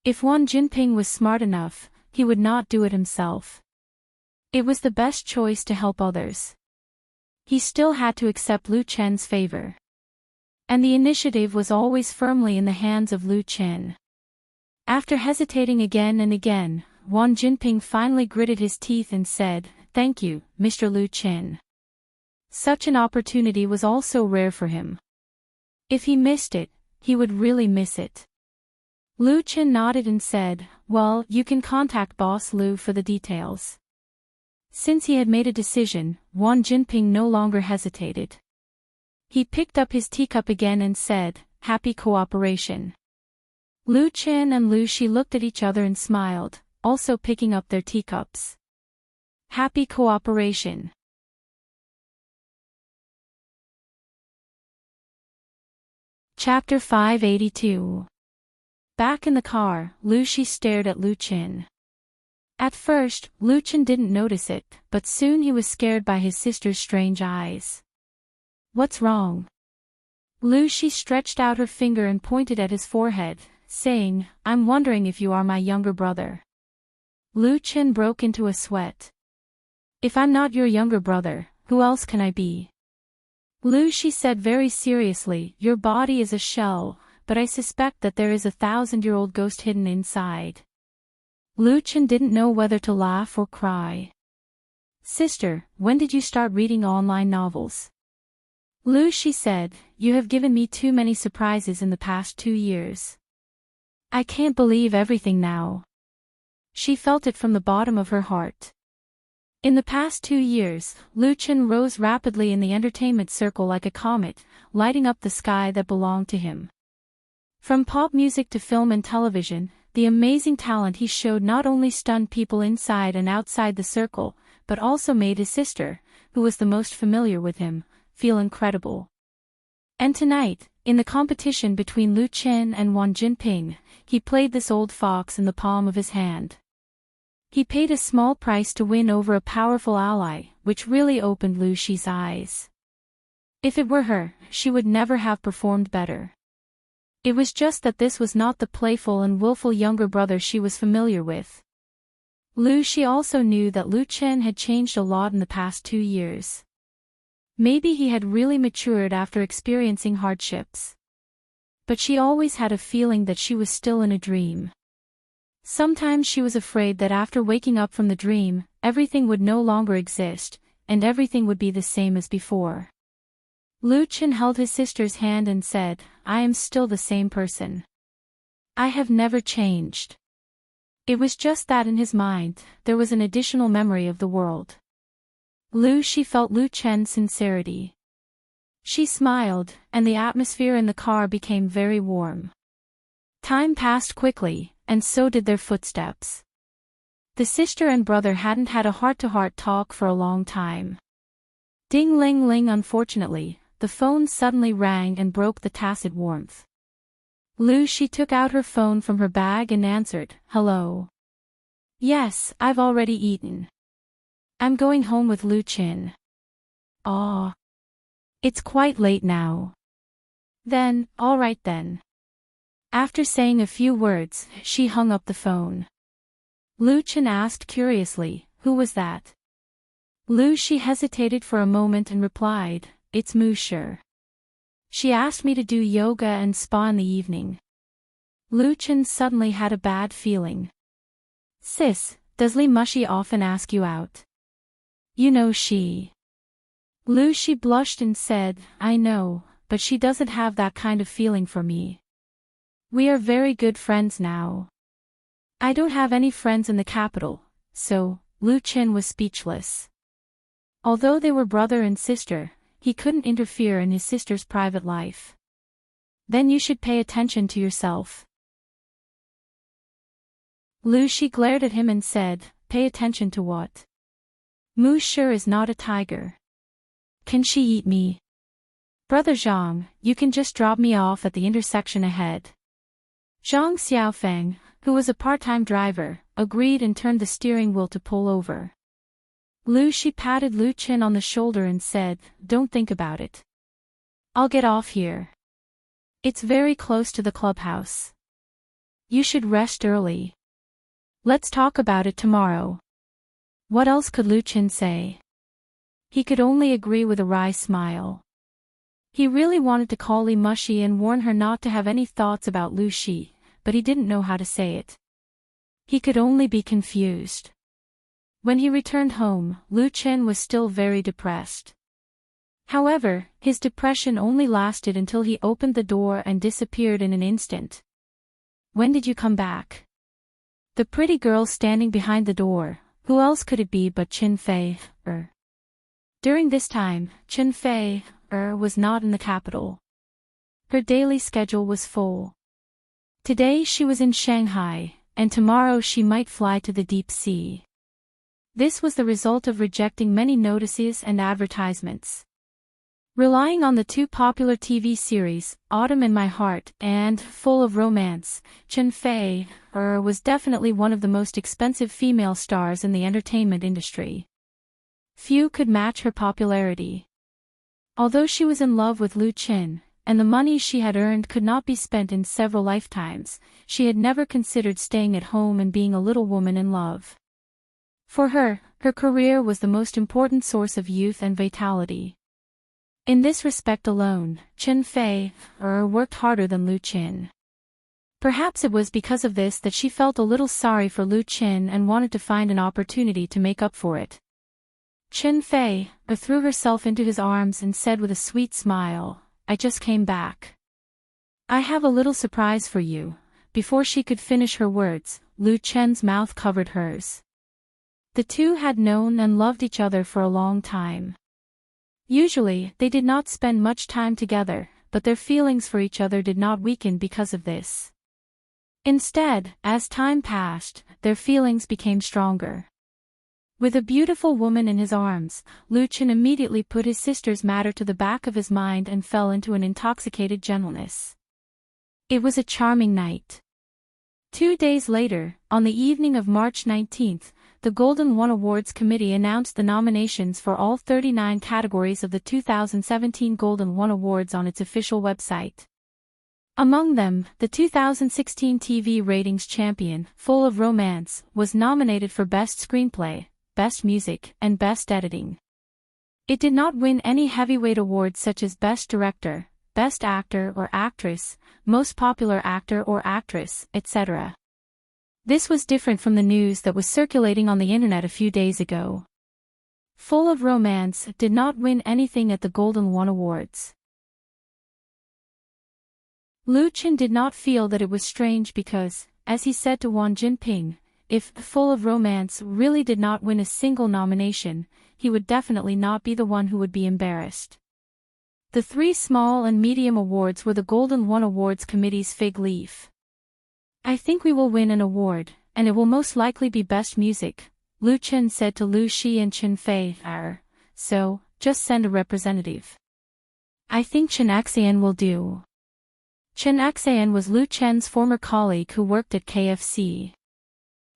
If Wang Jinping was smart enough, he would not do it himself. It was the best choice to help others. He still had to accept Lu Qin's favor. And the initiative was always firmly in the hands of Lu Qin. After hesitating again and again, Wang Jinping finally gritted his teeth and said, "Thank you, Mr. Lu Qin." Such an opportunity was also rare for him. If he missed it, he would really miss it. Lu Qin nodded and said, "Well, you can contact Boss Lu for the details." Since he had made a decision, Wang Jinping no longer hesitated. He picked up his teacup again and said, "Happy cooperation." Lu Qin and Lu Shi looked at each other and smiled, also picking up their teacups. Happy cooperation. Chapter 582. Back in the car, Lu Shi stared at Lu Qin. At first, Lu Qin didn't notice it, but soon he was scared by his sister's strange eyes. "What's wrong?" Lu Shi stretched out her finger and pointed at his forehead, saying, "I'm wondering if you are my younger brother." Lu Qin broke into a sweat. "If I'm not your younger brother, who else can I be?" Lu Shi said very seriously, "Your body is a shell, but I suspect that there is a 1,000-year-old ghost hidden inside." Lu Qin didn't know whether to laugh or cry. "Sister, when did you start reading online novels?" Lu Shi said, "You have given me too many surprises in the past 2 years. I can't believe everything now." She felt it from the bottom of her heart. In the past 2 years, Lu Qin rose rapidly in the entertainment circle like a comet, lighting up the sky that belonged to him. From pop music to film and television, the amazing talent he showed not only stunned people inside and outside the circle, but also made his sister, who was the most familiar with him, feel incredible. And tonight, in the competition between Lu Qin and Wang Jinping, he played this old fox in the palm of his hand. He paid a small price to win over a powerful ally, which really opened Lu Shi's eyes. If it were her, she would never have performed better. It was just that this was not the playful and willful younger brother she was familiar with. Lu Shi also knew that Lu Qin had changed a lot in the past 2 years. Maybe he had really matured after experiencing hardships. But she always had a feeling that she was still in a dream. Sometimes she was afraid that after waking up from the dream, everything would no longer exist, and everything would be the same as before. Lu Qin held his sister's hand and said, "I am still the same person. I have never changed." It was just that in his mind, there was an additional memory of the world. Lu Shi felt Lu Qin's sincerity. She smiled, and the atmosphere in the car became very warm. Time passed quickly, and so did their footsteps. The sister and brother hadn't had a heart-to-heart talk for a long time. Ding-ling-ling. Unfortunately, the phone suddenly rang and broke the tacit warmth. She took out her phone from her bag and answered, "Hello." "Yes, I've already eaten. I'm going home with Chin." "Aw. It's quite late now." "Then, all right then." After saying a few words, she hung up the phone. Chin asked curiously, "Who was that?" She hesitated for a moment and replied, "It's Musher. She asked me to do yoga and spa in the evening." Chin suddenly had a bad feeling. "Sis, does Mushy often ask you out?" "You know she." She blushed and said, "I know, but she doesn't have that kind of feeling for me. We are very good friends now." "I don't have any friends in the capital," so, Chin was speechless. Although they were brother and sister, he couldn't interfere in his sister's private life. "Then you should pay attention to yourself." She glared at him and said, "Pay attention to what? Musher is not a tiger. Can she eat me?" "Brother Zhang, you can just drop me off at the intersection ahead." Zhang Xiaofeng, who was a part-time driver, agreed and turned the steering wheel to pull over. She patted Chin on the shoulder and said, "Don't think about it. I'll get off here. It's very close to the clubhouse. You should rest early. Let's talk about it tomorrow." What else could Chin say? He could only agree with a wry smile. He really wanted to call Mushy and warn her not to have any thoughts about Shi, but he didn't know how to say it. He could only be confused. When he returned home, Chin was still very depressed. However, his depression only lasted until he opened the door and disappeared in an instant. "When did you come back?" The pretty girl standing behind the door, who else could it be but Chin Fei? During this time, Chin Fei was not in the capital. Her daily schedule was full. Today she was in Shanghai, and tomorrow she might fly to the deep sea. This was the result of rejecting many notices and advertisements. Relying on the two popular TV series, Autumn in My Heart and Full of Romance, Chen Fei was definitely one of the most expensive female stars in the entertainment industry. Few could match her popularity. Although she was in love with Chin, and the money she had earned could not be spent in several lifetimes, she had never considered staying at home and being a little woman in love. For her, her career was the most important source of youth and vitality. In this respect alone, Chen Fei worked harder than Chin. Perhaps it was because of this that she felt a little sorry for Chin and wanted to find an opportunity to make up for it. Chen Fei threw herself into his arms and said with a sweet smile, "I just came back. I have a little surprise for you." Before she could finish her words, Chin's mouth covered hers. The two had known and loved each other for a long time. Usually, they did not spend much time together, but their feelings for each other did not weaken because of this. Instead, as time passed, their feelings became stronger. With a beautiful woman in his arms, Chin immediately put his sister's matter to the back of his mind and fell into an intoxicated gentleness. It was a charming night. 2 days later, on the evening of March 19th, the Golden One Awards Committee announced the nominations for all 39 categories of the 2017 Golden One Awards on its official website. Among them, the 2016 TV ratings champion, Full of Romance, was nominated for Best Screenplay, Best Music, and Best Editing. It did not win any heavyweight awards such as Best Director, Best Actor or Actress, Most Popular Actor or Actress, etc. This was different from the news that was circulating on the internet a few days ago. Full of Romance did not win anything at the Golden One Awards. Chin did not feel that it was strange because, as he said to Wang Jinping, if Full of Romance really did not win a single nomination, he would definitely not be the one who would be embarrassed. The 3 small and medium awards were the Golden One Awards Committee's fig leaf. I think we will win an award, and it will most likely be Best Music, Lu Chen said to Lu Shi and Chen Fei. So, just send a representative. I think Chen Axian will do. Chen Axian was Lu Chen's former colleague who worked at KFC.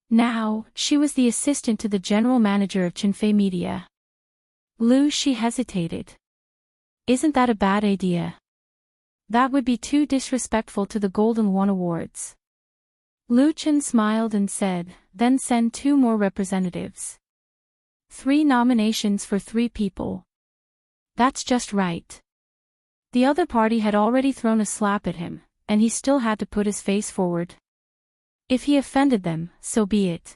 Now, she was the assistant to the general manager of Chen Fei Media. Lu Shi hesitated. Isn't that a bad idea? That would be too disrespectful to the Golden One Awards. Lu Chen smiled and said, then send 2 more representatives. 3 nominations for 3 people. That's just right. The other party had already thrown a slap at him, and he still had to put his face forward. If he offended them, so be it.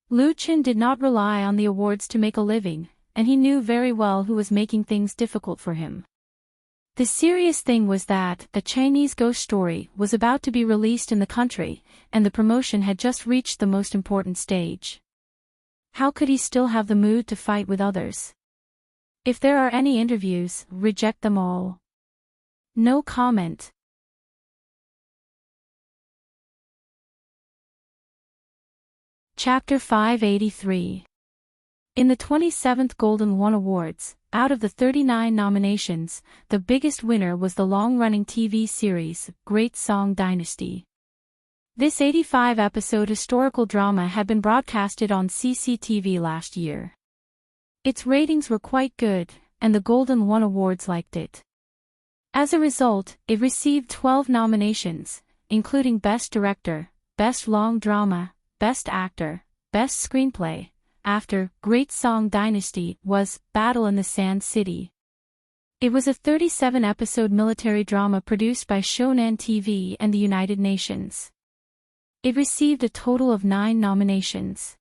Lu Chen did not rely on the awards to make a living, and he knew very well who was making things difficult for him. The serious thing was that a Chinese ghost story was about to be released in the country, and the promotion had just reached the most important stage. How could he still have the mood to fight with others? If there are any interviews, reject them all. No comment. Chapter 583. In the 27th Golden One Awards, out of the 39 nominations, the biggest winner was the long-running TV series, Great Song Dynasty. This 85-episode historical drama had been broadcasted on CCTV last year. Its ratings were quite good, and the Golden One Awards liked it. As a result, it received 12 nominations, including Best Director, Best Long Drama, Best Actor, Best Screenplay. After Great Song Dynasty was Battle in the Sand City. It was a 37-episode military drama produced by Shonan TV and the United Nations. It received a total of 9 nominations.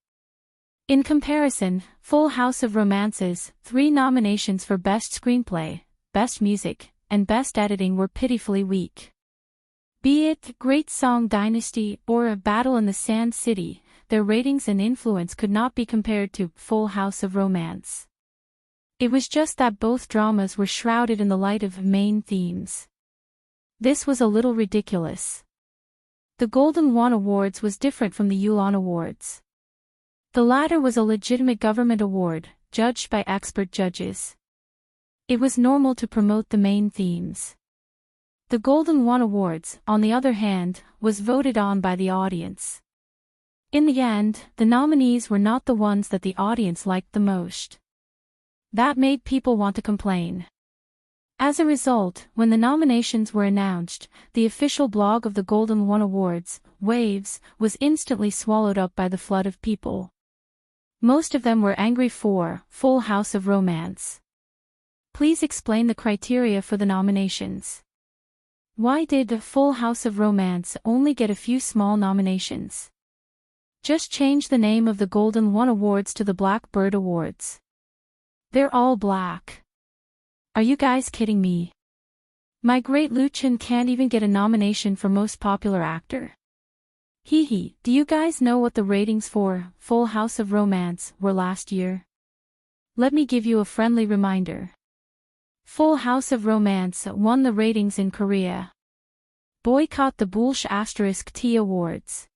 In comparison, Full House of Romance's 3 nominations for Best Screenplay, Best Music, and Best Editing were pitifully weak. Be it Great Song Dynasty or Battle in the Sand City, their ratings and influence could not be compared to Full House of Romance. It was just that both dramas were shrouded in the light of main themes. This was a little ridiculous. The Golden One Awards was different from the Yuan Awards. The latter was a legitimate government award, judged by expert judges. It was normal to promote the main themes. The Golden One Awards, on the other hand, was voted on by the audience. In the end, the nominees were not the ones that the audience liked the most. That made people want to complain. As a result, when the nominations were announced, the official blog of the Golden One Awards, Waves, was instantly swallowed up by the flood of people. Most of them were angry for Full House of Romance. Please explain the criteria for the nominations. Why did Full House of Romance only get a few small nominations? Just change the name of the Golden One Awards to the Blackbird Awards. They're all black. Are you guys kidding me? My great Lu Chen can't even get a nomination for Most Popular Actor. Hee, do you guys know what the ratings for Full House of Romance were last year? Let me give you a friendly reminder. Full House of Romance won the ratings in Korea. Boycott the Bullsh *T Awards.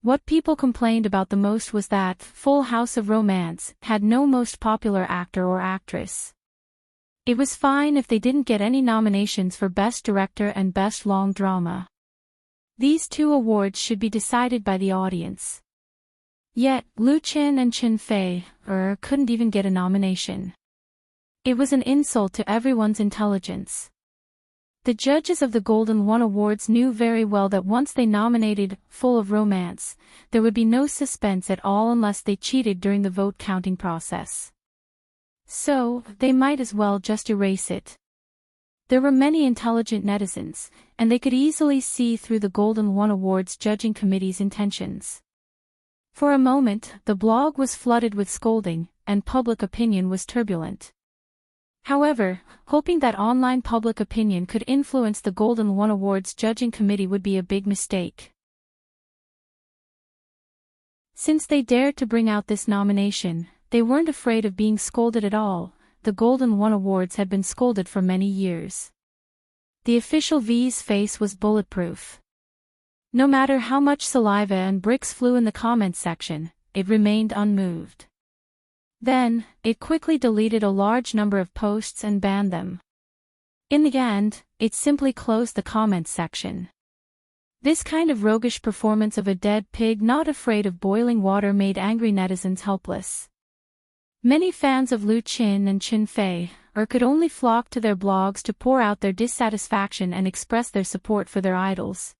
What people complained about the most was that Full House of Romance had no Most Popular Actor or Actress. It was fine if they didn't get any nominations for Best Director and Best Long Drama. These 2 awards should be decided by the audience. Yet, Lu Chen and Chen Fei couldn't even get a nomination. It was an insult to everyone's intelligence. The judges of the Golden One Awards knew very well that once they nominated Full of Romance, there would be no suspense at all unless they cheated during the vote counting process. So, they might as well just erase it. There were many intelligent netizens, and they could easily see through the Golden One Awards judging committee's intentions. For a moment, the blog was flooded with scolding, and public opinion was turbulent. However, hoping that online public opinion could influence the Golden One Awards judging committee would be a big mistake. Since they dared to bring out this nomination, they weren't afraid of being scolded at all. The Golden One Awards had been scolded for many years. The official V's face was bulletproof. No matter how much saliva and bricks flew in the comments section, it remained unmoved. Then, it quickly deleted a large number of posts and banned them. In the end, it simply closed the comments section. This kind of roguish performance of a dead pig not afraid of boiling water made angry netizens helpless. Many fans of Lu Qin and Qin Fei could only flock to their blogs to pour out their dissatisfaction and express their support for their idols.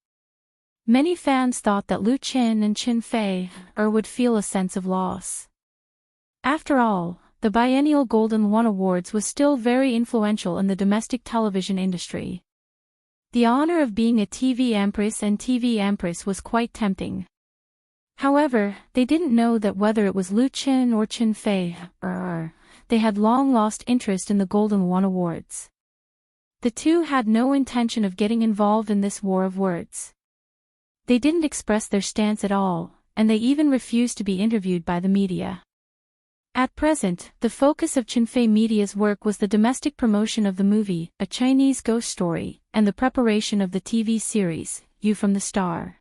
Many fans thought that Lu Qin and Qin Fei would feel a sense of loss. After all, the biennial Golden One Awards was still very influential in the domestic television industry. The honor of being a TV Empress and TV Empress was quite tempting. However, they didn't know that whether it was Lu Qin or Qin Fei, they had long lost interest in the Golden One Awards. The two had no intention of getting involved in this war of words. They didn't express their stance at all, and they even refused to be interviewed by the media. At present, the focus of Qin Fei Media's work was the domestic promotion of the movie, A Chinese Ghost Story, and the preparation of the TV series, You from the Star.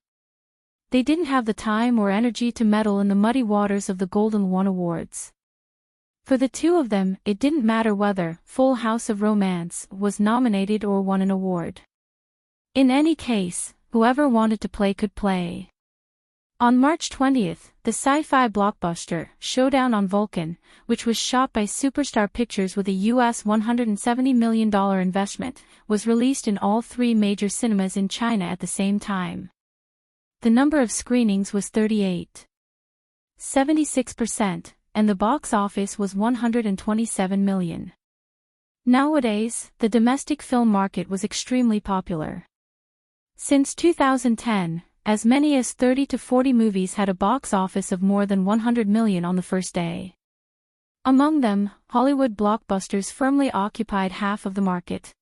They didn't have the time or energy to meddle in the muddy waters of the Golden One Awards. For the two of them, it didn't matter whether Full House of Romance was nominated or won an award. In any case, whoever wanted to play could play. On March 20th, the sci-fi blockbuster, Showdown on Vulcan, which was shot by Superstar Pictures with a US $170 million investment, was released in all three major cinemas in China at the same time. The number of screenings was 76%, and the box office was 127 million. Nowadays, the domestic film market was extremely popular. Since 2010, as many as 30 to 40 movies had a box office of more than 100 million on the first day. Among them, Hollywood blockbusters firmly occupied half of the market.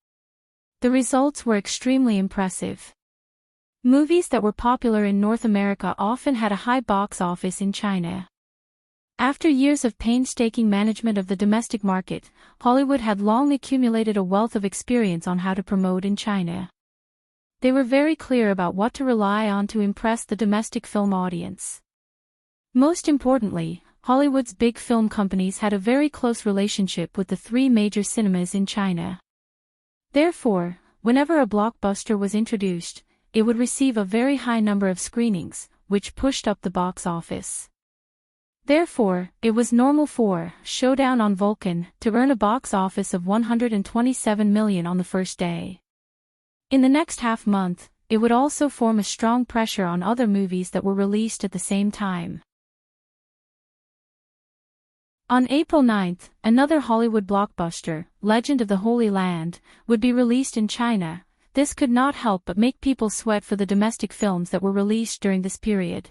The results were extremely impressive. Movies that were popular in North America often had a high box office in China. After years of painstaking management of the domestic market, Hollywood had long accumulated a wealth of experience on how to promote in China. They were very clear about what to rely on to impress the domestic film audience. Most importantly, Hollywood's big film companies had a very close relationship with the three major cinemas in China. Therefore, whenever a blockbuster was introduced, it would receive a very high number of screenings, which pushed up the box office. Therefore, it was normal for Showdown on Vulcan to earn a box office of 127 million on the first day. In the next half-month, it would also form a strong pressure on other movies that were released at the same time. On April 9th, another Hollywood blockbuster, Legend of the Holy Land, would be released in China. This could not help but make people sweat for the domestic films that were released during this period.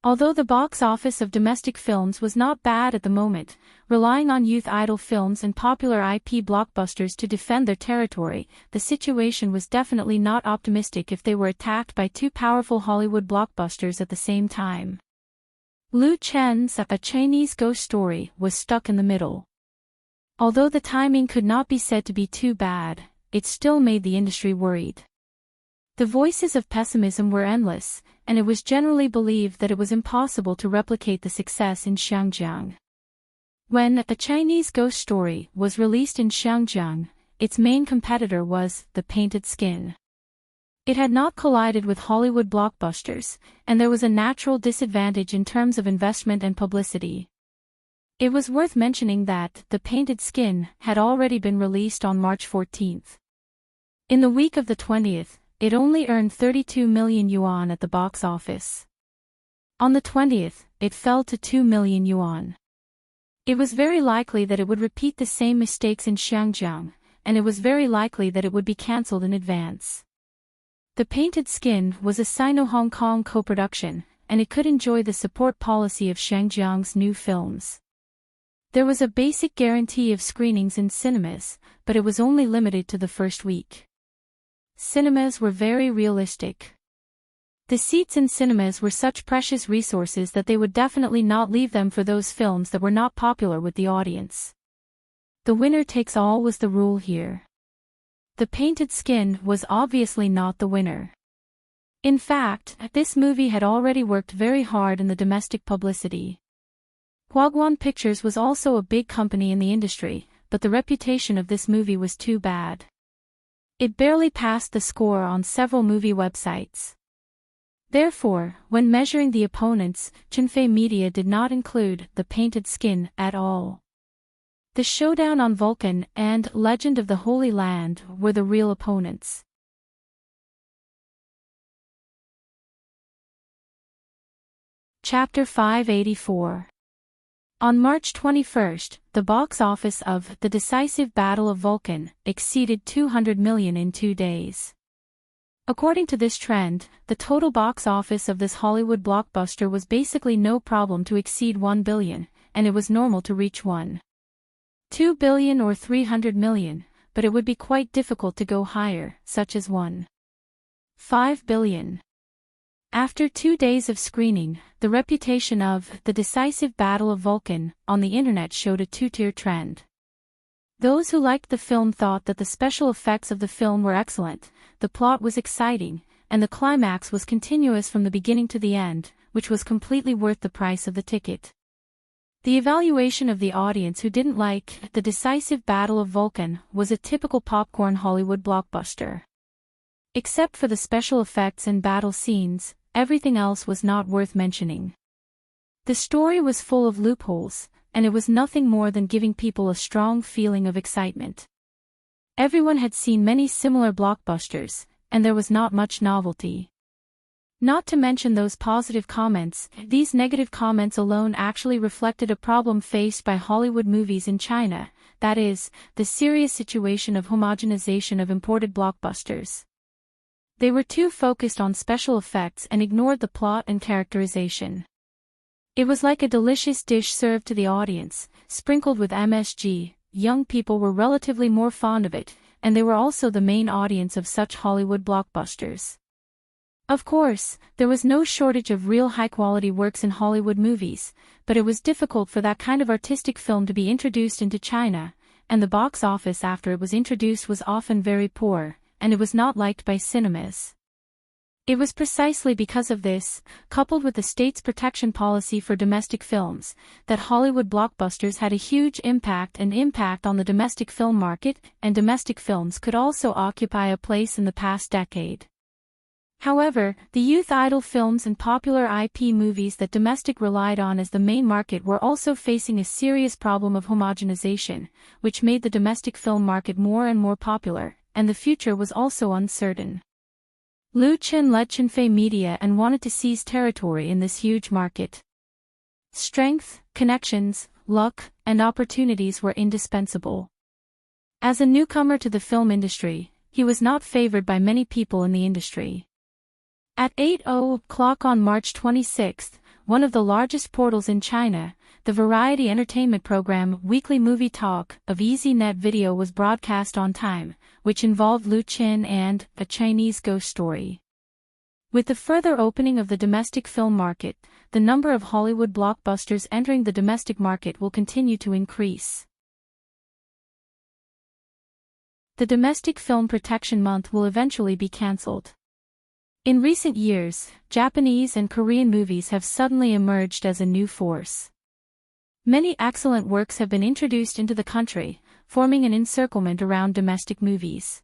Although the box office of domestic films was not bad at the moment, relying on youth idol films and popular IP blockbusters to defend their territory, the situation was definitely not optimistic if they were attacked by two powerful Hollywood blockbusters at the same time. Lu Chen's A Chinese Ghost Story was stuck in the middle. Although the timing could not be said to be too bad, it still made the industry worried. The voices of pessimism were endless, and it was generally believed that it was impossible to replicate the success in Xinjiang. When A Chinese Ghost Story was released in Xinjiang, its main competitor was The Painted Skin. It had not collided with Hollywood blockbusters, and there was a natural disadvantage in terms of investment and publicity. It was worth mentioning that The Painted Skin had already been released on March 14th. In the week of the 20th, it only earned 32 million yuan at the box office. On the 20th, it fell to 2 million yuan. It was very likely that it would repeat the same mistakes in Xinjiang, and it was very likely that it would be cancelled in advance. The Painted Skin was a Sino-Hong Kong co-production, and it could enjoy the support policy of Xinjiang's new films. There was a basic guarantee of screenings in cinemas, but it was only limited to the first week. Cinemas were very realistic. The seats in cinemas were such precious resources that they would definitely not leave them for those films that were not popular with the audience. The winner takes all was the rule here. The Painted Skin was obviously not the winner. In fact, this movie had already worked very hard in the domestic publicity. Huaguan Pictures was also a big company in the industry, but the reputation of this movie was too bad. It barely passed the score on several movie websites. Therefore, when measuring the opponents, Chunfei Media did not include The Painted Skin at all. The Showdown on Vulcan and Legend of the Holy Land were the real opponents. Chapter 584. On March 21, the box office of The Decisive Battle of Vulcan exceeded 200 million in 2 days. According to this trend, the total box office of this Hollywood blockbuster was basically no problem to exceed 1 billion, and it was normal to reach 1.2 billion or 300 million, but it would be quite difficult to go higher, such as 1.5 billion. After 2 days of screening, the reputation of The Decisive Battle of Vulcan on the internet showed a two-tier trend. Those who liked the film thought that the special effects of the film were excellent, the plot was exciting, and the climax was continuous from the beginning to the end, which was completely worth the price of the ticket. The evaluation of the audience who didn't like The Decisive Battle of Vulcan was a typical popcorn Hollywood blockbuster. Except for the special effects and battle scenes, everything else was not worth mentioning. The story was full of loopholes, and it was nothing more than giving people a strong feeling of excitement. Everyone had seen many similar blockbusters, and there was not much novelty. Not to mention those positive comments, these negative comments alone actually reflected a problem faced by Hollywood movies in China, that is, the serious situation of homogenization of imported blockbusters. They were too focused on special effects and ignored the plot and characterization. It was like a delicious dish served to the audience, sprinkled with MSG. Young people were relatively more fond of it, and they were also the main audience of such Hollywood blockbusters. Of course, there was no shortage of real high-quality works in Hollywood movies, but it was difficult for that kind of artistic film to be introduced into China, and the box office after it was introduced was often very poor, and it was not liked by cinemas. It was precisely because of this, coupled with the state's protection policy for domestic films, that Hollywood blockbusters had a huge impact on the domestic film market, and domestic films could also occupy a place in the past decade. However, the youth idol films and popular IP movies that domestic relied on as the main market were also facing a serious problem of homogenization, which made the domestic film market more and more popular, and the future was also uncertain. Lu Chen led Chunfei Media and wanted to seize territory in this huge market. Strength, connections, luck, and opportunities were indispensable. As a newcomer to the film industry, he was not favored by many people in the industry. At 8:00 on March 26, one of the largest portals in China, the variety entertainment program Weekly Movie Talk of EasyNet Video was broadcast on time, which involved Lu Chen and A Chinese Ghost Story. With the further opening of the domestic film market, the number of Hollywood blockbusters entering the domestic market will continue to increase. The Domestic Film Protection Month will eventually be cancelled. In recent years, Japanese and Korean movies have suddenly emerged as a new force. Many excellent works have been introduced into the country, forming an encirclement around domestic movies.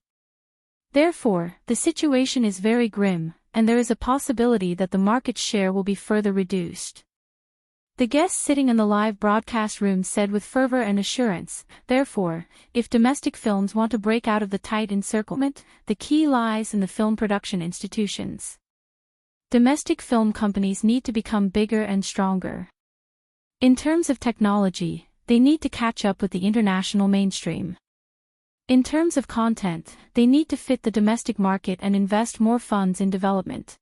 Therefore, the situation is very grim, and there is a possibility that the market share will be further reduced. The guest sitting in the live broadcast room said with fervor and assurance, therefore, if domestic films want to break out of the tight encirclement, the key lies in the film production institutions. Domestic film companies need to become bigger and stronger. In terms of technology, they need to catch up with the international mainstream. In terms of content, they need to fit the domestic market and invest more funds in development.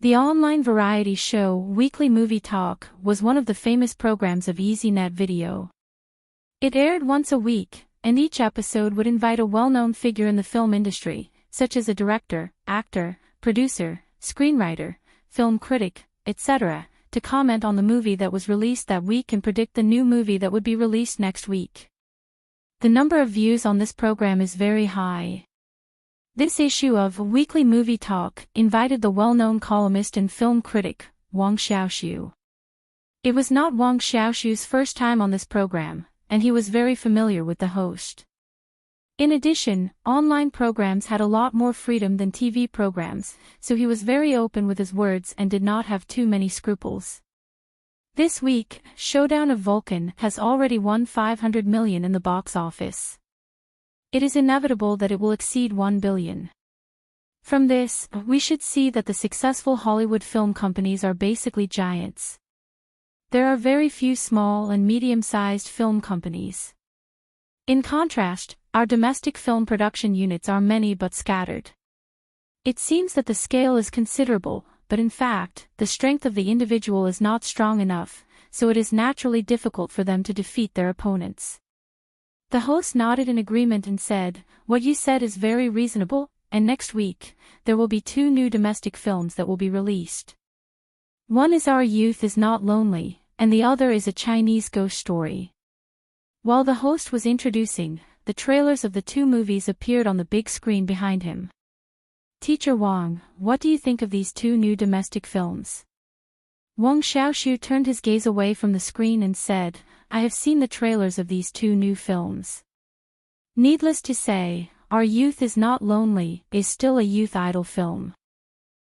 The online variety show Weekly Movie Talk was one of the famous programs of EasyNet Video. It aired once a week, and each episode would invite a well-known figure in the film industry, such as a director, actor, producer, screenwriter, film critic, etc., to comment on the movie that was released that week and predict the new movie that would be released next week. The number of views on this program is very high. This issue of Weekly Movie Talk invited the well-known columnist and film critic, Wang Xiaoxiu. It was not Wang Xiaoxiu's first time on this program, and he was very familiar with the host. In addition, online programs had a lot more freedom than TV programs, so he was very open with his words and did not have too many scruples. This week, Showdown of Vulcan has already won 500 million in the box office. It is inevitable that it will exceed 1 billion. From this, we should see that the successful Hollywood film companies are basically giants. There are very few small and medium-sized film companies. In contrast, our domestic film production units are many but scattered. It seems that the scale is considerable, but in fact, the strength of the individual is not strong enough, so it is naturally difficult for them to defeat their opponents. The host nodded in agreement and said, "What you said is very reasonable, and next week, there will be 2 new domestic films that will be released. One is Our Youth Is Not Lonely, and the other is a Chinese ghost story." While the host was introducing, the trailers of the 2 movies appeared on the big screen behind him. "Teacher Wang, what do you think of these 2 new domestic films?" Wang Xiaoxiu turned his gaze away from the screen and said, "I have seen the trailers of these 2 new films. Needless to say, Our Youth Is Not Lonely is still a youth idol film.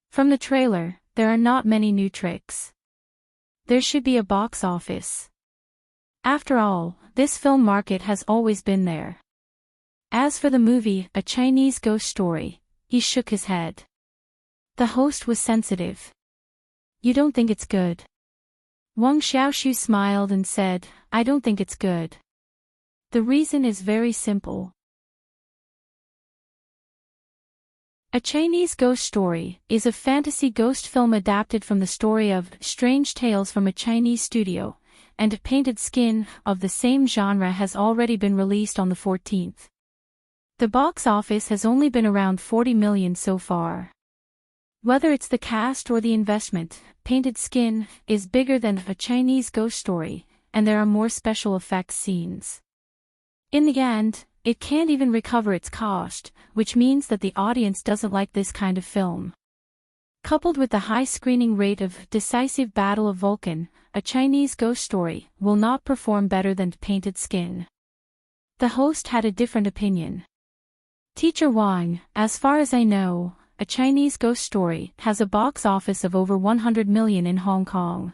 From the trailer, there are not many new tricks. There should be a box office. After all, this film market has always been there." As for the movie, A Chinese Ghost Story, he shook his head. The host was sensitive. "You don't think it's good?" Wang Xiaoxiu smiled and said, "I don't think it's good. The reason is very simple. A Chinese Ghost Story is a fantasy ghost film adapted from the story of Strange Tales from a Chinese Studio, and Painted Skin of the same genre has already been released on the 14th. The box office has only been around 40 million so far. Whether it's the cast or the investment, Painted Skin is bigger than A Chinese Ghost Story, and there are more special effects scenes. In the end, it can't even recover its cost, which means that the audience doesn't like this kind of film. Coupled with the high screening rate of Decisive Battle of Vulcan, A Chinese Ghost Story will not perform better than Painted Skin. The host had a different opinion. "Teacher Wang, as far as I know, A Chinese Ghost Story has a box office of over 100 million in Hong Kong.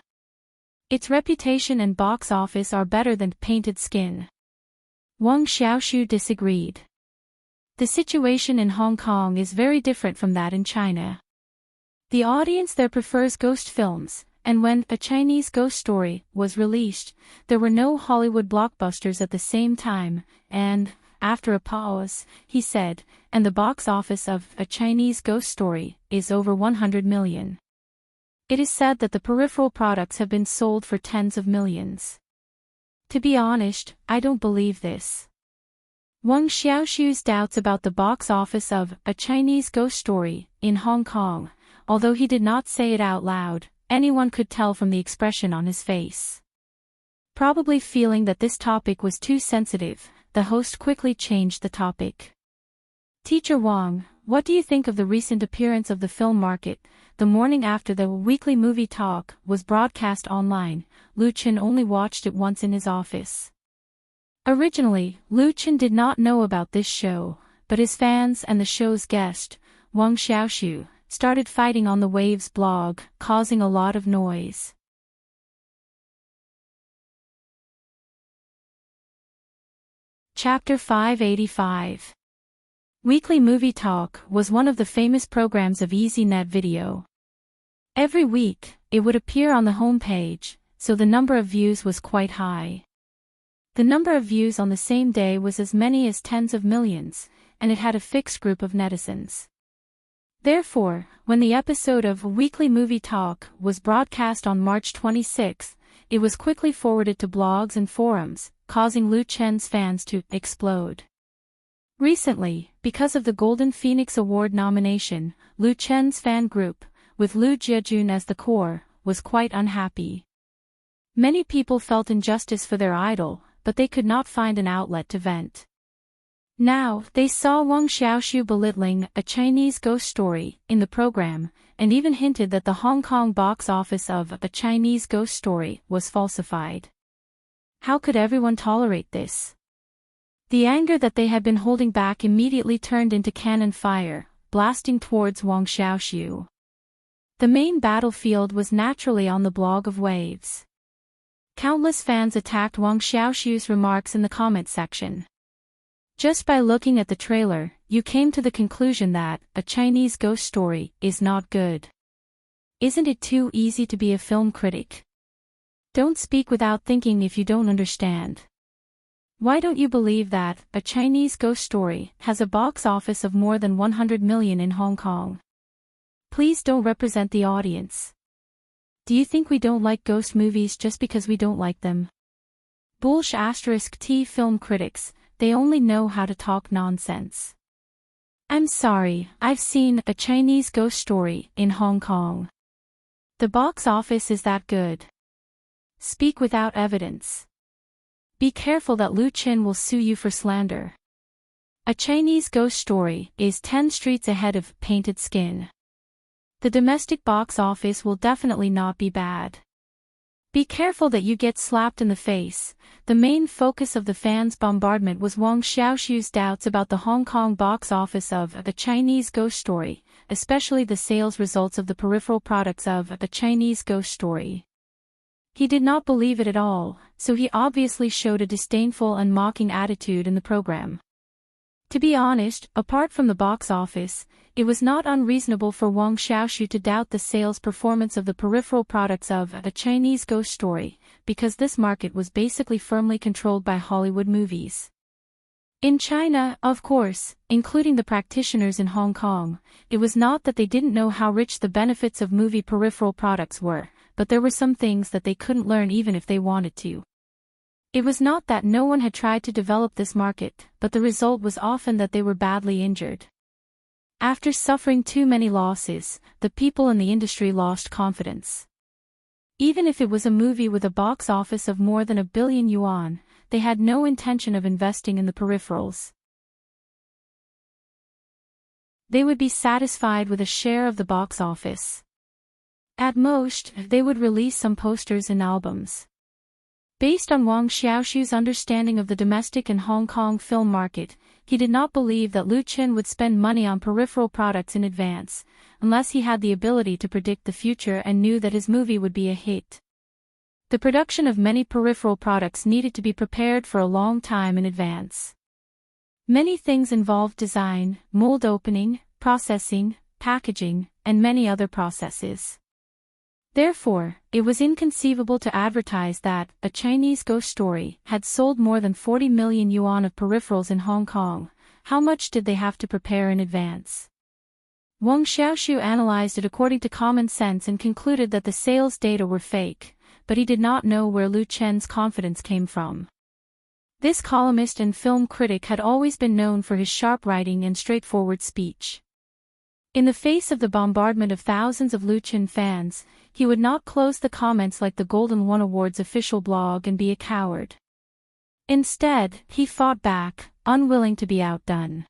Its reputation and box office are better than Painted Skin." Wang Xiaoxiu disagreed. The situation in Hong Kong is very different from that in China. The audience there prefers ghost films, and when A Chinese Ghost Story was released, there were no Hollywood blockbusters at the same time, and, after a pause, he said, "And the box office of A Chinese Ghost Story is over 100 million. It is said that the peripheral products have been sold for tens of millions. To be honest, I don't believe this." Wang Xiaoxiu's doubts about the box office of A Chinese Ghost Story in Hong Kong, although he did not say it out loud, anyone could tell from the expression on his face. Probably feeling that this topic was too sensitive, the host quickly changed the topic. "Teacher Wang, what do you think of the recent appearance of the film market?" The morning after the Weekly Movie Talk was broadcast online, Lu Chen only watched it once in his office. Originally, Lu Chen did not know about this show, but his fans and the show's guest, Wang Xiaoxiu, started fighting on the Waves blog, causing a lot of noise. Chapter 585. Weekly Movie Talk was one of the famous programs of EasyNet Video. Every week, it would appear on the home page, so the number of views was quite high. The number of views on the same day was as many as tens of millions, and it had a fixed group of netizens. Therefore, when the episode of Weekly Movie Talk was broadcast on March 26, it was quickly forwarded to blogs and forums, causing Lu Chen's fans to explode. Recently, because of the Golden Phoenix Award nomination, Lu Chen's fan group, with Lu Jiejun as the core, was quite unhappy. Many people felt injustice for their idol, but they could not find an outlet to vent. Now, they saw Wang Xiaoxiu belittling A Chinese Ghost Story in the program, and even hinted that the Hong Kong box office of A Chinese Ghost Story was falsified. How could everyone tolerate this? The anger that they had been holding back immediately turned into cannon fire, blasting towards Wang Xiaoxiu. The main battlefield was naturally on the blog of Waves. Countless fans attacked Wang Xiaoxiu's remarks in the comment section. Just by looking at the trailer, you came to the conclusion that A Chinese Ghost Story is not good. Isn't it too easy to be a film critic? Don't speak without thinking if you don't understand. Why don't you believe that A Chinese Ghost Story has a box office of more than 100 million in Hong Kong? Please don't represent the audience. Do you think we don't like ghost movies just because we don't like them? *T film critics, they only know how to talk nonsense. I'm sorry, I've seen A Chinese Ghost Story in Hong Kong. The box office is that good. Speak without evidence. Be careful that Lu Qin will sue you for slander. A Chinese Ghost Story is 10 streets ahead of Painted Skin. The domestic box office will definitely not be bad. Be careful that you get slapped in the face. The main focus of the fans' bombardment was Wang Xiaoxiu's doubts about the Hong Kong box office of A Chinese Ghost Story, especially the sales results of the peripheral products of A Chinese Ghost Story. He did not believe it at all, so he obviously showed a disdainful and mocking attitude in the program. To be honest, apart from the box office, it was not unreasonable for Wang Xiaoxiu to doubt the sales performance of the peripheral products of A Chinese Ghost Story, because this market was basically firmly controlled by Hollywood movies. In China, of course, including the practitioners in Hong Kong, it was not that they didn't know how rich the benefits of movie peripheral products were, but there were some things that they couldn't learn even if they wanted to. It was not that no one had tried to develop this market, but the result was often that they were badly injured. After suffering too many losses, the people in the industry lost confidence. Even if it was a movie with a box office of more than £1 billion, they had no intention of investing in the peripherals. They would be satisfied with a share of the box office. At most, they would release some posters and albums. Based on Wang Xiaoxiu's understanding of the domestic and Hong Kong film market, he did not believe that Lu Qin would spend money on peripheral products in advance, unless he had the ability to predict the future and knew that his movie would be a hit. The production of many peripheral products needed to be prepared for a long time in advance. Many things involved design, mold opening, processing, packaging, and many other processes. Therefore, it was inconceivable to advertise that A Chinese Ghost Story had sold more than 40 million yuan of peripherals in Hong Kong. How much did they have to prepare in advance? Wang Xiaoxiu analyzed it according to common sense and concluded that the sales data were fake, but he did not know where Lu Qin's confidence came from. This columnist and film critic had always been known for his sharp writing and straightforward speech. In the face of the bombardment of thousands of Lu Qin fans, he would not close the comments like the Golden One Awards official blog and be a coward. Instead, he fought back, unwilling to be outdone.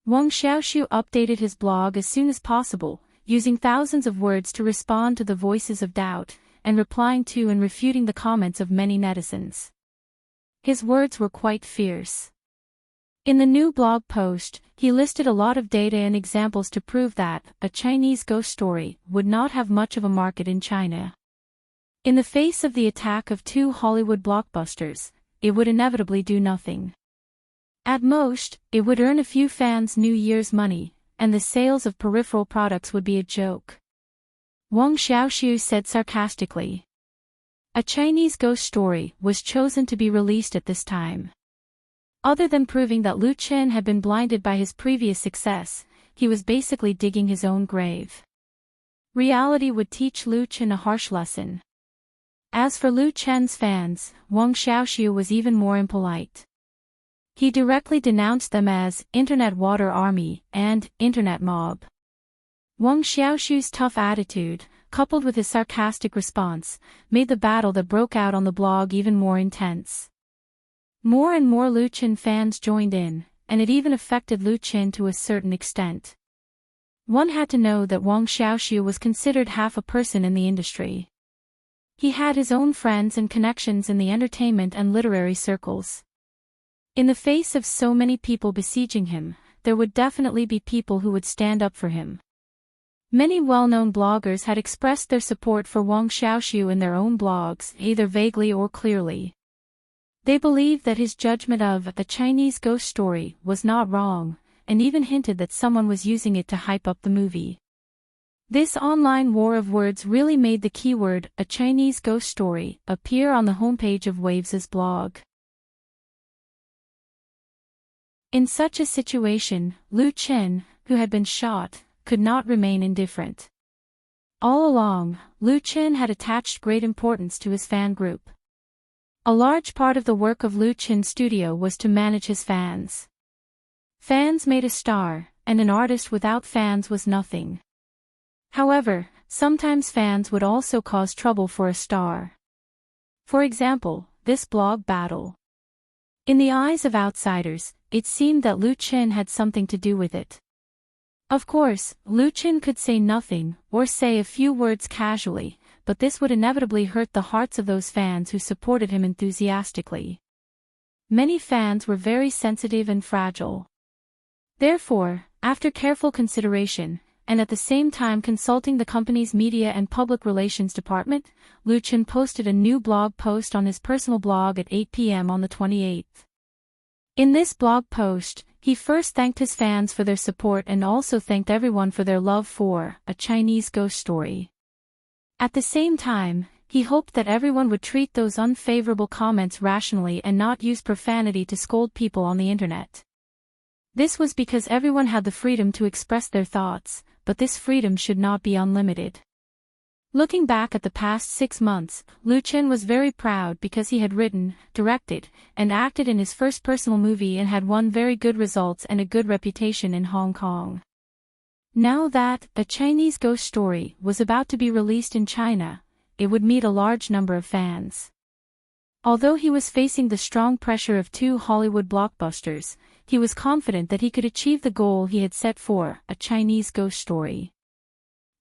Wang Xiaoxiu updated his blog as soon as possible, using thousands of words to respond to the voices of doubt, and replying to and refuting the comments of many netizens. His words were quite fierce. In the new blog post, he listed a lot of data and examples to prove that A Chinese Ghost Story would not have much of a market in China. In the face of the attack of two Hollywood blockbusters, it would inevitably do nothing. At most, it would earn a few fans New Year's money, and the sales of peripheral products would be a joke. Wang Xiaoxiu said sarcastically. A Chinese Ghost Story was chosen to be released at this time. Other than proving that Lu Qin had been blinded by his previous success, he was basically digging his own grave. Reality would teach Lu Qin a harsh lesson. As for Lu Qin's fans, Wang Xiaoxiu was even more impolite. He directly denounced them as Internet Water Army and Internet Mob. Wang Xiaoxiu's tough attitude, coupled with his sarcastic response, made the battle that broke out on the blog even more intense. More and more Lu Qin fans joined in, and it even affected Lu Qin to a certain extent. One had to know that Wang Xiaoxiu was considered half a person in the industry. He had his own friends and connections in the entertainment and literary circles. In the face of so many people besieging him, there would definitely be people who would stand up for him. Many well-known bloggers had expressed their support for Wang Xiaoxiu in their own blogs, either vaguely or clearly. They believed that his judgment of The Chinese Ghost Story was not wrong, and even hinted that someone was using it to hype up the movie. This online war of words really made the keyword, A Chinese Ghost Story, appear on the homepage of Waves' blog. In such a situation, Lu Qin, who had been shot, could not remain indifferent. All along, Lu Qin had attached great importance to his fan group. A large part of the work of Lu Qin's studio was to manage his fans. Fans made a star, and an artist without fans was nothing. However, sometimes fans would also cause trouble for a star. For example, this blog battle. In the eyes of outsiders, it seemed that Lu Qin had something to do with it. Of course, Lu Qin could say nothing, or say a few words casually, but this would inevitably hurt the hearts of those fans who supported him enthusiastically. Many fans were very sensitive and fragile. Therefore, after careful consideration, and at the same time consulting the company's media and public relations department, Lu Qin posted a new blog post on his personal blog at 8 p.m. on the 28th. In this blog post, he first thanked his fans for their support and also thanked everyone for their love for A Chinese Ghost Story. At the same time, he hoped that everyone would treat those unfavorable comments rationally and not use profanity to scold people on the internet. This was because everyone had the freedom to express their thoughts, but this freedom should not be unlimited. Looking back at the past 6 months, Lu Qin was very proud because he had written, directed, and acted in his first personal movie and had won very good results and a good reputation in Hong Kong. Now that A Chinese Ghost Story was about to be released in China, it would meet a large number of fans. Although he was facing the strong pressure of 2 Hollywood blockbusters, he was confident that he could achieve the goal he had set for A Chinese Ghost Story.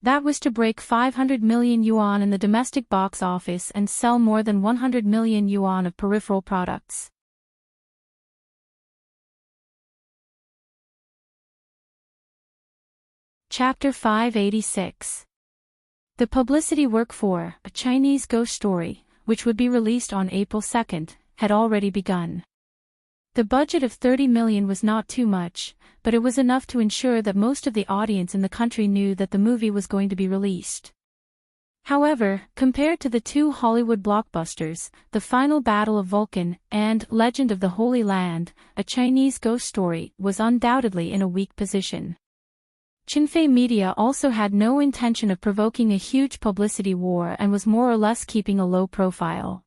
That was to break 500 million yuan in the domestic box office and sell more than 100 million yuan of peripheral products. Chapter 586. The publicity work for A Chinese Ghost Story, which would be released on April 2nd, had already begun. The budget of 30 million was not too much, but it was enough to ensure that most of the audience in the country knew that the movie was going to be released. However, compared to the 2 Hollywood blockbusters, The Final Battle of Vulcan and Legend of the Holy Land, A Chinese Ghost Story was undoubtedly in a weak position. Xinfei Media also had no intention of provoking a huge publicity war and was more or less keeping a low profile.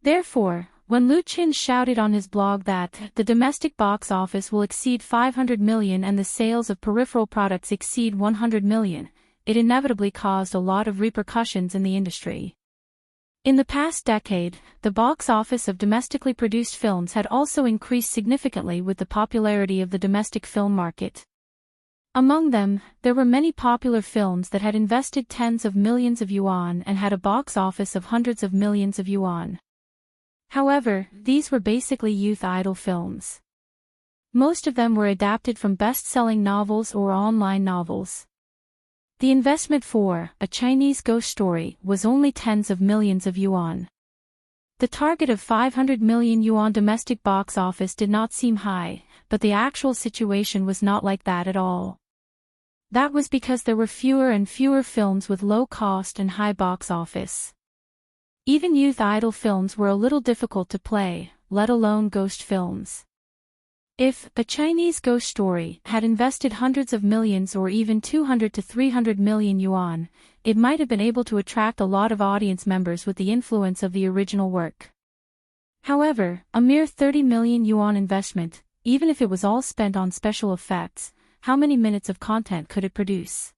Therefore, when Lu Qin shouted on his blog that the domestic box office will exceed 500 million and the sales of peripheral products exceed 100 million, it inevitably caused a lot of repercussions in the industry. In the past decade, the box office of domestically produced films had also increased significantly with the popularity of the domestic film market. Among them, there were many popular films that had invested tens of millions of yuan and had a box office of hundreds of millions of yuan. However, these were basically youth idol films. Most of them were adapted from best-selling novels or online novels. The investment for A Chinese Ghost Story was only tens of millions of yuan. The target of 500 million yuan domestic box office did not seem high, but the actual situation was not like that at all. That was because there were fewer and fewer films with low cost and high box office. Even youth idol films were a little difficult to play, let alone ghost films. If A Chinese Ghost Story had invested hundreds of millions or even 200 to 300 million yuan, it might have been able to attract a lot of audience members with the influence of the original work. However, a mere 30 million yuan investment, even if it was all spent on special effects, how many minutes of content could it produce?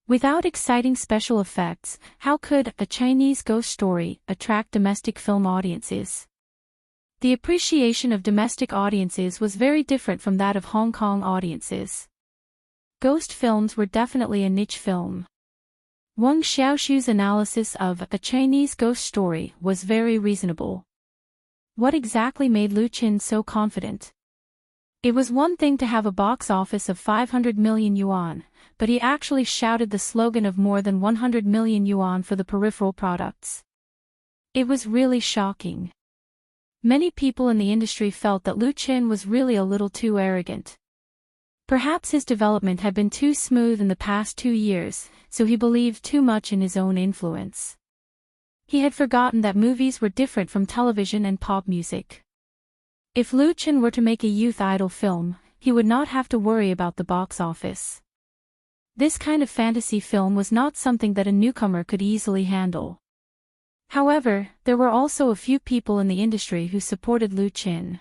Without exciting special effects, how could A Chinese Ghost Story attract domestic film audiences? The appreciation of domestic audiences was very different from that of Hong Kong audiences. Ghost films were definitely a niche film. Wang Xiaoshu's analysis of A Chinese Ghost Story was very reasonable. What exactly made Lu Qin so confident? It was one thing to have a box office of 500 million yuan, but he actually shouted the slogan of more than 100 million yuan for the peripheral products. It was really shocking. Many people in the industry felt that Lu Qin was really a little too arrogant. Perhaps his development had been too smooth in the past 2 years, so he believed too much in his own influence. He had forgotten that movies were different from television and pop music. If Lu Qin were to make a youth idol film, he would not have to worry about the box office. This kind of fantasy film was not something that a newcomer could easily handle. However, there were also a few people in the industry who supported Lu Qin.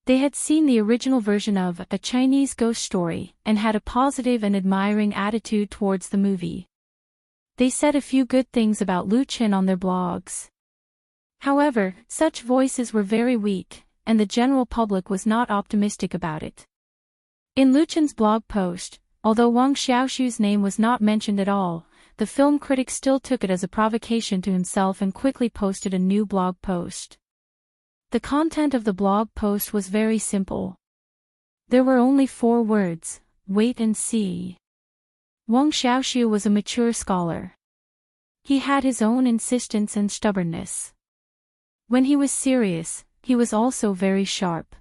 They had seen the original version of A Chinese Ghost Story and had a positive and admiring attitude towards the movie. They said a few good things about Lu Qin on their blogs. However, such voices were very weak, and the general public was not optimistic about it. In Lu Qin's blog post, although Wang Xiaoshu's name was not mentioned at all, the film critic still took it as a provocation to himself and quickly posted a new blog post. The content of the blog post was very simple. There were only 4 words: wait and see. Wang Xiaoshu was a mature scholar. He had his own insistence and stubbornness. When he was serious, he was also very sharp.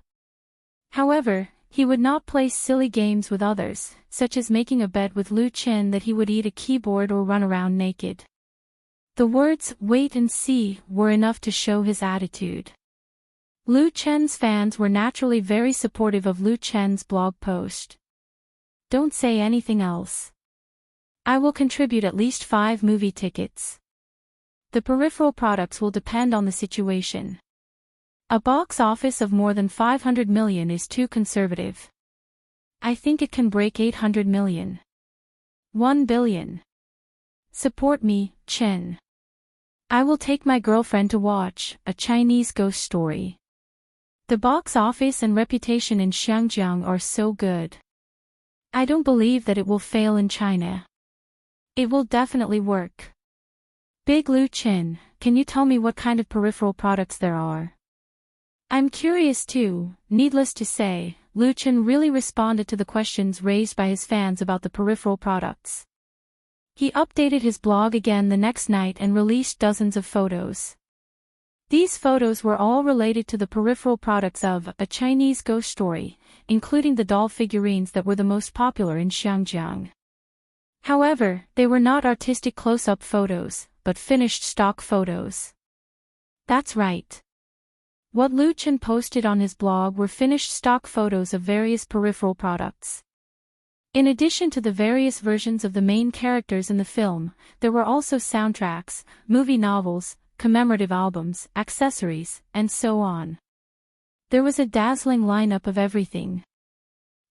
However, he would not play silly games with others, such as making a bet with Lu Qin that he would eat a keyboard or run around naked. The words wait and see were enough to show his attitude. Lu Qin's fans were naturally very supportive of Lu Qin's blog post. Don't say anything else. I will contribute at least 5 movie tickets. The peripheral products will depend on the situation. A box office of more than 500 million is too conservative. I think it can break 800 million. 1 billion. Support me, Chen. I will take my girlfriend to watch A Chinese Ghost Story. The box office and reputation in Xinjiang are so good. I don't believe that it will fail in China. It will definitely work. Big Lu Qin, can you tell me what kind of peripheral products there are? I'm curious too. Needless to say, Lu Qin really responded to the questions raised by his fans about the peripheral products. He updated his blog again the next night and released dozens of photos. These photos were all related to the peripheral products of A Chinese Ghost Story, including the doll figurines that were the most popular in Xinjiang. However, they were not artistic close-up photos, but finished stock photos. That's right. What Lu Qin posted on his blog were finished stock photos of various peripheral products. In addition to the various versions of the main characters in the film, there were also soundtracks, movie novels, commemorative albums, accessories, and so on. There was a dazzling lineup of everything.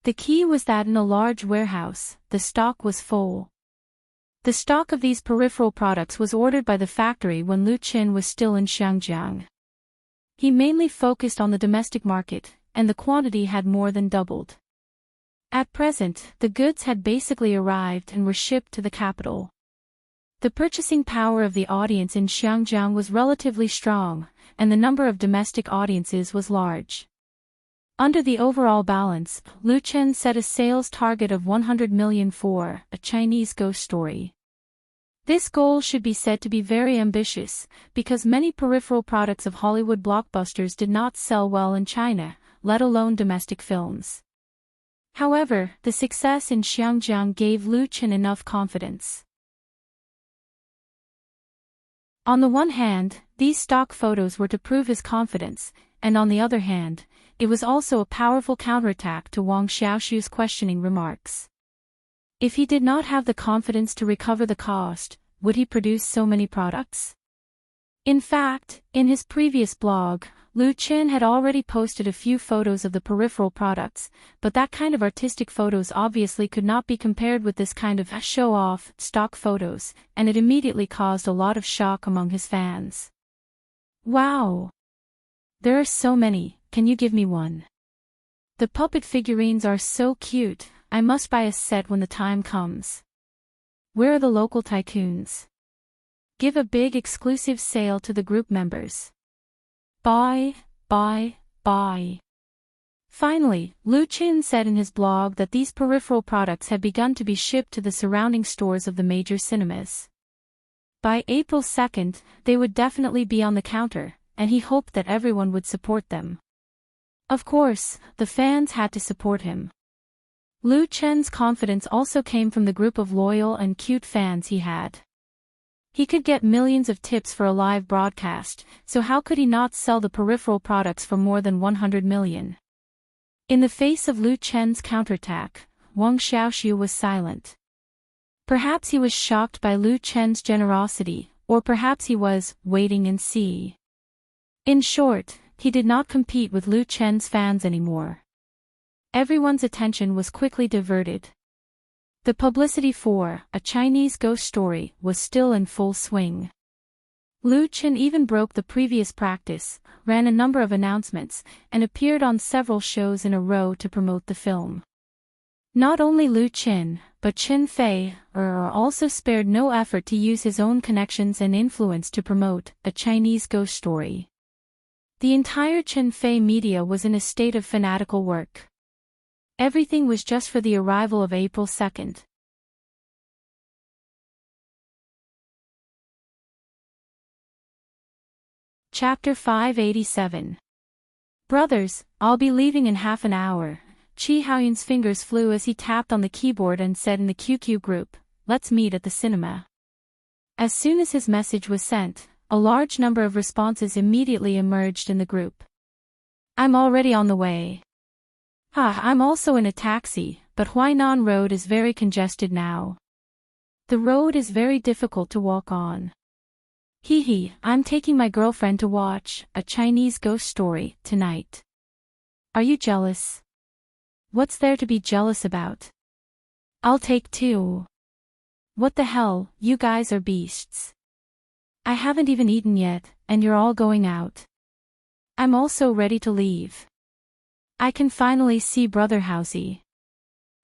The key was that in a large warehouse, the stock was full. The stock of these peripheral products was ordered by the factory when Lu Qin was still in Xinjiang. He mainly focused on the domestic market, and the quantity had more than doubled. At present, the goods had basically arrived and were shipped to the capital. The purchasing power of the audience in Xinjiang was relatively strong, and the number of domestic audiences was large. Under the overall balance, Lu Qin set a sales target of 100 million for A Chinese Ghost Story. This goal should be said to be very ambitious, because many peripheral products of Hollywood blockbusters did not sell well in China, let alone domestic films. However, the success in Xinjiang gave Lu Qin enough confidence. On the one hand, these stock photos were to prove his confidence, and on the other hand, it was also a powerful counterattack to Wang Xiaoshu's questioning remarks. If he did not have the confidence to recover the cost, would he produce so many products? In fact, in his previous blog, Lu Qin had already posted a few photos of the peripheral products, but that kind of artistic photos obviously could not be compared with this kind of show-off, stock photos, and it immediately caused a lot of shock among his fans. Wow! There are so many, can you give me one? The puppet figurines are so cute, I must buy a set when the time comes. Where are the local tycoons? Give a big exclusive sale to the group members. Buy. Finally, Lu Qin said in his blog that these peripheral products had begun to be shipped to the surrounding stores of the major cinemas. By April 2nd, they would definitely be on the counter, and he hoped that everyone would support them. Of course, the fans had to support him. Lu Chen's confidence also came from the group of loyal and cute fans he had. He could get millions of tips for a live broadcast, so how could he not sell the peripheral products for more than 100 million? In the face of Lu Chen's counterattack, Wang Xiaoxiu was silent. Perhaps he was shocked by Lu Chen's generosity, or perhaps he was waiting and see. In short, he did not compete with Lu Chen's fans anymore. Everyone's attention was quickly diverted. The publicity for A Chinese Ghost Story was still in full swing. Lu Chen even broke the previous practice, ran a number of announcements, and appeared on several shows in a row to promote the film. Not only Lu Chen, but Chen Fei also spared no effort to use his own connections and influence to promote A Chinese Ghost Story. The entire Chen Fei media was in a state of fanatical work. Everything was just for the arrival of April 2nd. Chapter 587. Brothers, I'll be leaving in half an hour. Chi Haoyun's fingers flew as he tapped on the keyboard and said in the QQ group, "Let's meet at the cinema." As soon as his message was sent, a large number of responses immediately emerged in the group. "I'm already on the way." I'm also in a taxi, but Huainan Road is very congested now. The road is very difficult to walk on. I'm taking my girlfriend to watch A Chinese Ghost Story tonight. Are you jealous? What's there to be jealous about? I'll take two. What the hell, you guys are beasts. I haven't even eaten yet, and you're all going out. I'm also ready to leave. I can finally see Brother Housey.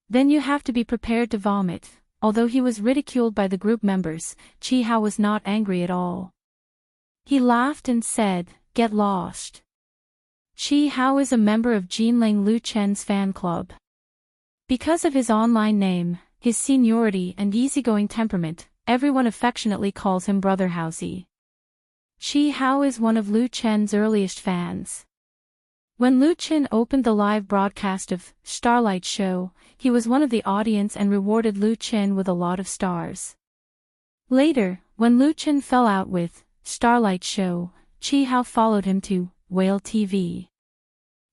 Then you have to be prepared to vomit. Although he was ridiculed by the group members, Chi Hao was not angry at all. He laughed and said, "Get lost." Chi Hao is a member of Jinling Lu Chen's fan club. Because of his online name, his seniority and easygoing temperament, everyone affectionately calls him Brother Housey. Chi Hao is one of Lu Chen's earliest fans. When Lu Chen opened the live broadcast of Starlight Show, he was one of the audience and rewarded Lu Chen with a lot of stars. Later, when Lu Chen fell out with Starlight Show, Chi Hao followed him to Whale TV.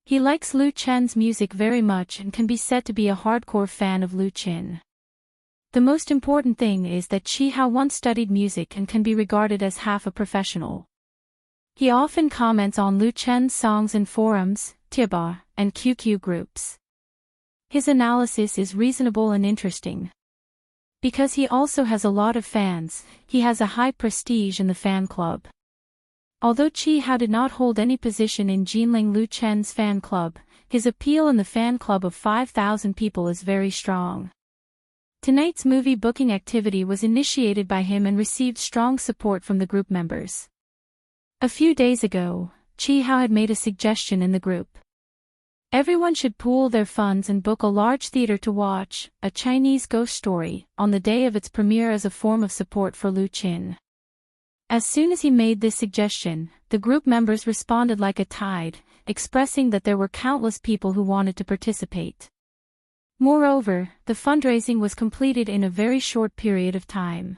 He likes Lu Chen's music very much and can be said to be a hardcore fan of Lu Chen. The most important thing is that Chi Hao once studied music and can be regarded as half a professional. He often comments on Lu Chen's songs in forums, Tieba, and QQ groups. His analysis is reasonable and interesting. Because he also has a lot of fans, he has a high prestige in the fan club. Although Chi Hao did not hold any position in Jinling Lu Chen's fan club, his appeal in the fan club of 5,000 people is very strong. Tonight's movie booking activity was initiated by him and received strong support from the group members. A few days ago, Chi Hao had made a suggestion in the group. Everyone should pool their funds and book a large theater to watch A Chinese Ghost Story on the day of its premiere as a form of support for Lu Chen. As soon as he made this suggestion, the group members responded like a tide, expressing that there were countless people who wanted to participate. Moreover, the fundraising was completed in a very short period of time.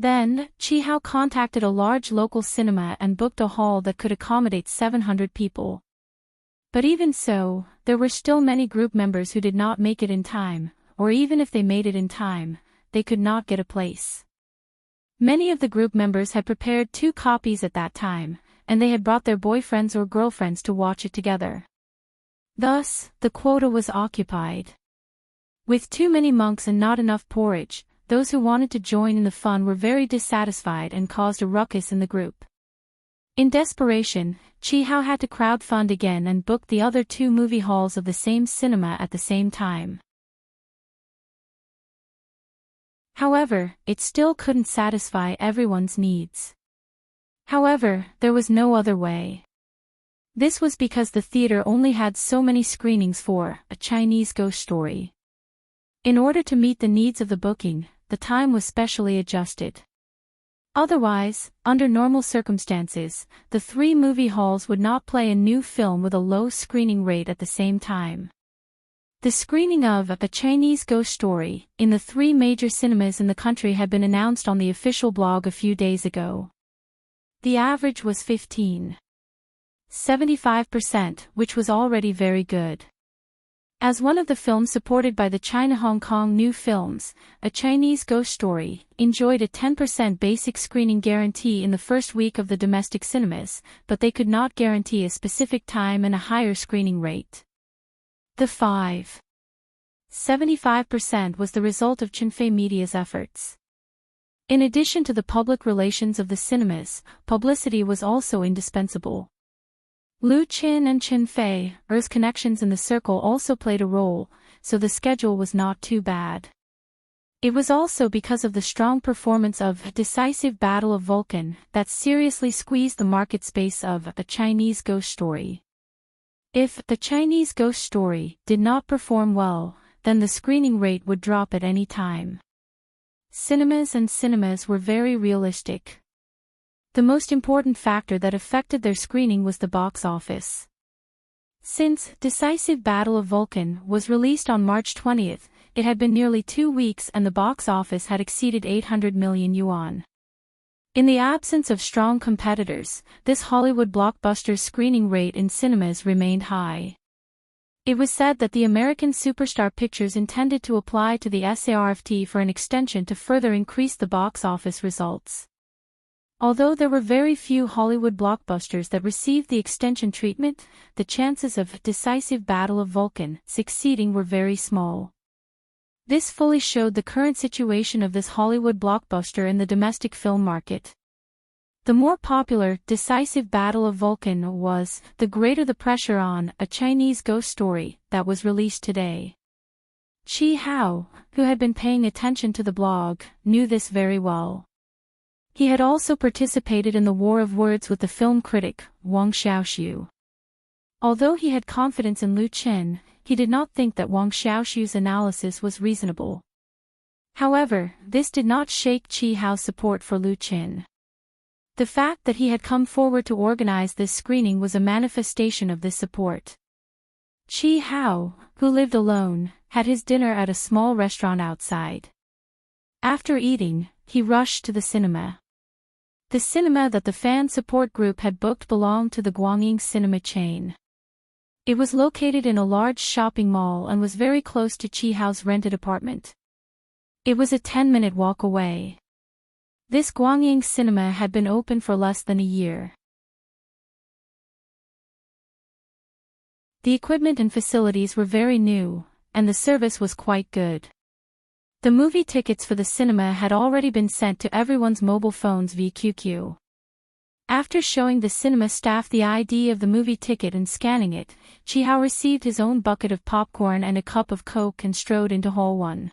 Then, Chi Hao contacted a large local cinema and booked a hall that could accommodate 700 people. But even so, there were still many group members who did not make it in time, or even if they made it in time, they could not get a place. Many of the group members had prepared 2 copies at that time, and they had brought their boyfriends or girlfriends to watch it together. Thus, the quota was occupied. With too many monks and not enough porridge, those who wanted to join in the fun were very dissatisfied and caused a ruckus in the group. In desperation, Chi-hao had to crowdfund again and booked the other 2 movie halls of the same cinema at the same time. However, it still couldn't satisfy everyone's needs. However, there was no other way. This was because the theater only had so many screenings for A Chinese Ghost Story. In order to meet the needs of the booking, the time was specially adjusted. Otherwise, under normal circumstances, the 3 movie halls would not play a new film with a low screening rate at the same time. The screening of A Chinese Ghost Story in the 3 major cinemas in the country had been announced on the official blog a few days ago. The average was 15.75%, which was already very good. As one of the films supported by the China-Hong Kong New Films, A Chinese Ghost Story enjoyed a 10% basic screening guarantee in the first week of the domestic cinemas, but they could not guarantee a specific time and a higher screening rate. The 5.75% was the result of Chinfei Media's efforts. In addition to the public relations of the cinemas, publicity was also indispensable. Lu Qin and Chin Fei's connections in the circle also played a role, so the schedule was not too bad. It was also because of the strong performance of Decisive Battle of Vulcan that seriously squeezed the market space of A Chinese Ghost Story. If The Chinese Ghost Story did not perform well, then the screening rate would drop at any time. Cinemas were very realistic. The most important factor that affected their screening was the box office. Since Decisive Battle of Vulcan was released on March 20th, it had been nearly 2 weeks and the box office had exceeded 800 million yuan. In the absence of strong competitors, this Hollywood blockbuster's screening rate in cinemas remained high. It was said that the American Superstar Pictures intended to apply to the SARFT for an extension to further increase the box office results. Although there were very few Hollywood blockbusters that received the extension treatment, the chances of Decisive Battle of Vulcan succeeding were very small. This fully showed the current situation of this Hollywood blockbuster in the domestic film market. The more popular Decisive Battle of Vulcan was, the greater the pressure on A Chinese Ghost Story that was released today. Chi-hao, who had been paying attention to the blog, knew this very well. He had also participated in the war of words with the film critic, Wang Xiaoxiu. Although he had confidence in Lu Qin, he did not think that Wang Xiaoxiu's analysis was reasonable. However, this did not shake Chi-hao's support for Lu Qin. The fact that he had come forward to organize this screening was a manifestation of this support. Chi-hao, who lived alone, had his dinner at a small restaurant outside. After eating, he rushed to the cinema. The cinema that the fan support group had booked belonged to the Guangying cinema chain. It was located in a large shopping mall and was very close to Chi-hao's rented apartment. It was a 10-minute walk away. This Guangying cinema had been open for less than a year. The equipment and facilities were very new, and the service was quite good. The movie tickets for the cinema had already been sent to everyone's mobile phones via QQ. After showing the cinema staff the ID of the movie ticket and scanning it, Chi-hao received his own bucket of popcorn and a cup of Coke and strode into Hall 1.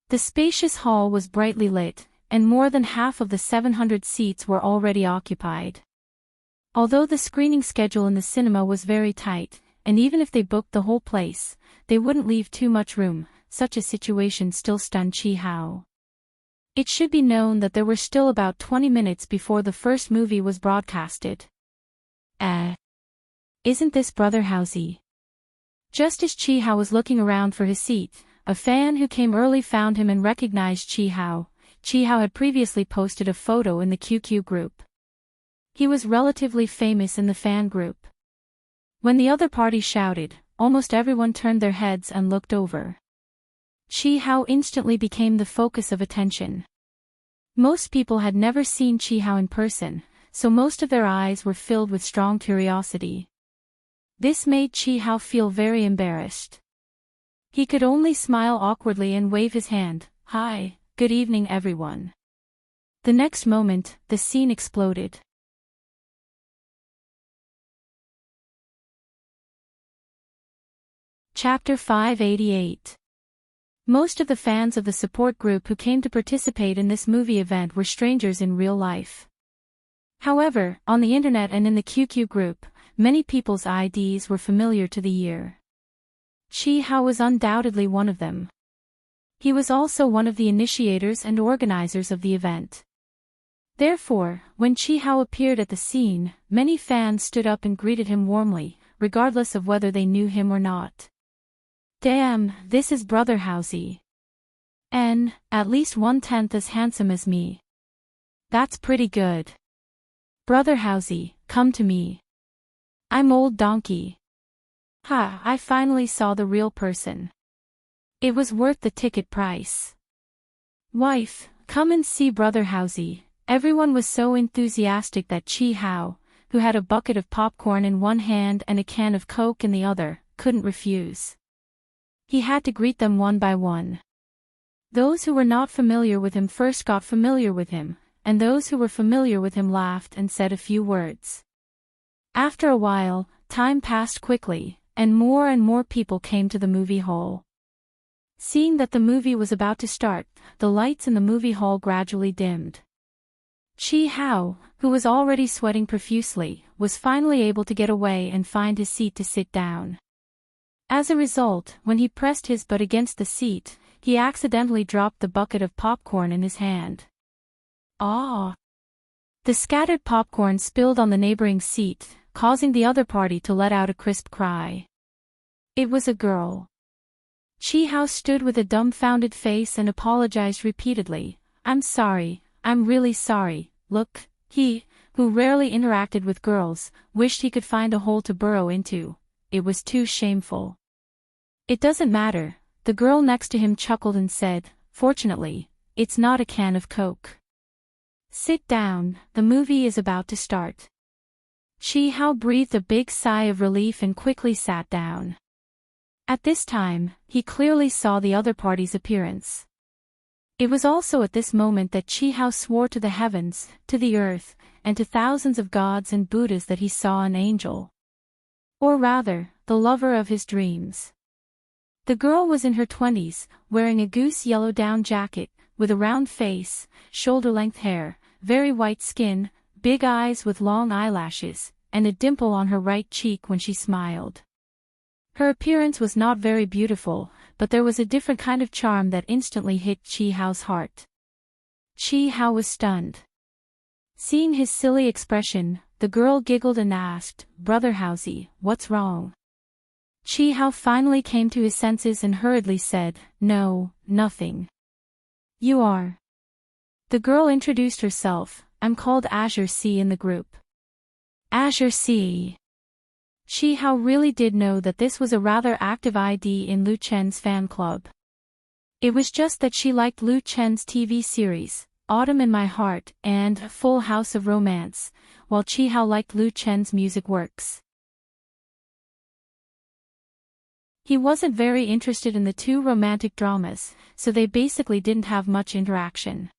The spacious hall was brightly lit, and more than half of the 700 seats were already occupied. Although the screening schedule in the cinema was very tight, and even if they booked the whole place, they wouldn't leave too much room. Such a situation still stunned Chi-hao. It should be known that there were still about 20 minutes before the first movie was broadcasted. Isn't this Brother Housey? Just as Chi-hao was looking around for his seat, a fan who came early found him and recognized Chi-hao. Chi-hao had previously posted a photo in the QQ group. He was relatively famous in the fan group. When the other party shouted, almost everyone turned their heads and looked over. Chi-hao instantly became the focus of attention. Most people had never seen Chi-hao in person, so most of their eyes were filled with strong curiosity. This made Chi-hao feel very embarrassed. He could only smile awkwardly and wave his hand. "Hi, good evening everyone." The next moment, the scene exploded. Chapter 588. Most of the fans of the support group who came to participate in this movie event were strangers in real life. However, on the internet and in the QQ group, many people's IDs were familiar to the year. Chi Hao was undoubtedly one of them. He was also one of the initiators and organizers of the event. Therefore, when Chi Hao appeared at the scene, many fans stood up and greeted him warmly, regardless of whether they knew him or not. Damn, this is Brother Housey. At least 1/10 as handsome as me. That's pretty good. Brother Housey, come to me. I'm old donkey. Ha, I finally saw the real person. It was worth the ticket price. Wife, come and see Brother Housey. Everyone was so enthusiastic that Chi Hao, who had a bucket of popcorn in one hand and a can of Coke in the other, couldn't refuse. He had to greet them one by one. Those who were not familiar with him first got familiar with him, and those who were familiar with him laughed and said a few words. After a while, time passed quickly, and more people came to the movie hall. Seeing that the movie was about to start, the lights in the movie hall gradually dimmed. Chi Hao, who was already sweating profusely, was finally able to get away and find his seat to sit down. As a result, when he pressed his butt against the seat, he accidentally dropped the bucket of popcorn in his hand. Ah! The scattered popcorn spilled on the neighboring seat, causing the other party to let out a crisp cry. It was a girl. Chi Hao stood with a dumbfounded face and apologized repeatedly. I'm sorry, I'm really sorry. Look, he, who rarely interacted with girls, wished he could find a hole to burrow into. It was too shameful. It doesn't matter, the girl next to him chuckled and said, fortunately, it's not a can of Coke. Sit down, the movie is about to start. Chi Hao breathed a big sigh of relief and quickly sat down. At this time, he clearly saw the other party's appearance. It was also at this moment that Chi Hao swore to the heavens, to the earth, and to thousands of gods and Buddhas that he saw an angel. Or rather, the lover of his dreams. The girl was in her 20s, wearing a goose yellow down jacket, with a round face, shoulder-length hair, very white skin, big eyes with long eyelashes, and a dimple on her right cheek when she smiled. Her appearance was not very beautiful, but there was a different kind of charm that instantly hit Chi Hao's heart. Chi Hao was stunned. Seeing his silly expression, the girl giggled and asked, Brother Housey, what's wrong? Chi Hao finally came to his senses and hurriedly said, No, nothing. You are. The girl introduced herself, I'm called Azure C in the group. Azure C. Chi Hao really did know that this was a rather active ID in Lu Chen's fan club. It was just that she liked Lu Chen's TV series, Autumn in My Heart, and Full House of Romance, while Chi Hao liked Lu Chen's music works. He wasn't very interested in the two romantic dramas, so they basically didn't have much interaction.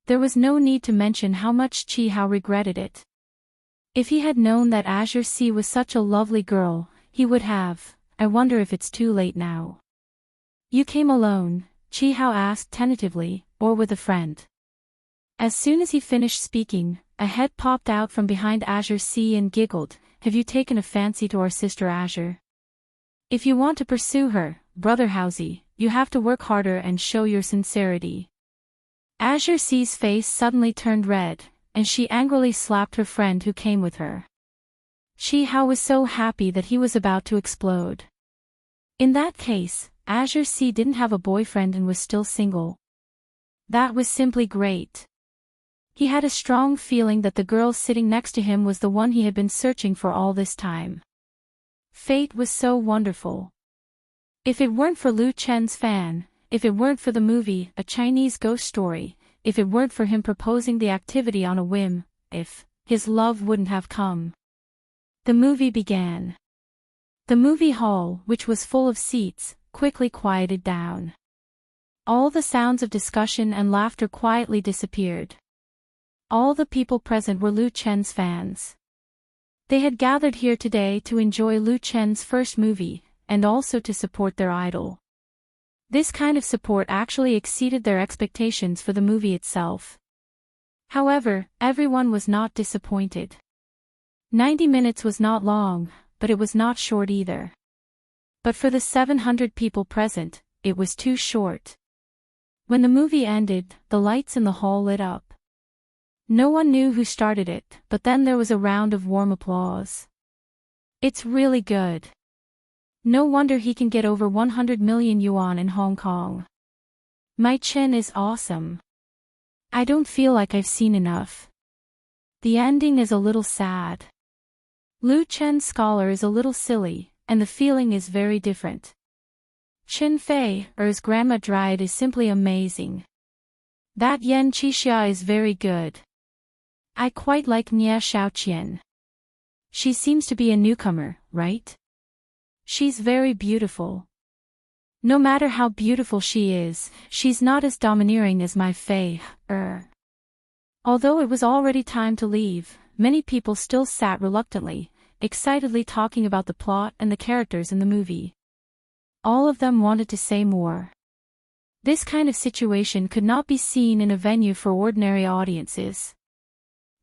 There was no need to mention how much Chi Hao regretted it. If he had known that Azure C was such a lovely girl, he would have. I wonder if it's too late now. You came alone, Chi Hao asked tentatively, or with a friend. As soon as he finished speaking, a head popped out from behind Azure C and giggled, Have you taken a fancy to our sister Azure? If you want to pursue her, Brother Housey, you have to work harder and show your sincerity. Azure C's face suddenly turned red, and she angrily slapped her friend who came with her. Chi Hao was so happy that he was about to explode. In that case, Azure C didn't have a boyfriend and was still single. That was simply great. He had a strong feeling that the girl sitting next to him was the one he had been searching for all this time. Fate was so wonderful. If it weren't for Lu Chen's fan, if it weren't for the movie, A Chinese Ghost Story, if it weren't for him proposing the activity on a whim, if his love wouldn't have come. The movie began. The movie hall, which was full of seats, quickly quieted down. All the sounds of discussion and laughter quietly disappeared. All the people present were Lu Chen's fans. They had gathered here today to enjoy Lu Chen's first movie, and also to support their idol. This kind of support actually exceeded their expectations for the movie itself. However, everyone was not disappointed. 90 minutes was not long, but it was not short either. But for the 700 people present, it was too short. When the movie ended, the lights in the hall lit up. No one knew who started it, but then there was a round of warm applause. It's really good. No wonder he can get over 100 million yuan in Hong Kong. My chin is awesome. I don't feel like I've seen enough. The ending is a little sad. Lu Chen's scholar is a little silly, and the feeling is very different. Qin Fei, or his grandma Dryad, is simply amazing. That Yan Qixia is very good. I quite like Nia Xiaoqian. She seems to be a newcomer, right? She's very beautiful. No matter how beautiful she is, she's not as domineering as my Fei. Although it was already time to leave, many people still sat reluctantly, excitedly talking about the plot and the characters in the movie. All of them wanted to say more. This kind of situation could not be seen in a venue for ordinary audiences.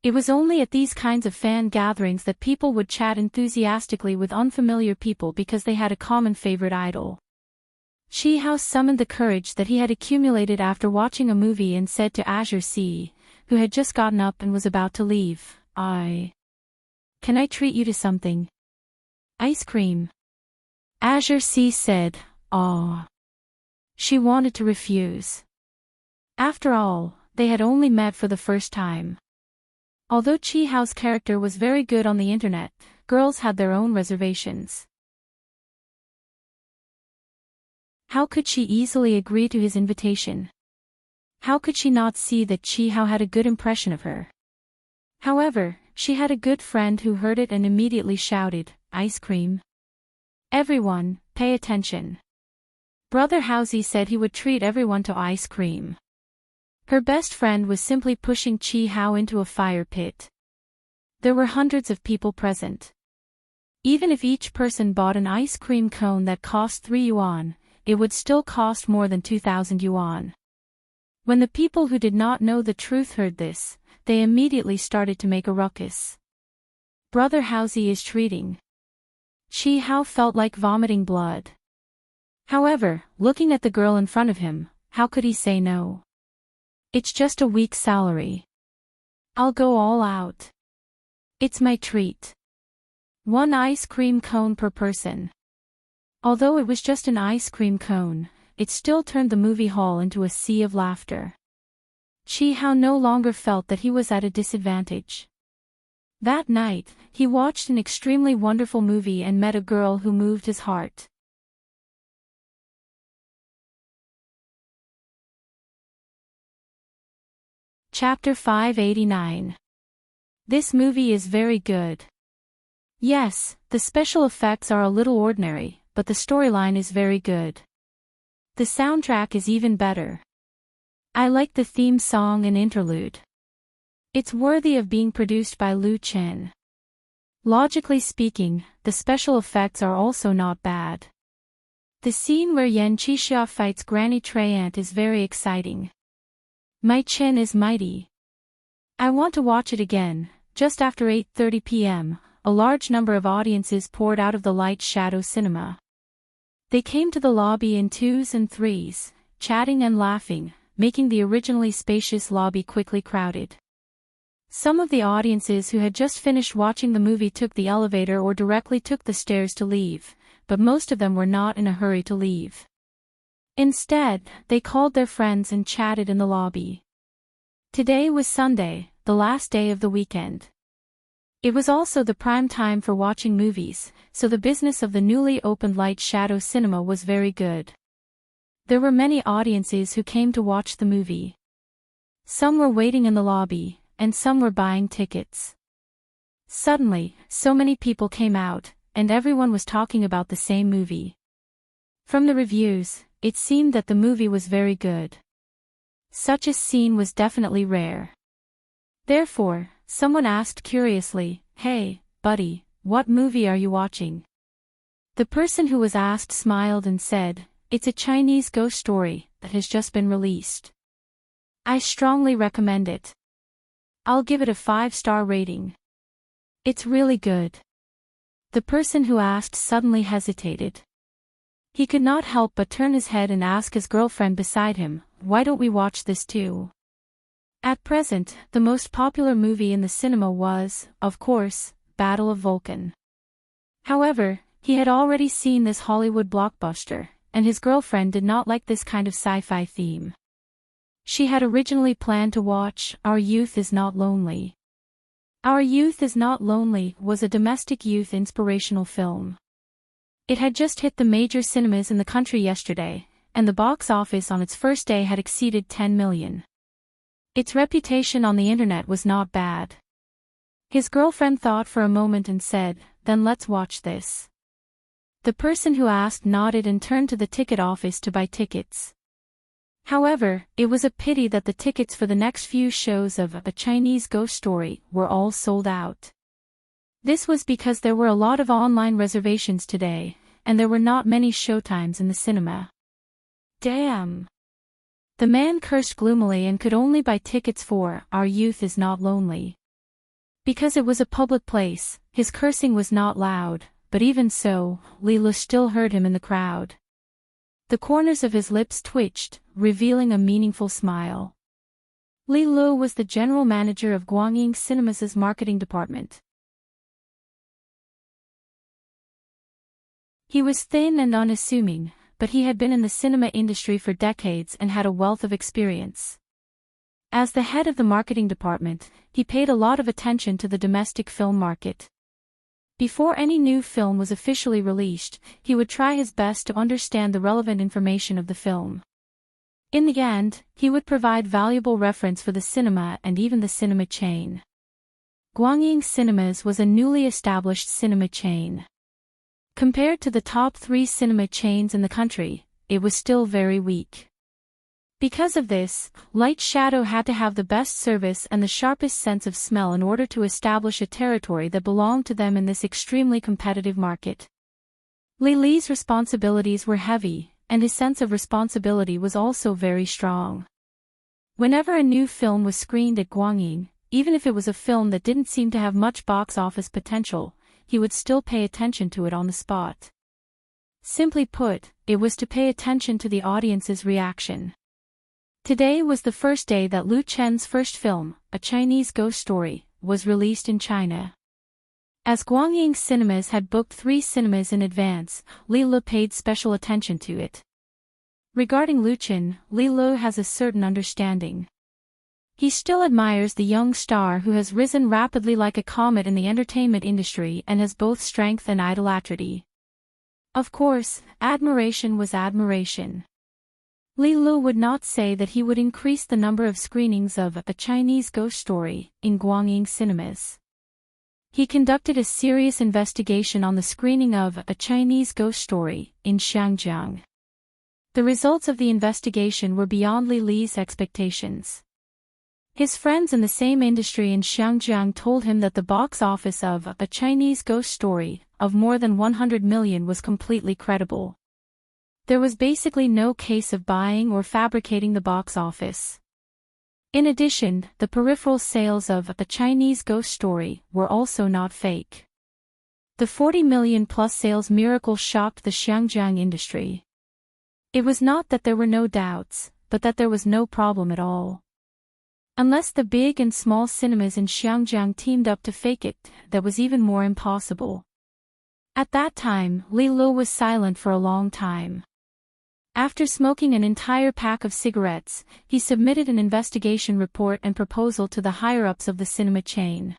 It was only at these kinds of fan gatherings that people would chat enthusiastically with unfamiliar people because they had a common favorite idol. Qi Hao summoned the courage that he had accumulated after watching a movie and said to Azure C, who had just gotten up and was about to leave, Can I treat you to something? Ice cream. Azure C said, "Aw." She wanted to refuse. After all, they had only met for the first time. Although Qi Hao's character was very good on the internet, girls had their own reservations. How could she easily agree to his invitation? How could she not see that Qi Hao had a good impression of her? However, she had a good friend who heard it and immediately shouted, "Ice cream! Everyone, pay attention." Brother Hausi said he would treat everyone to ice cream. Her best friend was simply pushing Qi Hao into a fire pit. There were hundreds of people present. Even if each person bought an ice cream cone that cost 3 yuan, it would still cost more than 2,000 yuan. When the people who did not know the truth heard this, they immediately started to make a ruckus. Brother Hausi is treating. Qi Hao felt like vomiting blood. However, looking at the girl in front of him, how could he say no? It's just a week's salary. I'll go all out. It's my treat. 1 ice cream cone per person. Although it was just an ice cream cone, it still turned the movie hall into a sea of laughter. Qi Hao no longer felt that he was at a disadvantage. That night, he watched an extremely wonderful movie and met a girl who moved his heart. Chapter 589. This movie is very good. Yes, the special effects are a little ordinary, but the storyline is very good. The soundtrack is even better. I like the theme song and interlude. It's worthy of being produced by Lu Chen. Logically speaking, the special effects are also not bad. The scene where Yan Qixia fights Granny Treyant is very exciting. My chin is mighty. I want to watch it again. Just after 8:30 p.m., a large number of audiences poured out of the light shadow cinema. They came to the lobby in 2s and 3s, chatting and laughing, making the originally spacious lobby quickly crowded. Some of the audiences who had just finished watching the movie took the elevator or directly took the stairs to leave, but most of them were not in a hurry to leave. Instead, they called their friends and chatted in the lobby. Today was Sunday, the last day of the weekend. It was also the prime time for watching movies, so the business of the newly opened light shadow cinema was very good. There were many audiences who came to watch the movie. Some were waiting in the lobby, and some were buying tickets. Suddenly, so many people came out, and everyone was talking about the same movie. From the reviews, it seemed that the movie was very good. Such a scene was definitely rare. Therefore, someone asked curiously, "Hey, buddy, what movie are you watching?" The person who was asked smiled and said, "It's a Chinese ghost story that has just been released. I strongly recommend it. I'll give it a 5-star rating. It's really good." The person who asked suddenly hesitated. He could not help but turn his head and ask his girlfriend beside him, "Why don't we watch this too?" At present, the most popular movie in the cinema was, of course, Battle of Vulcan. However, he had already seen this Hollywood blockbuster, and his girlfriend did not like this kind of sci-fi theme. She had originally planned to watch Our Youth Is Not Lonely. Our Youth Is Not Lonely was a domestic youth inspirational film. It had just hit the major cinemas in the country yesterday, and the box office on its first day had exceeded 10 million. Its reputation on the internet was not bad. His girlfriend thought for a moment and said, "Then let's watch this." The person who asked nodded and turned to the ticket office to buy tickets. However, it was a pity that the tickets for the next few shows of A Chinese Ghost Story were all sold out. This was because there were a lot of online reservations today, and there were not many showtimes in the cinema. Damn! The man cursed gloomily and could only buy tickets for Our Youth Is Not Lonely. Because it was a public place, his cursing was not loud, but even so, Lila still heard him in the crowd. The corners of his lips twitched, revealing a meaningful smile. Li Lu was the general manager of Guangying Cinemas' marketing department. He was thin and unassuming, but he had been in the cinema industry for decades and had a wealth of experience. As the head of the marketing department, he paid a lot of attention to the domestic film market. Before any new film was officially released, he would try his best to understand the relevant information of the film. In the end, he would provide valuable reference for the cinema and even the cinema chain. Guangying Cinemas was a newly established cinema chain. Compared to the top 3 cinema chains in the country, it was still very weak. Because of this, Light Shadow had to have the best service and the sharpest sense of smell in order to establish a territory that belonged to them in this extremely competitive market. Li Li's responsibilities were heavy, and his sense of responsibility was also very strong. Whenever a new film was screened at Guangying, even if it was a film that didn't seem to have much box office potential, he would still pay attention to it on the spot. Simply put, it was to pay attention to the audience's reaction. Today was the first day that Lu Chen's first film, A Chinese Ghost Story, was released in China. As Guangying Cinemas had booked 3 cinemas in advance, Li Lu paid special attention to it. Regarding Lu Chen, Li Lu has a certain understanding. He still admires the young star who has risen rapidly like a comet in the entertainment industry and has both strength and idolatry. Of course, admiration was admiration. Li Lu would not say that he would increase the number of screenings of A Chinese Ghost Story in Guangying Cinemas. He conducted a serious investigation on the screening of A Chinese Ghost Story in Xiangjiang. The results of the investigation were beyond Li Li's expectations. His friends in the same industry in Xiangjiang told him that the box office of A Chinese Ghost Story of more than 100 million was completely credible. There was basically no case of buying or fabricating the box office. In addition, the peripheral sales of The Chinese Ghost Story were also not fake. The 40 million plus sales miracle shocked the Xiangjiang industry. It was not that there were no doubts, but that there was no problem at all. Unless the big and small cinemas in Xiangjiang teamed up to fake it, that was even more impossible. At that time, Li Lu was silent for a long time. After smoking an entire pack of cigarettes, he submitted an investigation report and proposal to the higher-ups of the cinema chain.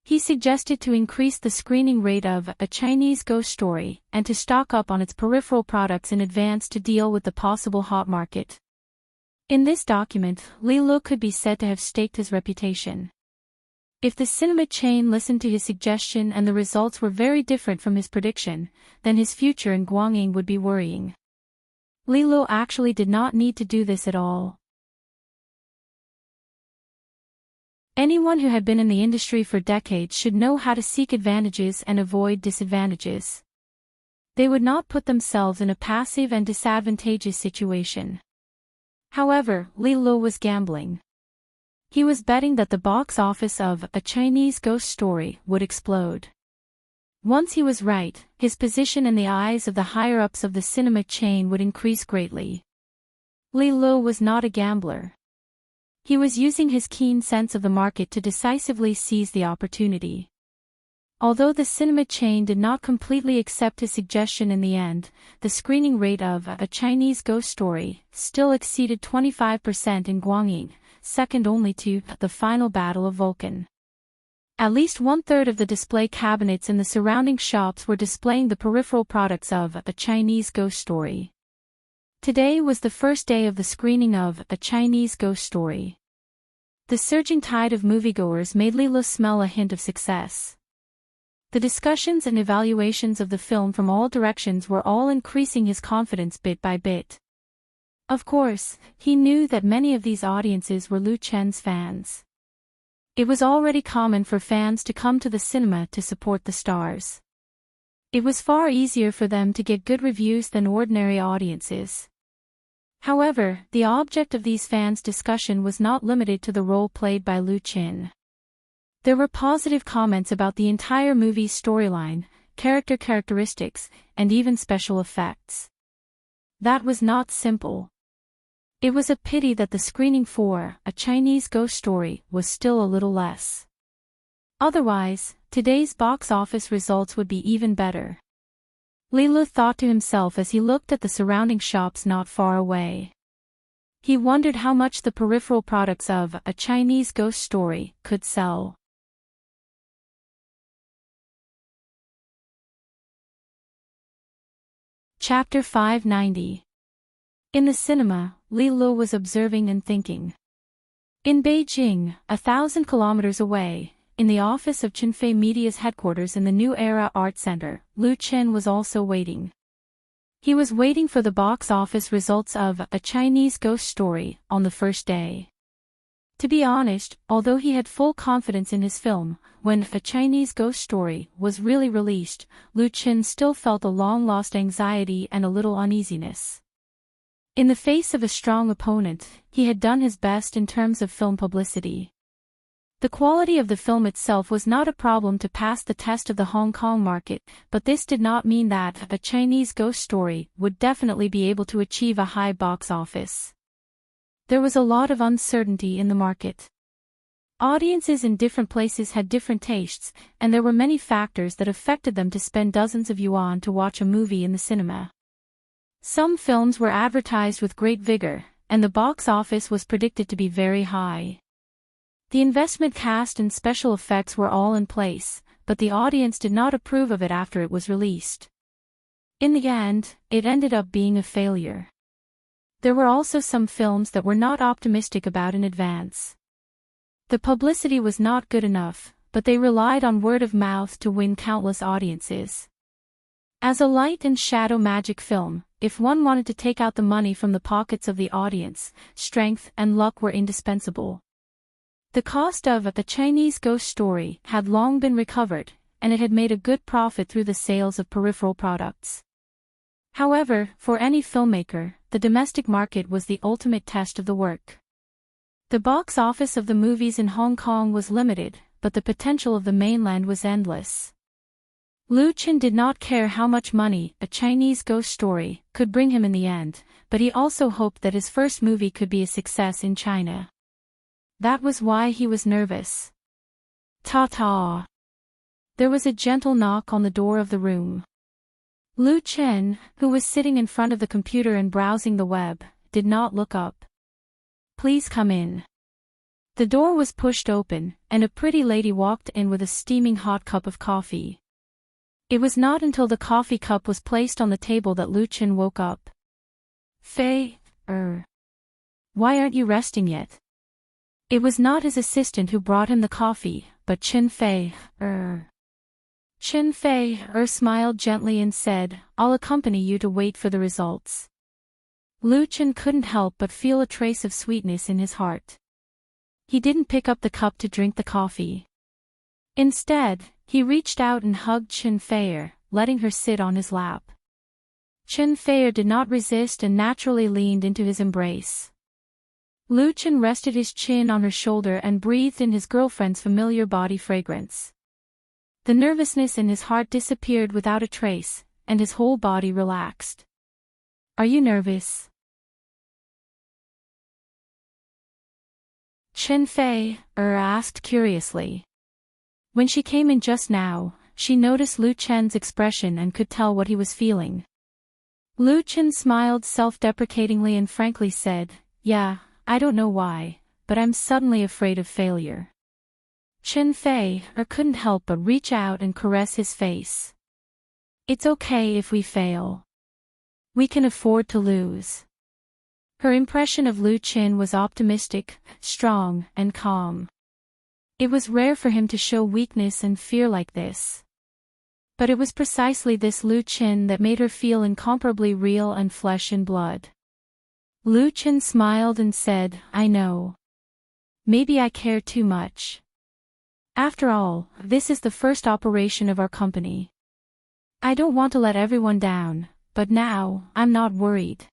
He suggested to increase the screening rate of A Chinese Ghost Story and to stock up on its peripheral products in advance to deal with the possible hot market. In this document, Li Lu could be said to have staked his reputation. If the cinema chain listened to his suggestion and the results were very different from his prediction, then his future in Guangying would be worrying. Li Lu actually did not need to do this at all. Anyone who had been in the industry for decades should know how to seek advantages and avoid disadvantages. They would not put themselves in a passive and disadvantageous situation. However, Li Lu was gambling. He was betting that the box office of A Chinese Ghost Story would explode. Once he was right, his position in the eyes of the higher-ups of the cinema chain would increase greatly. Li Lu was not a gambler. He was using his keen sense of the market to decisively seize the opportunity. Although the cinema chain did not completely accept his suggestion in the end, the screening rate of A Chinese Ghost Story still exceeded 25% in Guangyin, second only to The Final Battle of Vulcan. At least one-third of the display cabinets in the surrounding shops were displaying the peripheral products of A Chinese Ghost Story. Today was the first day of the screening of A Chinese Ghost Story. The surging tide of moviegoers made Li Lu smell a hint of success. The discussions and evaluations of the film from all directions were all increasing his confidence bit by bit. Of course, he knew that many of these audiences were Lu Chen's fans. It was already common for fans to come to the cinema to support the stars. It was far easier for them to get good reviews than ordinary audiences. However, the object of these fans' discussion was not limited to the role played by Lu Chen. There were positive comments about the entire movie's storyline, characteristics, and even special effects. That was not simple. It was a pity that the screening for A Chinese Ghost Story was still a little less. Otherwise, today's box office results would be even better. Li Lu thought to himself as he looked at the surrounding shops not far away. He wondered how much the peripheral products of A Chinese Ghost Story could sell. Chapter 590. In the cinema, Li Lu was observing and thinking. In Beijing, 1,000 kilometers away, in the office of Qinfei Media's headquarters in the New Era Art Center, Lu Chen was also waiting. He was waiting for the box office results of A Chinese Ghost Story on the first day. To be honest, although he had full confidence in his film, when A Chinese Ghost Story was really released, Lu Chen still felt a long-lost anxiety and a little uneasiness. In the face of a strong opponent, he had done his best in terms of film publicity. The quality of the film itself was not a problem to pass the test of the Hong Kong market, but this did not mean that A Chinese Ghost Story would definitely be able to achieve a high box office. There was a lot of uncertainty in the market. Audiences in different places had different tastes, and there were many factors that affected them to spend dozens of yuan to watch a movie in the cinema. Some films were advertised with great vigor, and the box office was predicted to be very high. The investment cast and special effects were all in place, but the audience did not approve of it after it was released. In the end, it ended up being a failure. There were also some films that were not optimistic about in advance. The publicity was not good enough, but they relied on word of mouth to win countless audiences. As a light and shadow magic film, if one wanted to take out the money from the pockets of the audience, strength and luck were indispensable. The cost of The Chinese Ghost Story had long been recovered, and it had made a good profit through the sales of peripheral products. However, for any filmmaker, the domestic market was the ultimate test of the work. The box office of the movies in Hong Kong was limited, but the potential of the mainland was endless. Lu Chen did not care how much money A Chinese Ghost Story could bring him in the end, but he also hoped that his first movie could be a success in China. That was why he was nervous. Ta-ta. There was a gentle knock on the door of the room. Lu Chen, who was sitting in front of the computer and browsing the web, did not look up. Please come in. The door was pushed open, and a pretty lady walked in with a steaming hot cup of coffee. It was not until the coffee cup was placed on the table that Lu Chen woke up. Why aren't you resting yet? It was not his assistant who brought him the coffee, but Qin Fei. Qin Fei smiled gently and said, I'll accompany you to wait for the results. Lu Chen couldn't help but feel a trace of sweetness in his heart. He didn't pick up the cup to drink the coffee. Instead, he reached out and hugged Qin Fei, letting her sit on his lap. Chen Fei did not resist and naturally leaned into his embrace. Lu Chen rested his chin on her shoulder and breathed in his girlfriend's familiar body fragrance. The nervousness in his heart disappeared without a trace, and his whole body relaxed. "Are you nervous?" Chen Fei asked curiously. When she came in just now, she noticed Lu Chen's expression and could tell what he was feeling. Lu Chen smiled self-deprecatingly and frankly said, "Yeah, I don't know why, but I'm suddenly afraid of failure." Chen Fei couldn't help but reach out and caress his face. "It's okay if we fail. We can afford to lose." Her impression of Lu Chen was optimistic, strong, and calm. It was rare for him to show weakness and fear like this. But it was precisely this Lu Chen that made her feel incomparably real and flesh and blood. Lu Chen smiled and said, "I know. Maybe I care too much. After all, this is the first operation of our company. I don't want to let everyone down, but now, I'm not worried.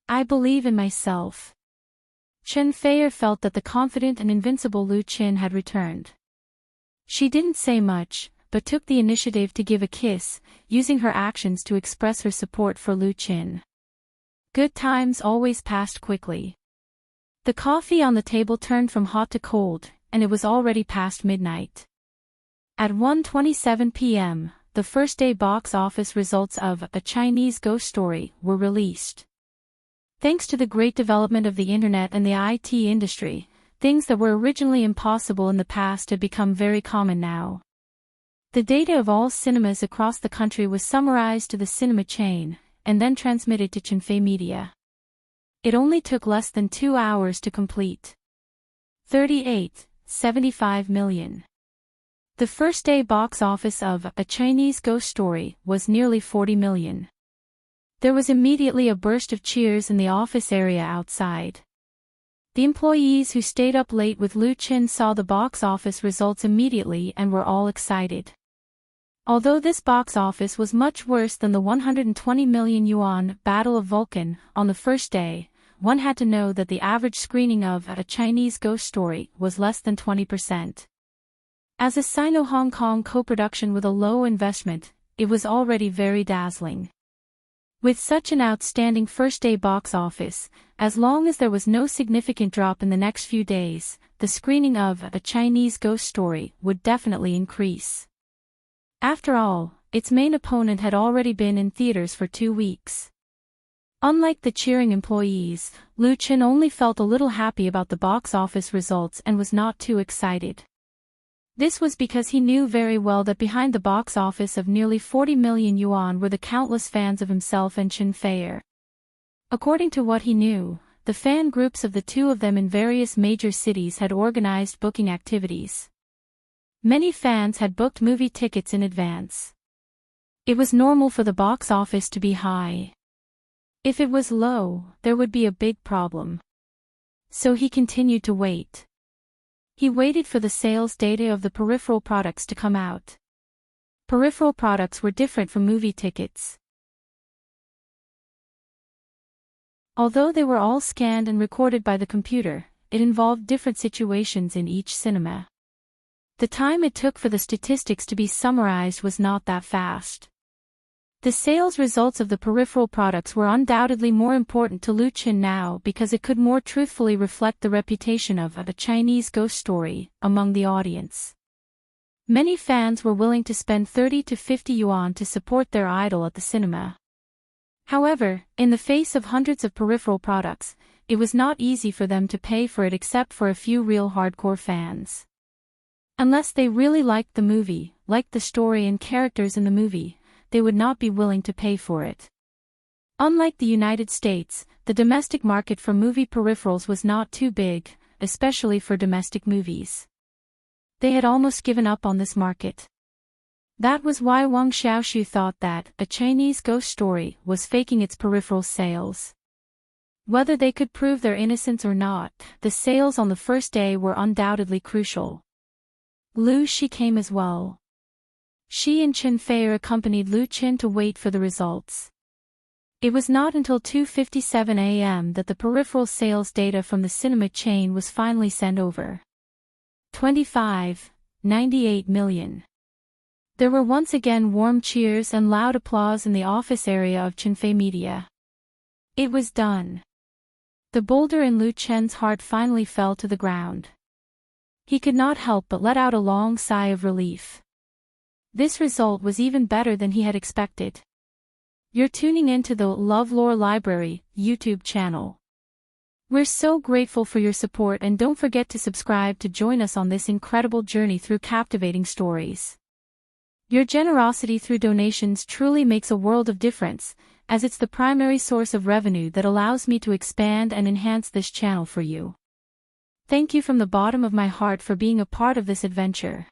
I believe in myself." Chen Fei felt that the confident and invincible Lu Chen had returned. She didn't say much, but took the initiative to give a kiss, using her actions to express her support for Lu Chen. Good times always passed quickly. The coffee on the table turned from hot to cold, and it was already past midnight. At 1:27 p.m., the first-day box office results of A Chinese Ghost Story were released. Thanks to the great development of the internet and the IT industry, things that were originally impossible in the past had become very common now. The data of all cinemas across the country was summarized to the cinema chain, and then transmitted to Chenfei Media. It only took less than 2 hours to complete. 38.75 million. The first-day box office of A Chinese Ghost Story was nearly 40 million. There was immediately a burst of cheers in the office area outside. The employees who stayed up late with Lu Chen saw the box office results immediately and were all excited. Although this box office was much worse than the 120 million yuan Battle of Vulcan on the first day, one had to know that the average screening of A Chinese Ghost Story was less than 20%. As a Sino-Hong Kong co-production with a low investment, it was already very dazzling. With such an outstanding first-day box office, as long as there was no significant drop in the next few days, the screening of A Chinese Ghost Story would definitely increase. After all, its main opponent had already been in theaters for 2 weeks. Unlike the cheering employees, Lu Chen only felt a little happy about the box office results and was not too excited. This was because he knew very well that behind the box office of nearly 40 million yuan were the countless fans of himself and Chen Fei. According to what he knew, the fan groups of the two of them in various major cities had organized booking activities. Many fans had booked movie tickets in advance. It was normal for the box office to be high. If it was low, there would be a big problem. So he continued to wait. He waited for the sales data of the peripheral products to come out. Peripheral products were different from movie tickets. Although they were all scanned and recorded by the computer, it involved different situations in each cinema. The time it took for the statistics to be summarized was not that fast. The sales results of the peripheral products were undoubtedly more important to Lu Chen now because it could more truthfully reflect the reputation of A Chinese Ghost Story among the audience. Many fans were willing to spend 30 to 50 yuan to support their idol at the cinema. However, in the face of hundreds of peripheral products, it was not easy for them to pay for it except for a few real hardcore fans. Unless they really liked the movie, liked the story and characters in the movie, they would not be willing to pay for it. Unlike the United States, the domestic market for movie peripherals was not too big, especially for domestic movies. They had almost given up on this market. That was why Wang Xiaoshu thought that A Chinese Ghost Story was faking its peripheral sales. Whether they could prove their innocence or not, the sales on the first day were undoubtedly crucial. Lu Shi came as well. She and Chen Fei accompanied Lu Chen to wait for the results. It was not until 2:57 a.m. that the peripheral sales data from the cinema chain was finally sent over. 25.98 million. There were once again warm cheers and loud applause in the office area of Chunfei Media. It was done. The boulder in Lu Chen's heart finally fell to the ground. He could not help but let out a long sigh of relief. This result was even better than he had expected. You're tuning into the LoveLore Library YouTube channel. We're so grateful for your support, and don't forget to subscribe to join us on this incredible journey through captivating stories. Your generosity through donations truly makes a world of difference, as it's the primary source of revenue that allows me to expand and enhance this channel for you. Thank you from the bottom of my heart for being a part of this adventure.